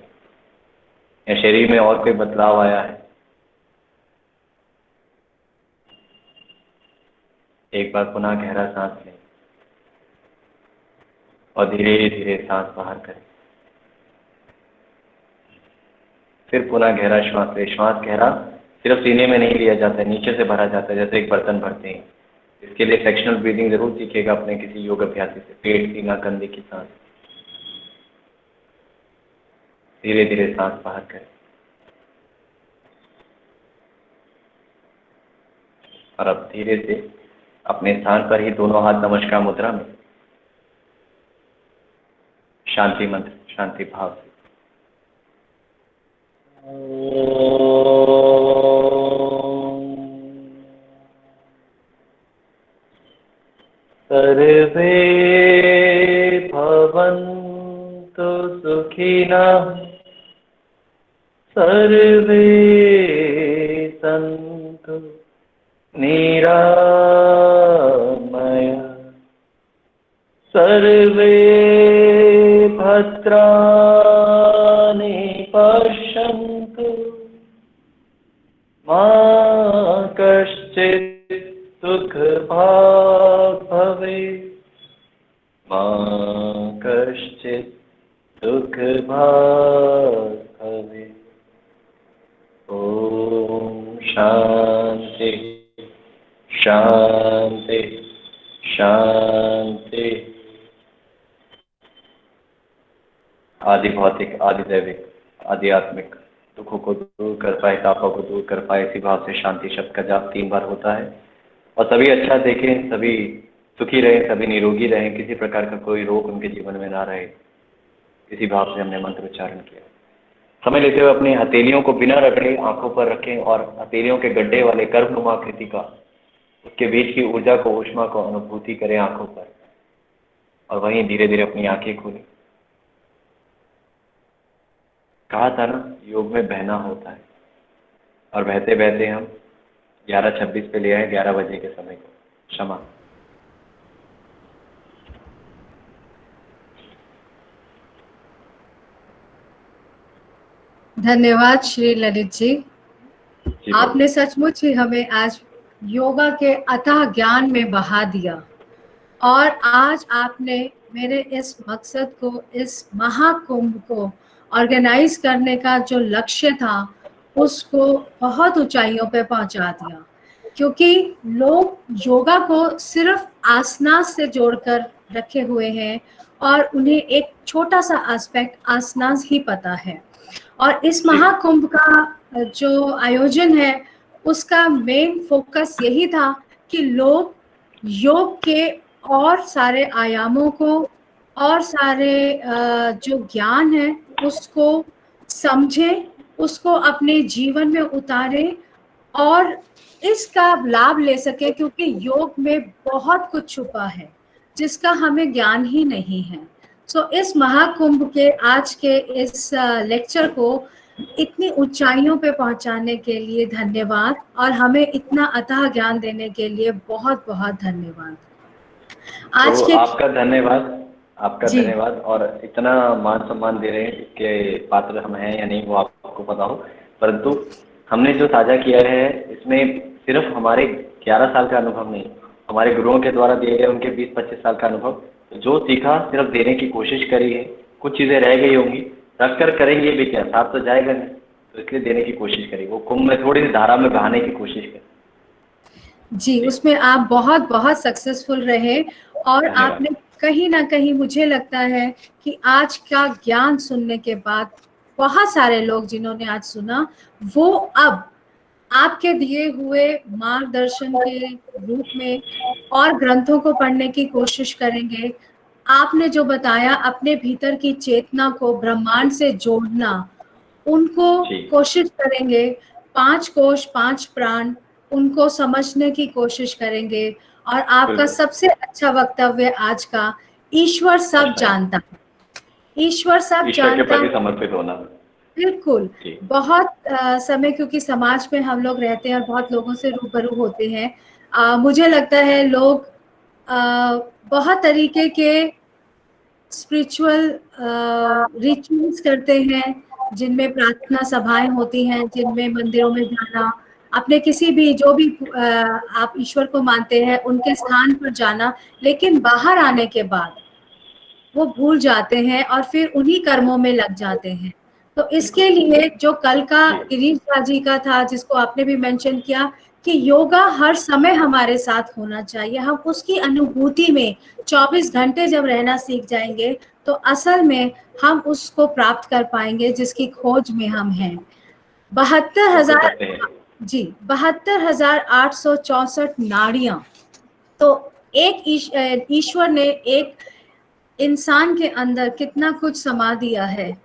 या शरीर में और कोई बदलाव आया है? एक बार पुनः गहरा सांस लें और धीरे धीरे सांस बाहर करें। फिर पुनः गहरा श्वास लें। श्वास गहरा सिर्फ सीने में नहीं लिया जाता है, नीचे से भरा जाता है, जैसे एक बर्तन भरते हैं। इसके लिए सेक्शनल ब्रीदिंग जरूर सीखेगा अपने किसी योग अभ्यासी से। पेट, सीना, कंधे की सांस, धीरे धीरे सांस बाहर करें। और अब धीरे से अपने स्थान पर ही दोनों हाथ नमस्कार मुद्रा में, शांति मंत्र, शांति भाव से सर्वे भवन्तु सुखिनः, सर्वे सन्तु निरामया, सर्वे भद्राणि पश्यन्तु, मा कश्चित् दुःखभाग् भवेत्, मा कश्चित् दुःखभाग् भवेत्। ॐ शान्ति शांति शांति। आदि भौतिक, आदि दैविक, आध्यात्मिक दुखों को दूर कर पाए, तापों को दूर कर पाए, इसी भाव से शांति शब्द का जाप 3 बार होता है। और सभी अच्छा देखें, सभी सुखी रहें, सभी निरोगी रहें, किसी प्रकार का कोई रोग उनके जीवन में ना रहे, इसी भाव से हमने मंत्र उच्चारण किया। समय लेते हुए अपनी हथेलियों को बिना रगड़े आंखों पर रखें और हथेलियों के गड्ढे वाले कर्मनुमा आकृति का, उसके बीच की ऊर्जा को, ऊष्मा को अनुभूति करें आंखों पर, और वहीं धीरे धीरे अपनी आंखें खोलें। कहा था ना, योग में बहना होता है, और बहते बहते हम 11:26 पे ले आए 11 बजे के समय को। क्षमा। धन्यवाद श्री ललित जी। जी आपने सचमुच ही हमें आज योगा के अथाह ज्ञान में बहा दिया और आज आपने मेरे इस मकसद को, इस महाकुंभ को ऑर्गेनाइज करने का जो लक्ष्य था उसको बहुत ऊंचाइयों पे पहुंचा दिया, क्योंकि लोग योगा को सिर्फ आसनास से जोड़कर रखे हुए हैं और उन्हें एक छोटा सा एस्पेक्ट आसनास ही पता है। और इस जी। महाकुंभ का जो आयोजन है उसका मेन फोकस यही था कि लोग योग के और सारे आयामों को और सारे जो ज्ञान है उसको समझें, उसको अपने जीवन में उतारें और इसका लाभ ले सके, क्योंकि योग में बहुत कुछ छुपा है जिसका हमें ज्ञान ही नहीं है। सो इस महाकुंभ के आज के इस लेक्चर को इतनी ऊंचाइयों पे पहुंचाने के लिए धन्यवाद और हमें इतना अथाह ज्ञान देने के लिए बहुत बहुत धन्यवाद। आज तो के आपका धन्यवाद, आपका जी। धन्यवाद। और इतना मान सम्मान दे रहे हैं इसके पात्र हम हैं या नहीं वो आपको पता हो, परंतु हमने जो साझा किया है इसमें सिर्फ हमारे 11 साल का अनुभव नहीं, हमारे गुरुओं के द्वारा दिए गए उनके 20-25 साल का अनुभव, जो सीखा सिर्फ देने की कोशिश करी है। कुछ चीज़ें रह गई होंगी, रख कर करेंगे भी क्या, साथ तो जाएगा नहीं, तो इसलिए देने की कोशिश करी, वो कुंभ में थोड़ी सी धारा में बहाने की कोशिश करी। जी, उसमें आप बहुत बहुत सक्सेसफुल रहे और धन्यवाद। आपने कहीं ना कहीं, मुझे लगता है कि आज का ज्ञान सुनने के बाद बहुत सारे लोग जिन्होंने आज सुना वो अब आपके दिए हुए मार्गदर्शन के रूप में और ग्रंथों को पढ़ने की कोशिश करेंगे। आपने जो बताया अपने भीतर की चेतना को ब्रह्मांड से जोड़ना, उनको जी। कोशिश करेंगे, 5 कोश 5 प्राण, उनको समझने की कोशिश करेंगे। और आपका बिल्कुल। सबसे अच्छा वक्तव्य आज का, ईश्वर सब अच्छा। जानता है, ईश्वर सब ईश्वर के जानता प्रति है। समर्पित होना। बिल्कुल। जी। बहुत समय, क्योंकि समाज में हम लोग रहते हैं और बहुत लोगों से रूबरू होते हैं, मुझे लगता है लोग बहुत तरीके के स्पिरिचुअल रिचुअल्स करते हैं, जिनमें प्रार्थना सभाएं होती हैं, जिनमें मंदिरों में जाना, अपने किसी भी जो भी आप ईश्वर को मानते हैं उनके स्थान पर जाना, लेकिन बाहर आने के बाद वो भूल जाते हैं और फिर उन्हीं कर्मों में लग जाते हैं। तो इसके लिए जो कल का जी। गिरीश झा जी का था, जिसको आपने भी मेंशन किया कि योगा हर समय हमारे साथ होना चाहिए, हम उसकी अनुभूति में 24 घंटे जब रहना सीख जाएंगे तो असल में हम उसको प्राप्त कर पाएंगे जिसकी खोज में हम हैं। 72,000 करते हैं। जी, 72,864 नाड़ियां। तो एक ईश्वर ने एक इंसान के अंदर कितना कुछ समा दिया है,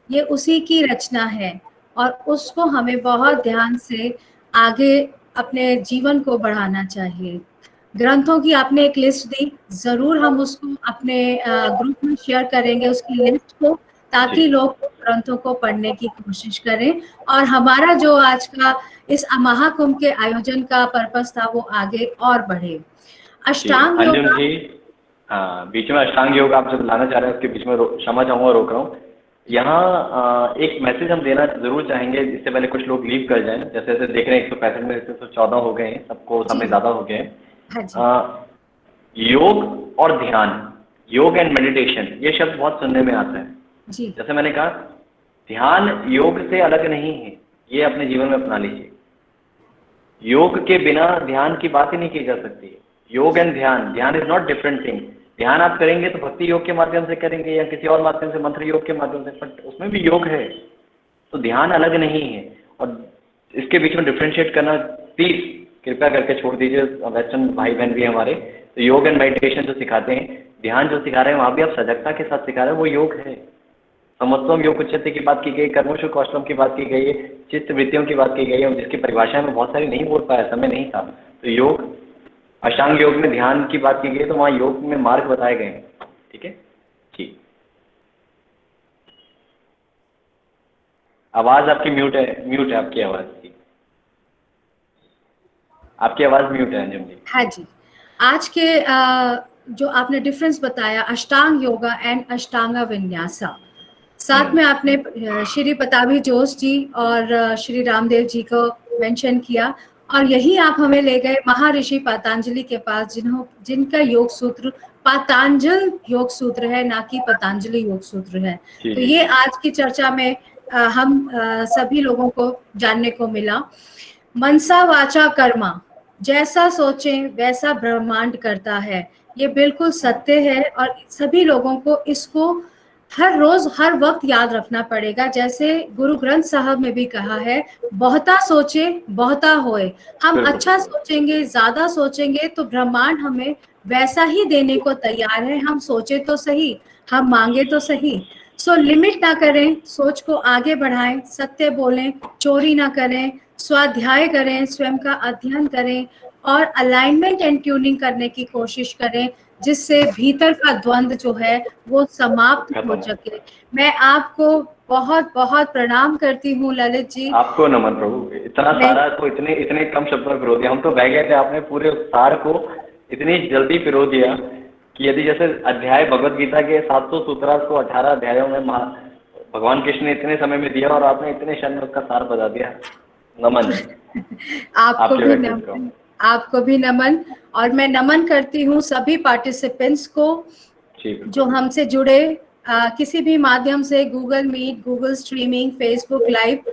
ये उसी की रचना है और उसको हमें बहुत ध्यान से आगे अपने जीवन को बढ़ाना चाहिए। ग्रंथों की आपने एक लिस्ट दी, जरूर हम उसको अपने ग्रुप में शेयर करेंगे उसकी लिस्ट को, ताकि जी। लोग ग्रंथों को पढ़ने की कोशिश करें और हमारा जो आज का इस महाकुंभ के आयोजन का पर्पस था वो आगे और बढ़े। जी। अष्टांग अंजुम योग, जी, हाँ, बीच में अष्टांग योग आप जब लाना चाह रहे हैं उसके बीच में क्षमा चाहूँगा, रोक रहा हूँ। यहाँ एक मैसेज हम देना जरूर चाहेंगे, इससे पहले कुछ लोग लीव कर जाएं। जैसे जैसे देख रहे हैं 165 में 114 हो गए हैं, सबको समय ज़्यादा हो गए हैं। हाँ जी। योग और ध्यान, योग एंड मेडिटेशन, ये शब्द बहुत सुनने में आता है। जी। जैसे मैंने कहा, ध्यान योग से अलग नहीं है, ये अपने जीवन में अपना लीजिए। योग के बिना ध्यान की बात ही नहीं की जा सकती है। योग एंड ध्यान, ध्यान इज नॉट डिफरेंट थिंग। ध्यान आप करेंगे तो भक्ति योग के माध्यम से करेंगे या किसी और माध्यम से, मंत्र योग के माध्यम से, बट उसमें भी योग है, तो ध्यान अलग नहीं है। और इसके बीच में डिफ्रेंशिएट करना प्लीज कृपया करके छोड़ दीजिए। वेस्टर्न भाई बहन भी हमारे, तो योग एंड मेडिटेशन जो सिखाते हैं, ध्यान जो सिखा रहे हैं वहाँ भी आप सजगता के साथ सिखा रहे हैं, वो योग है। समत्वम योग उच्चते की बात की गई, कर्मशु कौशलम की बात की गई है, चित्त वृत्तियों की बात की गई है, जिसकी परिभाषा में बहुत सारी नहीं बोल पाया, समय नहीं था। तो योग, अष्टांग योग में ध्यान की बात की गई, तो वहाँ योग में मार्ग बताए गए हैं। ठीक है, ठीक। आवाज आपकी म्यूट है आपकी आवाज की, आपकी आवाज म्यूट है अंजुम जी। हाँ जी। आज के जो आपने डिफरेंस बताया, अष्टांग योगा एंड अष्टांगा विन्यासा, साथ में आपने श्री पताभी जोश जी और श्री रामदेव जी को मेंशन किया, और यही आप हमें ले गए महर्षि पतंजलि के पास, जिनका योग सूत्र पतंजल योग सूत्र है, ना कि पतंजलि योग सूत्र है। जी, तो जी, ये जी। आज की चर्चा में हम सभी लोगों को जानने को मिला। मनसा वाचा कर्मा, जैसा सोचें वैसा ब्रह्मांड करता है, ये बिल्कुल सत्य है, और सभी लोगों को इसको हर रोज हर वक्त याद रखना पड़ेगा। जैसे गुरु ग्रंथ साहब में भी कहा है, बहुता सोचे बहुता होए। हम बिल्कुल, अच्छा बिल्कुल। सोचेंगे, ज्यादा सोचेंगे तो ब्रह्मांड हमें वैसा ही देने को तैयार है। हम सोचे तो सही, हम मांगे तो सही। सो लिमिट ना करें, सोच को आगे बढ़ाएं, सत्य बोलें, चोरी ना करें, स्वाध्याय करें, स्वयं का अध्ययन करें, और अलाइनमेंट एंड ट्यूनिंग करने की कोशिश करें, जिससे भीतर का द्वंद जो है वो समाप्त खत्म हो हो। सके। मैं आपको बहुत बहुत प्रणाम करती हूँ ललित जी। आपको नमन प्रभु, इतना मैं सारा को इतने इतने कम शब्दों में पिरो दिया। हम तो बह गए थे, आपने पूरे सार को इतनी जल्दी पिरो दिया कि यदि जैसे अध्याय भगवत गीता के 700 सूत्रार्थ को 18 अध्यायों में भगवान कृष्ण ने इतने समय में दिया, और आपने इतने क्षण में उसका सार बता दिया। नमन आपको आपके भी व्यक्तित्व को। नमन, आपको भी नमन। और मैं नमन करती हूँ सभी पार्टिसिपेंट्स को जी जो बिल्कुल। हमसे जुड़े किसी भी माध्यम से, Google Meet, Google streaming, Facebook live,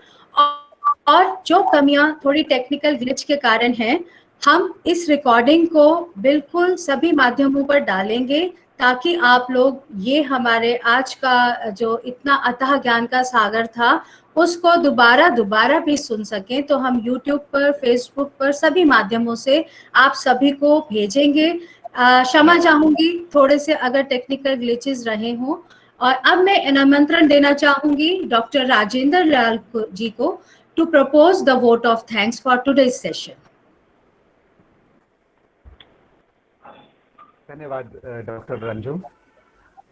और जो कमियां थोड़ी टेक्निकल ग्लिच के कारण हैं, हम इस रिकॉर्डिंग को बिल्कुल सभी माध्यमों पर डालेंगे, ताकि आप लोग ये हमारे आज का जो इतना अथाह ज्ञान का सागर था उसको दोबारा दोबारा भी सुन सकें। तो हम YouTube पर, Facebook पर, सभी माध्यमों से आप सभी को भेजेंगे। क्षमा चाहूंगी थोड़े से अगर टेक्निकल ग्लिचेस रहे हों। और अब मैं आमंत्रण देना चाहूंगी डॉक्टर राजेंद्र लाल जी को to propose the vote of thanks for today's session. धन्यवाद डॉक्टर रंजू।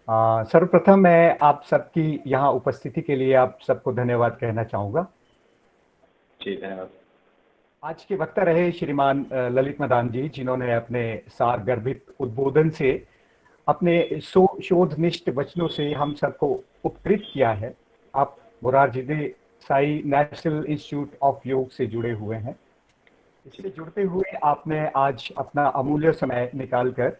सर्वप्रथम मैं आप सबकी यहाँ उपस्थिति के लिए आप सबको धन्यवाद कहना चाहूँगा। जी धन्यवाद। आज के वक्ता रहे श्रीमान ललित मदान जी, जिन्होंने अपने सार गर्भित उद्बोधन से, अपने शोधनिष्ठ वचनों से हम सबको उपकृत किया है। आप Morarji Desai national institute of योग से जुड़े हुए हैं। इससे जुड़ते हुए आपने आज अपना अमूल्य समय निकालकर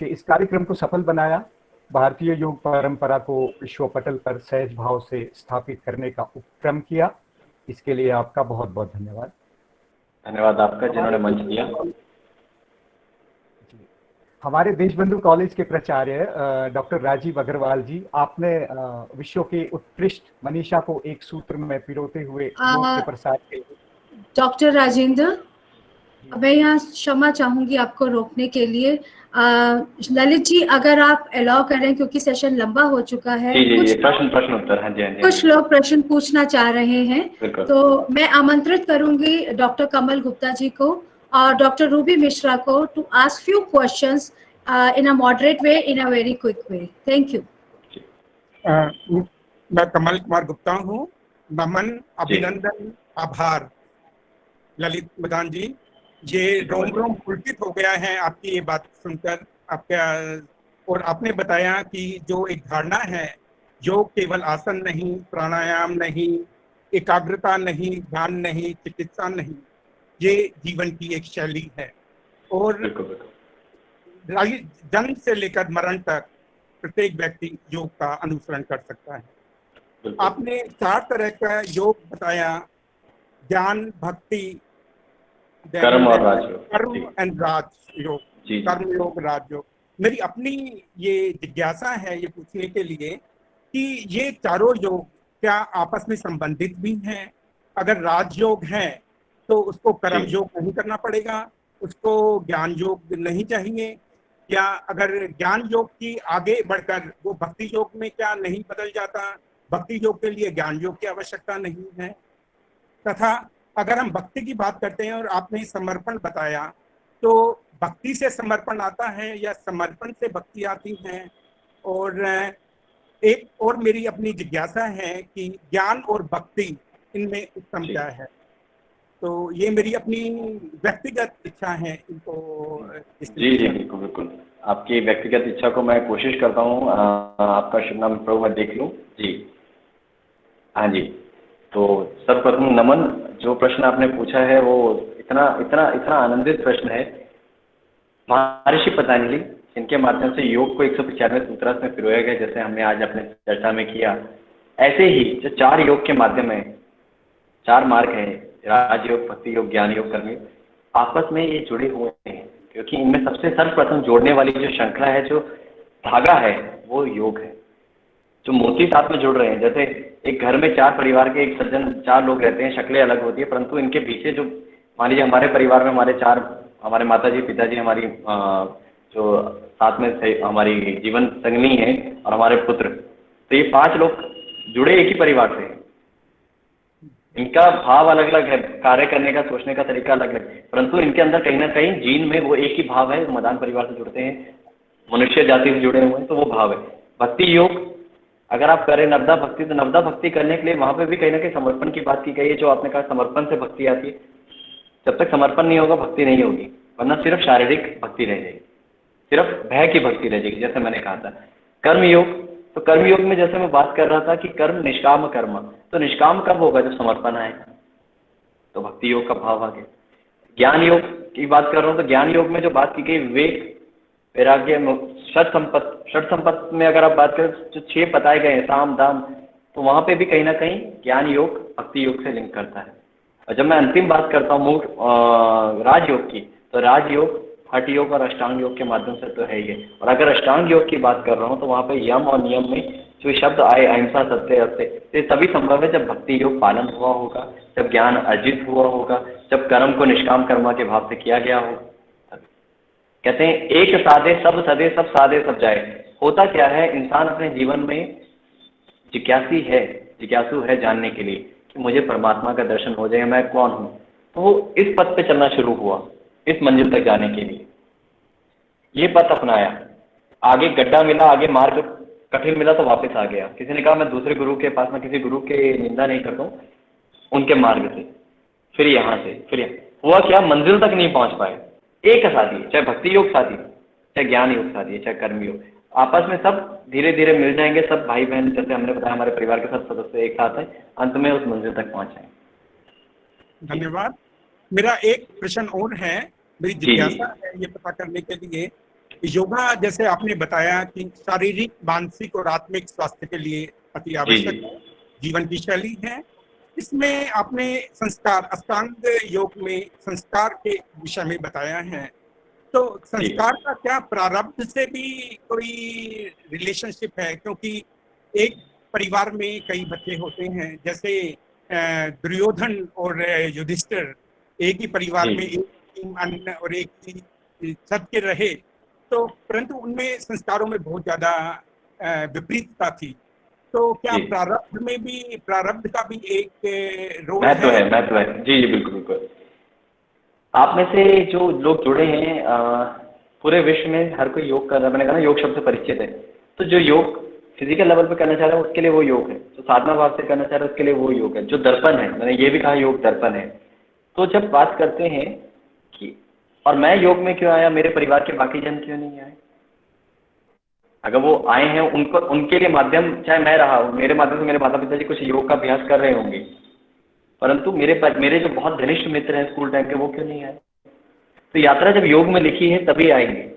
कि इस कार्यक्रम को सफल बनाया, भारतीय योग परंपरा को विश्व पटल पर सहज भाव से स्थापित करने का उपक्रम किया। इसके लिए आपका बहुत बहुत धन्यवाद। धन्यवाद आपका जिन्होंने मंच दिया। हमारे देशबंधु कॉलेज के प्राचार्य डॉक्टर राजीव अग्रवाल जी, आपने विश्व के उत्कृष्ट मनीषा को एक सूत्र में पिरोते हुए योग के प्रसार के। डॉक्टर राजेंद्र, मैं यहाँ क्षमा चाहूंगी आपको रोकने के लिए। ललित जी अगर आप अलाउ करें, क्योंकि सेशन लंबा हो चुका है, जी कुछ प्रश्न उत्तर। हाँ जी, कुछ लोग प्रश्न पूछना चाह रहे हैं, बिल्कुल। तो मैं आमंत्रित करूंगी डॉक्टर कमल गुप्ता जी को और डॉक्टर रूबी मिश्रा को to ask few questions in a moderate way, in a very quick way. Thank you. मैं कमल कुमार गुप्ता हूँ। नमन, अभिनंदन, आभार ललित मदान जी। ये रोम रोम पुलकित हो गया है आपकी ये बात सुनकर। आपका, और आपने बताया कि जो एक धारणा है, योग केवल आसन नहीं, प्राणायाम नहीं, एकाग्रता नहीं, ध्यान नहीं, चिकित्सा नहीं, ये जीवन की एक शैली है। और जन्म से लेकर मरण तक प्रत्येक व्यक्ति योग का अनुसरण कर सकता है। आपने 4 तरह का योग बताया, ज्ञान, भक्ति, कर्म और राजयोग। कर्म एंड राजयोग, कर्म योग, राजयोग। मेरी अपनी ये जिज्ञासा है ये पूछने के लिए कि ये चारों योग क्या आपस में संबंधित भी हैं? अगर राजयोग है तो उसको कर्म योग नहीं करना पड़ेगा, उसको ज्ञान योग नहीं चाहिए? या अगर ज्ञान योग की आगे बढ़कर वो भक्ति योग में क्या नहीं बदल जाता? भक्ति योग के लिए ज्ञान योग की आवश्यकता नहीं है? तथा अगर हम भक्ति की बात करते हैं और आपने समर्पण बताया, तो भक्ति से समर्पण आता है या समर्पण से भक्ति आती है? और एक और मेरी अपनी जिज्ञासा है कि ज्ञान और भक्ति इनमें उत्तम क्या है? तो ये मेरी अपनी व्यक्तिगत इच्छा है इनको। जी बिल्कुल बिल्कुल। आपकी व्यक्तिगत इच्छा को मैं कोशिश करता हूँ आपका शुभ नाम प्रभु मैं देख लूँ जी। हाँ जी, तो सर्वप्रथम नमन। जो प्रश्न आपने पूछा है वो इतना इतना इतना आनंदित प्रश्न है। महर्षि पतंजलि जिनके माध्यम से योग को 195 सूत्रास में पिरोया गया, जैसे हमने आज अपने चर्चा में किया, ऐसे ही जो 4 योग के माध्यम है, 4 मार्ग हैं, राजयोग, भक्ति योग, ज्ञान योग, कर्म योग, आपस में ये जुड़े हुए हैं, क्योंकि इनमें सबसे सर्वप्रथम जोड़ने वाली जो श्रृंखला है, जो धागा है, वो योग है। जो मोती साथ में जुड़ रहे हैं, जैसे एक घर में 4 परिवार के एक सज्जन 4 लोग रहते हैं, शक्लें अलग होती है, परंतु इनके पीछे जो, मान लीजिए हमारे परिवार में हमारे माताजी, पिताजी, हमारी जो साथ में हमारी जीवन संगनी है और हमारे पुत्र, तो ये 5 लोग जुड़े एक ही परिवार से हैं। इनका भाव अलग अलग है, कार्य करने का, सोचने का तरीका अलग अलग है, परंतु इनके अंदर कहीं ना कहीं जीन में वो एक ही भाव है। मदान परिवार से जुड़ते हैं, मनुष्य जाति से जुड़े हुए हैं, तो वो भाव है। भक्ति योग अगर आप करें नवदा भक्ति, तो नवदा भक्ति करने के लिए वहाँ पे भी कहीं ना कहीं समर्पण की बात की गई है। जो आपने कहा समर्पण से भक्ति आती है, जब तक समर्पण नहीं होगा भक्ति नहीं होगी, वरना सिर्फ शारीरिक भक्ति रह जाएगी, सिर्फ भय की भक्ति रह जाएगी, जैसे मैंने कहा था। कर्म योग, तो कर्म योग में जैसे मैं बात कर रहा था कि कर्म निष्काम कर्म, तो निष्काम कब होगा? जब समर्पण आएगा, तो भक्ति योग का भाव आ गया। ज्ञान योग की बात कर रहा हूँ, तो ज्ञान योग में जो बात की गई विवेक, वैराग्य, षट संपत्त में अगर आप बात करें, जो 6 बताए गए हैं, साम दाम, तो वहाँ पे भी कहीं ना कहीं ज्ञान योग भक्ति योग से लिंक करता है। और जब मैं अंतिम बात करता हूँ राजयोग की, तो राजयोग हठ योग और अष्टांग योग के माध्यम से तो है ही है। और अगर अष्टांग योग की बात कर रहा हूँ, तो वहाँ पे यम और नियम में जो शब्द आए, अहिंसा, सत्य, अस्त्य, ये तभी संभव है जब भक्ति योग पालन हुआ होगा, जब ज्ञान अर्जित हुआ होगा, जब कर्म को निष्काम कर्म के भाव से किया गया होगा। कहते हैं एक साधे सब सदे, सब साधे सब जाए। होता क्या है, इंसान अपने जीवन में जिज्ञासु है जानने के लिए कि मुझे परमात्मा का दर्शन हो जाए, मैं कौन हूँ। तो वो इस पथ पे चलना शुरू हुआ, इस मंजिल तक जाने के लिए ये पथ अपनाया। आगे गड्ढा मिला, आगे मार्ग कठिन मिला, तो वापस आ गया। किसी ने कहा मैं दूसरे गुरु के पास, मैं किसी गुरु के निंदा नहीं करता हूँ, उनके मार्ग से फिर यहाँ से फिर हुआ क्या, मंजिल तक नहीं पहुंच पाए। एक साथी, चाहे भक्ति योग साथी, चाहे ज्ञान योग साथी, चाहे कर्म योग, आपस में सब धीरे धीरे मिल जाएंगे। सब भाई बहन, जैसे हमने बताया, हमारे परिवार के सब सदस्य एक साथ हैं, अंत में उस मंजिल तक पहुंच जाएंगे। धन्यवाद। मेरा एक प्रश्न और है, मेरी जिज्ञासा है ये पता करने के लिए, योगा जैसे आपने बताया कि शारीरिक, मानसिक और आत्मिक स्वास्थ्य के लिए अति आवश्यक जीवन की शैली है। इसमें आपने संस्कार, अष्टांग योग में संस्कार के विषय में बताया है, तो संस्कार का क्या प्रारब्ध से भी कोई रिलेशनशिप है? क्योंकि एक परिवार में कई बच्चे होते हैं, जैसे दुर्योधन और युधिष्ठिर एक ही परिवार में, एक अन्न और एक ही छत के रहे, तो परंतु उनमें संस्कारों में बहुत ज्यादा विपरीतता थी। तो क्या प्रारब्ध में भी, प्रारब्ध का भी एक रोल महत्व है? महत्व है जी, बिल्कुल बिल्कुल। आप में से जो लोग जुड़े हैं, पूरे विश्व में हर कोई योग कर रहा है। मैंने कहा ना, योग शब्द से परिचित है। तो जो योग फिजिकल लेवल पे करना चाह रहा है उसके लिए वो योग है, जो साधना भाव से करना चाह रहा है उसके लिए वो योग है। जो दर्पण है, मैंने ये भी कहा योग दर्पण है। तो जब बात करते हैं कि और मैं योग में क्यों आया, मेरे परिवार के बाकी जन क्यों नहीं आए? अगर वो आए हैं, उनको, उनके लिए माध्यम चाहे मैं रहा हूँ, मेरे माध्यम से मेरे माता पिता जी कुछ योग का अभ्यास कर रहे होंगे, परंतु मेरे जो बहुत घनिष्ठ मित्र हैं स्कूल टाइम के, वो क्यों नहीं आए? तो यात्रा जब योग में लिखी है तभी आएंगे,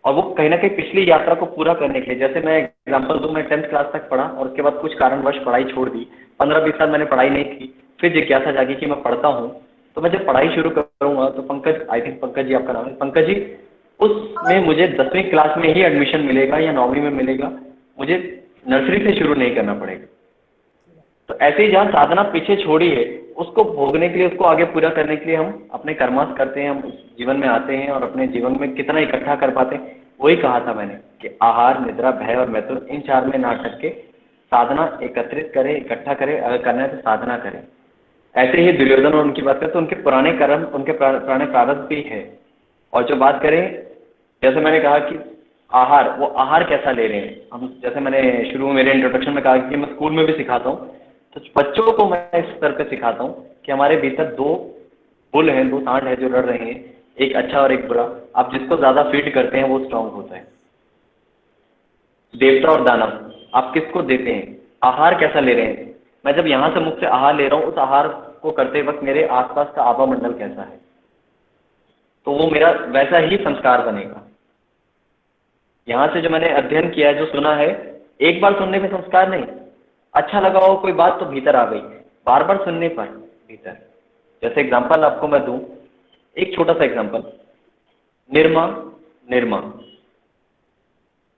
और वो कहीं ना कहीं पिछली यात्रा को पूरा करने के लिए। जैसे मैं एग्जाम्पल दूं, मैं 10th क्लास तक पढ़ा और उसके बाद कुछ कारणवश पढ़ाई छोड़ दी। 15-20 साल मैंने पढ़ाई नहीं की, फिर जिज्ञासा जागी कि मैं पढ़ता हूँ, तो मैं जब पढ़ाई शुरू करूँगा, तो पंकज, आई थिंक पंकज जी आपका नाम है, पंकज जी, उसमें मुझे 10वीं क्लास में ही एडमिशन मिलेगा या 9वीं में मिलेगा, मुझे नर्सरी से शुरू नहीं करना पड़ेगा। तो ऐसे ही जहाँ साधना पीछे छोड़ी है, उसको भोगने के लिए, उसको आगे पूरा करने के लिए हम अपने कर्मास करते हैं, हम जीवन में आते हैं और अपने जीवन में कितना इकट्ठा कर पाते हैं। वही कहा था मैंने कि आहार, निद्रा, भय और मैथुन, इन 4 में ना अटक के साधना एकत्रित करें, इकट्ठा करें। अगर करना है तो साधना करें। ऐसे ही दुर्योधन और उनकी बात करें तो उनके पुराने कर्म, उनके पुराने प्रारब्ध भी है। और जो बात करें, जैसे मैंने कहा कि आहार, वो आहार कैसा ले रहे हैं हम, जैसे मैंने शुरू में मेरे इंट्रोडक्शन में कहा कि मैं स्कूल में भी सिखाता हूँ, तो बच्चों को मैं इस स्तर पे सिखाता हूँ कि हमारे भीतर 2 बुल हैं, 2 सांड हैं जो लड़ रहे हैं। एक अच्छा और एक बुरा। आप जिसको ज़्यादा फीड करते हैं वो स्ट्रांग होता है। देवता और दानव, आप किसको देते हैं, आहार कैसा ले रहे हैं। मैं जब यहाँ से मुख से आहार ले रहा हूँ, उस आहार को करते वक्त मेरे आसपास का आभा मंडल कैसा है, तो वो मेरा वैसा ही संस्कार बनेगा। यहाँ से जो मैंने अध्ययन किया है, जो सुना है, एक बार सुनने में संस्कार नहीं, अच्छा लगा हो कोई बात तो भीतर आ गई, बार बार सुनने पर भीतर। जैसे एग्जाम्पल आपको मैं दूं, एक छोटा सा एग्जाम्पल, निर्मा निर्मा,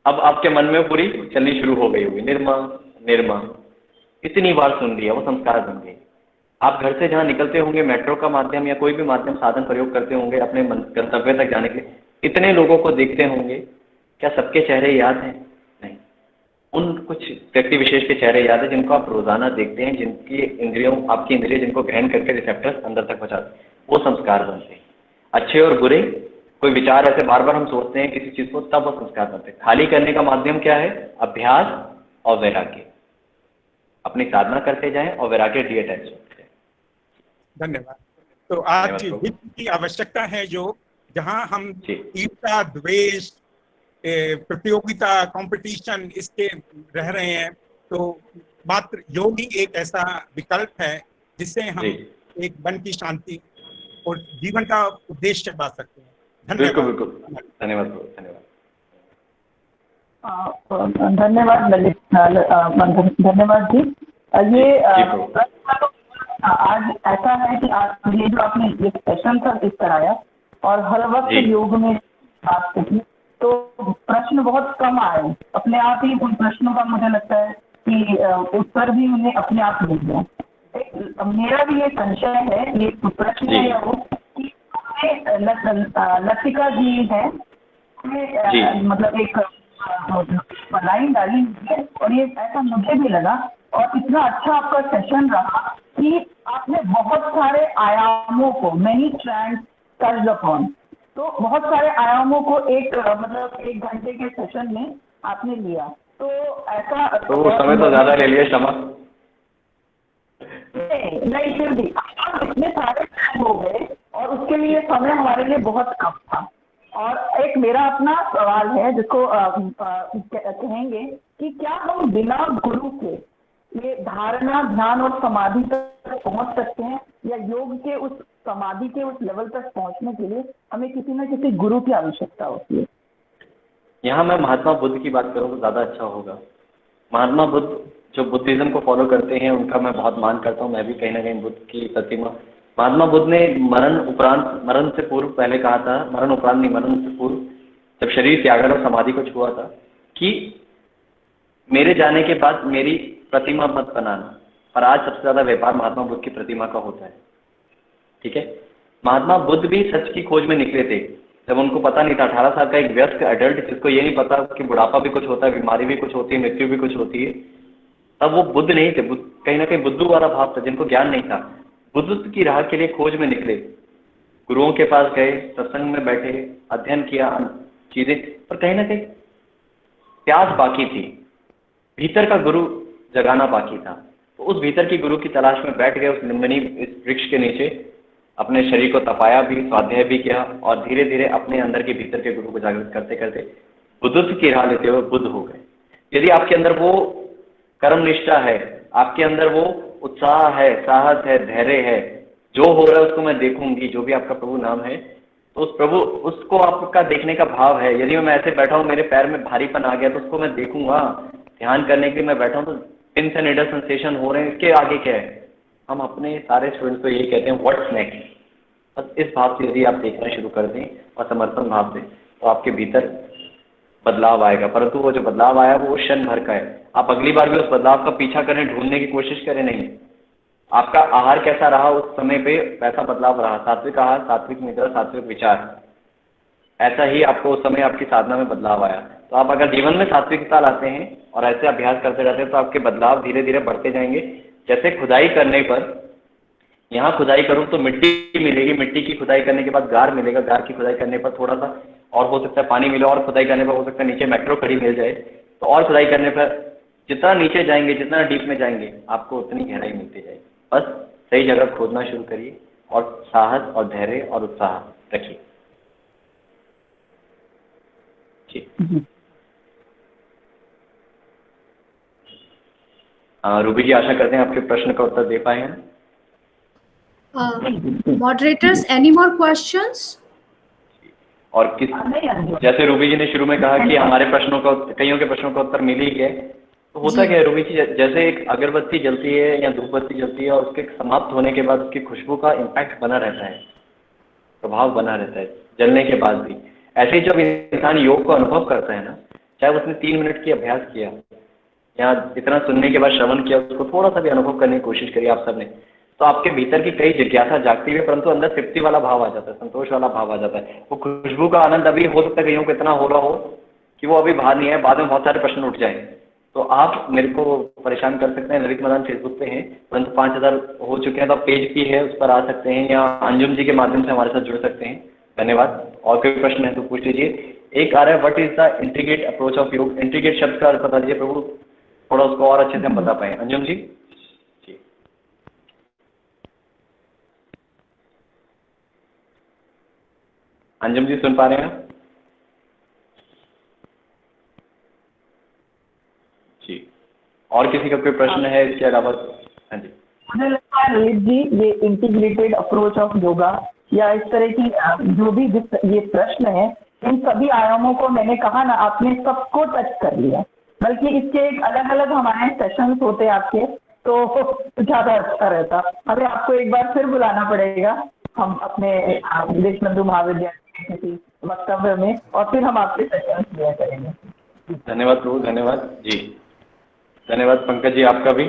अब आपके मन में पूरी चलनी शुरू हो गई होगी, निर्मा निर्मा, इतनी बार सुन लिया, वो संस्कार बन गई। आप घर से जहाँ निकलते होंगे, मेट्रो का माध्यम या कोई भी माध्यम साधन प्रयोग करते होंगे अपने गंतव्य तक जाने के लिए, इतने लोगों को देखते होंगे, क्या सबके चेहरे याद हैं? नहीं। उन कुछ व्यक्ति विशेष के चेहरे याद है जिनको आप रोजाना देखते हैं, जिनकी इंद्रियों, आपकी इंद्रिय जिनको ग्रहण करके रिसेप्टर्स अंदर तक पहुंचाते हैं, वो संस्कार बनते हैं। अच्छे और बुरे कोई विचार ऐसे बार बार हम सोचते हैं किसी चीज को, तब वो संस्कार बनते हैं। खाली करने का माध्यम क्या है? अभ्यास और वैराग्य। अपनी साधना करते जाएं और वैराग्य डिअटैच होते हैं। धन्यवाद। तो आज वित्त की आवश्यकता है, जो जहां हम ईर्ष्या, द्वेष, प्रतियोगिता, कंपटीशन इसके रह रहे हैं, तो मात्र योग ही एक ऐसा विकल्प है जिससे हम एक मन की शांति और जीवन का उद्देश्य पा सकते हैं। बिल्कुल बिल्कुल, धन्यवाद धन्यवाद। धन्यवाद ललित, धन्यवाद जी। ये आज ऐसा है कि आज ये जो आपने एक सेशन था इस कराया और हर वक्त योग में बात की, तो प्रश्न बहुत कम आए, अपने आप ही उन प्रश्नों का मुझे लगता है कि उत्तर भी उन्हें अपने आप मिल गया। मेरा भी ये संशय है, ये प्रश्न है वो कि लतिका जी है, मतलब एक लाइन डाली है और ये ऐसा मुझे भी लगा, और इतना अच्छा आपका सेशन रहा कि आपने बहुत सारे आयामों को, मैनी स्ट्रैंड्स टच्ड अपॉन, तो बहुत सारे आयामों को एक मतलब 1 घंटे के सेशन में आपने लिया। तो ऐसा तो वो समय तो ज्यादा ले लिया, क्षमा। नहीं फिर भी इतने सारे हो गए और उसके लिए समय हमारे लिए बहुत कम था। और एक मेरा अपना सवाल है जिसको कहेंगे कि क्या हम बिना गुरु के ये धारणा, ध्यान और समाधि तक पहुंच सकते हैं, या योग के उस समाधि के उस लेवल तक पहुंचने के लिए हमें किसी न किसी गुरु की आवश्यकता होती है? यहाँ मैं महात्मा बुद्ध की बात करूँ तो ज़्यादा अच्छा होगा। महात्मा बुद्ध जो बुद्धिज्म को फॉलो करते हैं उनका मैं बहुत मान करता हूँ, मैं भी कहीं ना कहीं बुद्ध की प्रतिमा। महात्मा बुद्ध ने मरण उपरांत, मरण से पूर्व पहले कहा था, मरण उपरांत नहीं, मरण से पूर्व जब शरीर त्यागा और समाधि को छुआ था कि मेरे जाने के बाद मेरी प्रतिमा मत बनाना। पर आज सबसे ज़्यादा व्यापार महात्मा बुद्ध की प्रतिमा का होता है। ठीक है, महात्मा बुद्ध भी सच की खोज में निकले थे जब उनको पता नहीं था। 18 साल का एक व्यस्क एडल्ट जिसको ये नहीं पता कि बुढ़ापा भी कुछ होता है, बीमारी भी कुछ होती है, मृत्यु भी कुछ होती है, तब वो बुद्ध नहीं थे। कहीं ना कहीं बुद्धू वाला भाव था, जिनको ज्ञान नहीं था। बुद्ध की राह के लिए खोज में निकले, गुरुओं के पास गए, सत्संग में बैठे, अध्ययन किया चीजें, पर कहीं ना कहीं प्यास बाकी थी, भीतर का गुरु जगाना बाकी था। तो उस भीतर की गुरु की तलाश में बैठ गए उस निम्बनी इस वृक्ष के नीचे, अपने शरीर को तपाया भी, स्वाध्याय भी किया, और धीरे धीरे अपने अंदर के भीतर के गुरु को जागृत करते करते बुद्धत्व की राह लेते हुए बुद्ध हो गए। यदि आपके अंदर वो कर्म निष्ठा है, आपके अंदर वो उत्साह है, साहस है, धैर्य है, जो हो रहा है उसको मैं देखूंगी, जो भी आपका प्रभु नाम है, तो उस प्रभु उसको आपका देखने का भाव है। यदि मैं ऐसे बैठा हूँ, मेरे पैर में भारीपन आ गया तो उसको मैं देखूंगा। ध्यान करने के लिए मैं बैठा हूँ तो पिंस एंड नीडल सेंसेशन हो रहे हैं, इसके आगे क्या है? हम अपने सारे स्टूडेंट्स को यही कहते हैं, व्हाट्स नेक्स्ट। बस इस भाव से यदि आप देखना शुरू कर दें और समर्पण भाव से, तो आपके भीतर बदलाव आएगा। परंतु वो जो बदलाव आया वो क्षण भर का है। आप अगली बार भी उस बदलाव का पीछा करें, ढूंढने की कोशिश करें नहीं। आपका आहार कैसा रहा उस समय पे, वैसा बदलाव रहा। सात्विक आहार, सात्विक निद्रा, सात्विक विचार, ऐसा ही आपको उस समय आपकी साधना में बदलाव आया। तो आप अगर जीवन में सात्विकता लाते हैं और ऐसे अभ्यास करते रहते हैं तो आपके बदलाव धीरे धीरे बढ़ते जाएंगे। जैसे खुदाई करने पर, यहाँ खुदाई करूँ तो मिट्टी मिलेगी, मिट्टी की खुदाई करने के बाद गार मिलेगा, गार की खुदाई करने पर थोड़ा सा और हो सकता है पानी मिले, और खुदाई करने पर हो सकता है नीचे मेट्रो खड़ी मिल जाए, तो और खुदाई करने पर जितना नीचे जाएंगे, जितना डीप में जाएंगे, आपको उतनी गहराई मिलती जाएगी। बस सही जगह खोदना शुरू करिए और साहस और धैर्य और उत्साह रखिए। जी। रूबी जी, आशा करते हैं आपके प्रश्न का उत्तर दे पाए हैं। Moderators, any more questions? और किस, जैसे रूबी जी ने शुरू में कहा कि हमारे प्रश्नों का, कईयों के प्रश्नों का उत्तर मिल ही गया, तो होता क्या है रूबी जी, जैसे एक अगरबत्ती जलती है या धूप बत्ती जलती है और उसके समाप्त होने के बाद उसकी खुशबू का इम्पैक्ट बना रहता है, प्रभाव बना रहता है जलने के बाद भी। ऐसे ही जब इंसान योग को अनुभव करता है ना, चाहे उसने 3 मिनट की अभ्यास किया या इतना सुनने के बाद श्रवण किया, उसको थोड़ा सा भी अनुभव करने की कोशिश करी आप सबने, तो आपके भीतर की कई जिज्ञासा जागती है, परंतु अंदर तृप्ति वाला भाव आ जाता है, संतोष वाला भाव आ जाता है। वो खुशबू का आनंद अभी हो सकता है कईयों को इतना हो रहा हो कि वो अभी बाहर नहीं है, बाद में बहुत सारे प्रश्न उठ जाए। तो आप मेरे को परेशान कर सकते हैं, ललित मदान फेसबुक पे हैं, परंतु 5000 हो चुके हैं, तो आप पेज भी है उस पर आ सकते हैं या अंजुम जी के माध्यम से हमारे साथ जुड़ सकते हैं। धन्यवाद। और कोई प्रश्न है तो पूछ लीजिए। एक आ रहा है, what is the integrate approach of योग? इंटीग्रेट शब्द का अर्थ बता दीजिए प्रभु, थोड़ा उसको और अच्छे से हम बता पाए। अंजुम जी। अंजुम जी सुन पा रहे हैं आप? जी। और किसी का कोई प्रश्न है इसके अलावा? हाँ जी। मुझे लगता है ललित जी, ये इंटीग्रेटेड अप्रोच ऑफ योगा या इस तरह की जो भी ये प्रश्न है, इन सभी आयामों को मैंने कहा ना, आपने सबको टच कर लिया। बल्कि इसके एक अलग अलग हमारे सेशंस होते आपके, तो ज़्यादा अच्छा रहता। हमें आपको एक बार फिर बुलाना पड़ेगा, हम अपने देशबंधु महाविद्यालय के किसी वक्तव्य में, और फिर हम आपके सेशंस लिया करेंगे। धन्यवाद प्रभु, धन्यवाद जी। धन्यवाद पंकज जी आपका भी,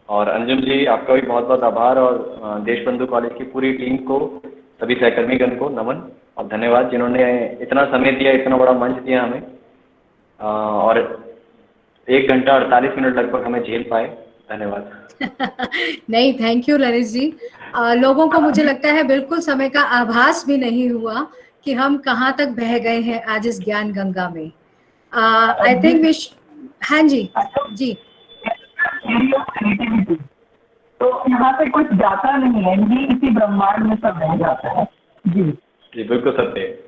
और अंजुम जी आपका भी बहुत बहुत आभार, और देशबंधु कॉलेज की पूरी टीम को, सभी सहकर्मीगण को नमन और धन्यवाद, जिन्होंने इतना समय दिया, इतना बड़ा मंच दिया हमें, और 1 घंटा 48 मिनट लगभग हमें झेल पाए। धन्यवाद। नहीं, थैंक यू ललित जी। लोगों को मुझे लगता है बिल्कुल समय का आभास भी नहीं हुआ कि हम कहाँ तक बह गए हैं आज इस ज्ञान गंगा में। आई थिंक हाँ जी जी। तो यहाँ पे कुछ जाता नहीं है, ये इसी ब्रह्मांड में सब रह जाता है। जी जी बिल्कुल सत्य है।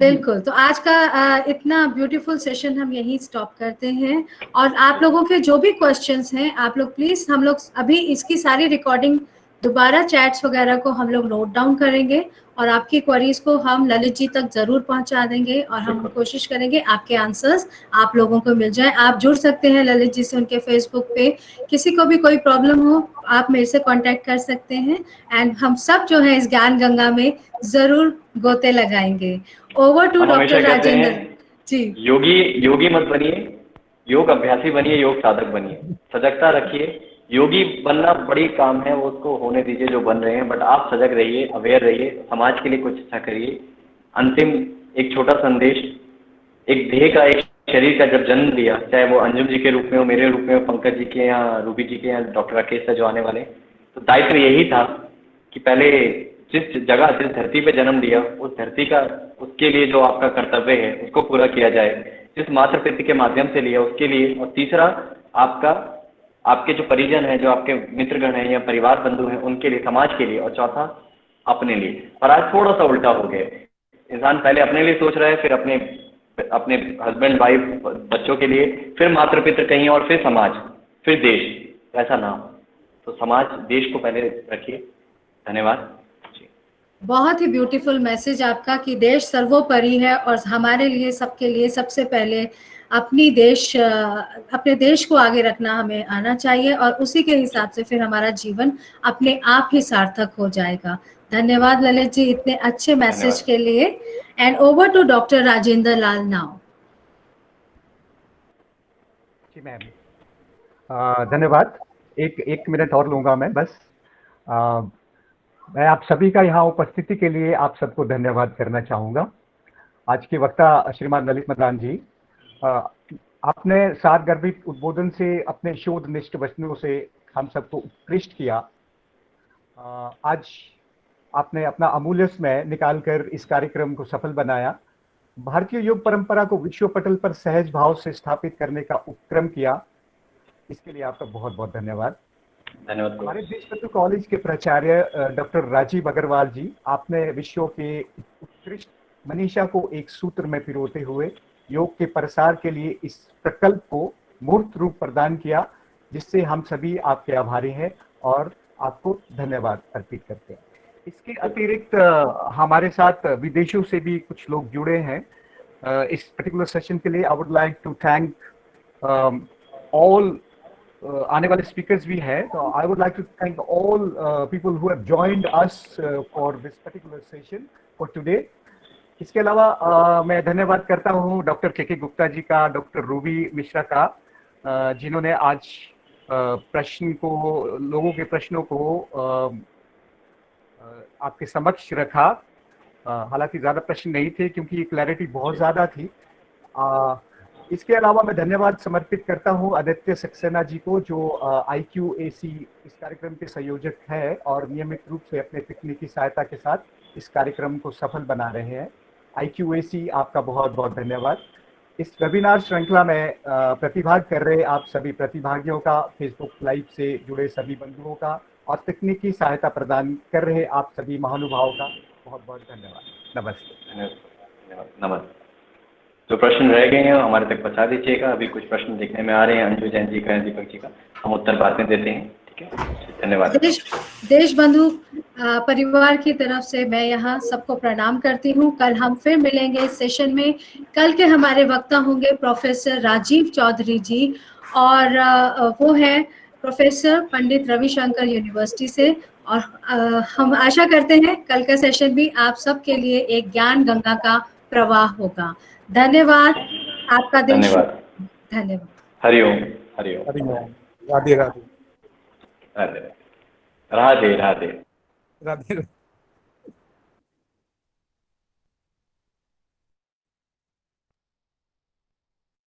बिल्कुल। तो आज का इतना ब्यूटीफुल सेशन हम यहीं स्टॉप करते हैं, और आप लोगों के जो भी क्वेश्चंस हैं, आप लोग प्लीज, हम लोग अभी इसकी सारी रिकॉर्डिंग दोबारा चैट्स वगैरह को हम लोग नोट डाउन करेंगे, और आपकी क्वेरीज को हम ललित जी तक जरूर पहुंचा देंगे, और हम कोशिश करेंगे आपके आंसर्स आप लोगों को मिल जाए। आप जुड़ सकते हैं ललित जी से उनके फेसबुक पे, किसी को भी कोई प्रॉब्लम हो आप मेरे से कांटेक्ट कर सकते हैं, एंड हम सब जो है इस ज्ञान गंगा में जरूर गोते लगाएंगे। ओवर टू डॉक्टर राजेंद्र जी। योगी मत बनिए, योग अभ्यासी बनिए, योग साधक बनिए, सजगता रखिए। योगी बनना बड़ी काम है, वो उसको होने दीजिए जो बन रहे हैं, बट आप सजग रहिए, अवेयर रहिए, समाज के लिए कुछ अच्छा करिए। अंतिम एक छोटा संदेश, एक देह का, एक शरीर का जब जन्म लिया, चाहे वो अंजुम जी के रूप में हो, मेरे रूप में हो, पंकज जी के या रूबी जी के या डॉक्टर राकेश से जो आने वाले, तो दायित्व यही था कि पहले जिस जगह, जिस धरती पे जन्म लिया, उस धरती का, उसके लिए जो आपका कर्तव्य है उसको पूरा किया जाए, जिस मातृ पितृ के माध्यम से लिया उसके लिए, और तीसरा आपका, आपके जो परिजन है, जो आपके मित्रगण हैं या परिवार बंधु हैं उनके लिए, समाज के लिए, और चौथा अपने लिए। पर आज थोड़ा सा उल्टा हो गया, इंसान पहले अपने लिए सोच रहा है, फिर अपने हस्बैंड वाइफ बच्चों के लिए, फिर मातृ पितृ कहीं और, फिर समाज, फिर देश। ऐसा ना हो, तो समाज देश को पहले रखिए। धन्यवाद। बहुत ही ब्यूटीफुल मैसेज आपका कि देश सर्वोपरि है, और हमारे लिए, सबके लिए सबसे पहले अपने देश को आगे रखना हमें आना चाहिए, और उसी के हिसाब से फिर हमारा जीवन अपने आप ही सार्थक हो जाएगा। धन्यवाद ललित जी इतने अच्छे मैसेज के लिए। And over to doctor Rajendra Lal now. जी मैम, धन्यवाद। एक मिनट और लूंगा मैं बस। मैं आप सभी का यहाँ उपस्थिति के लिए आप सबको धन्यवाद करना चाहूँगा। आज के वक्ता श्रीमान ललित मदान जी, आपने सारगर्भित उद्बोधन से, अपने शोधनिष्ठ वचनों से हम सबको उत्कृष्ट किया। आज आपने अपना अमूल्य समय निकालकर इस कार्यक्रम को सफल बनाया, भारतीय योग परंपरा को विश्व पटल पर सहज भाव से स्थापित करने का उपक्रम किया। इसके लिए आपका बहुत बहुत धन्यवाद। धन्यवाद। हमारे देशबंधु कॉलेज के प्राचार्य डॉक्टर राजीव अग्रवाल जी, आपने विषयों के उत्कृष्ट मनीषा को एक सूत्र में पिरोते हुए योग के प्रसार के लिए इस प्रकल्प को मूर्त रूप प्रदान किया, जिससे हम सभी आपके आभारी हैं और आपको धन्यवाद अर्पित करते हैं। इसके अतिरिक्त हमारे साथ विदेशों से भी कुछ लोग जुड़े हैं इस पर्टिकुलर सेशन के लिए। I would like to thank all आने वाले स्पीकर्स भी हैं, तो I would like to thank all people who have joined us for this particular session for today. इसके अलावा मैं धन्यवाद करता हूँ डॉक्टर के गुप्ता जी का, डॉक्टर रूबी मिश्रा का, जिन्होंने आज लोगों के प्रश्नों को आपके समक्ष रखा। हालांकि ज़्यादा प्रश्न नहीं थे क्योंकि क्लैरिटी बहुत ज़्यादा थी। इसके अलावा मैं धन्यवाद समर्पित करता हूं आदित्य सक्सेना जी को, जो IQAC इस कार्यक्रम के संयोजक है और नियमित रूप से अपने तकनीकी सहायता के साथ इस कार्यक्रम को सफल बना रहे हैं। IQAC आपका बहुत बहुत धन्यवाद। इस वेबिनार श्रृंखला में प्रतिभाग कर रहे आप सभी प्रतिभागियों का, फेसबुक लाइव से जुड़े सभी बंधुओं का और तकनीकी सहायता प्रदान कर रहे आप सभी महानुभावों का बहुत बहुत धन्यवाद। नमस्ते। नमस्ते। जो प्रश्न रह गए हैं हमारे तक पहुंचा दीजिएगा। अभी कुछ प्रश्न देखने में आ रहे हैं अंजू जैन जी का, दीपक जी का, हम उत्तर बाद में देते हैं। ठीक है, धन्यवाद। देश बंधु परिवार की तरफ से मैं यहाँ सबको प्रणाम करती हूँ। कल हम फिर मिलेंगे इस सेशन में। कल के हमारे वक्ता होंगे प्रोफेसर राजीव चौधरी जी, और वो है प्रोफेसर पंडित रविशंकर यूनिवर्सिटी से। और हम आशा करते हैं कल का सेशन भी आप सबके लिए एक ज्ञान गंगा का प्रवाह होगा। धन्यवाद। आपका दिन धन्यवाद। धन्यवाद। हरिओम। हरिओम। हरिओम। राधे राधे। राधे राधे। राधे राधे। राधे।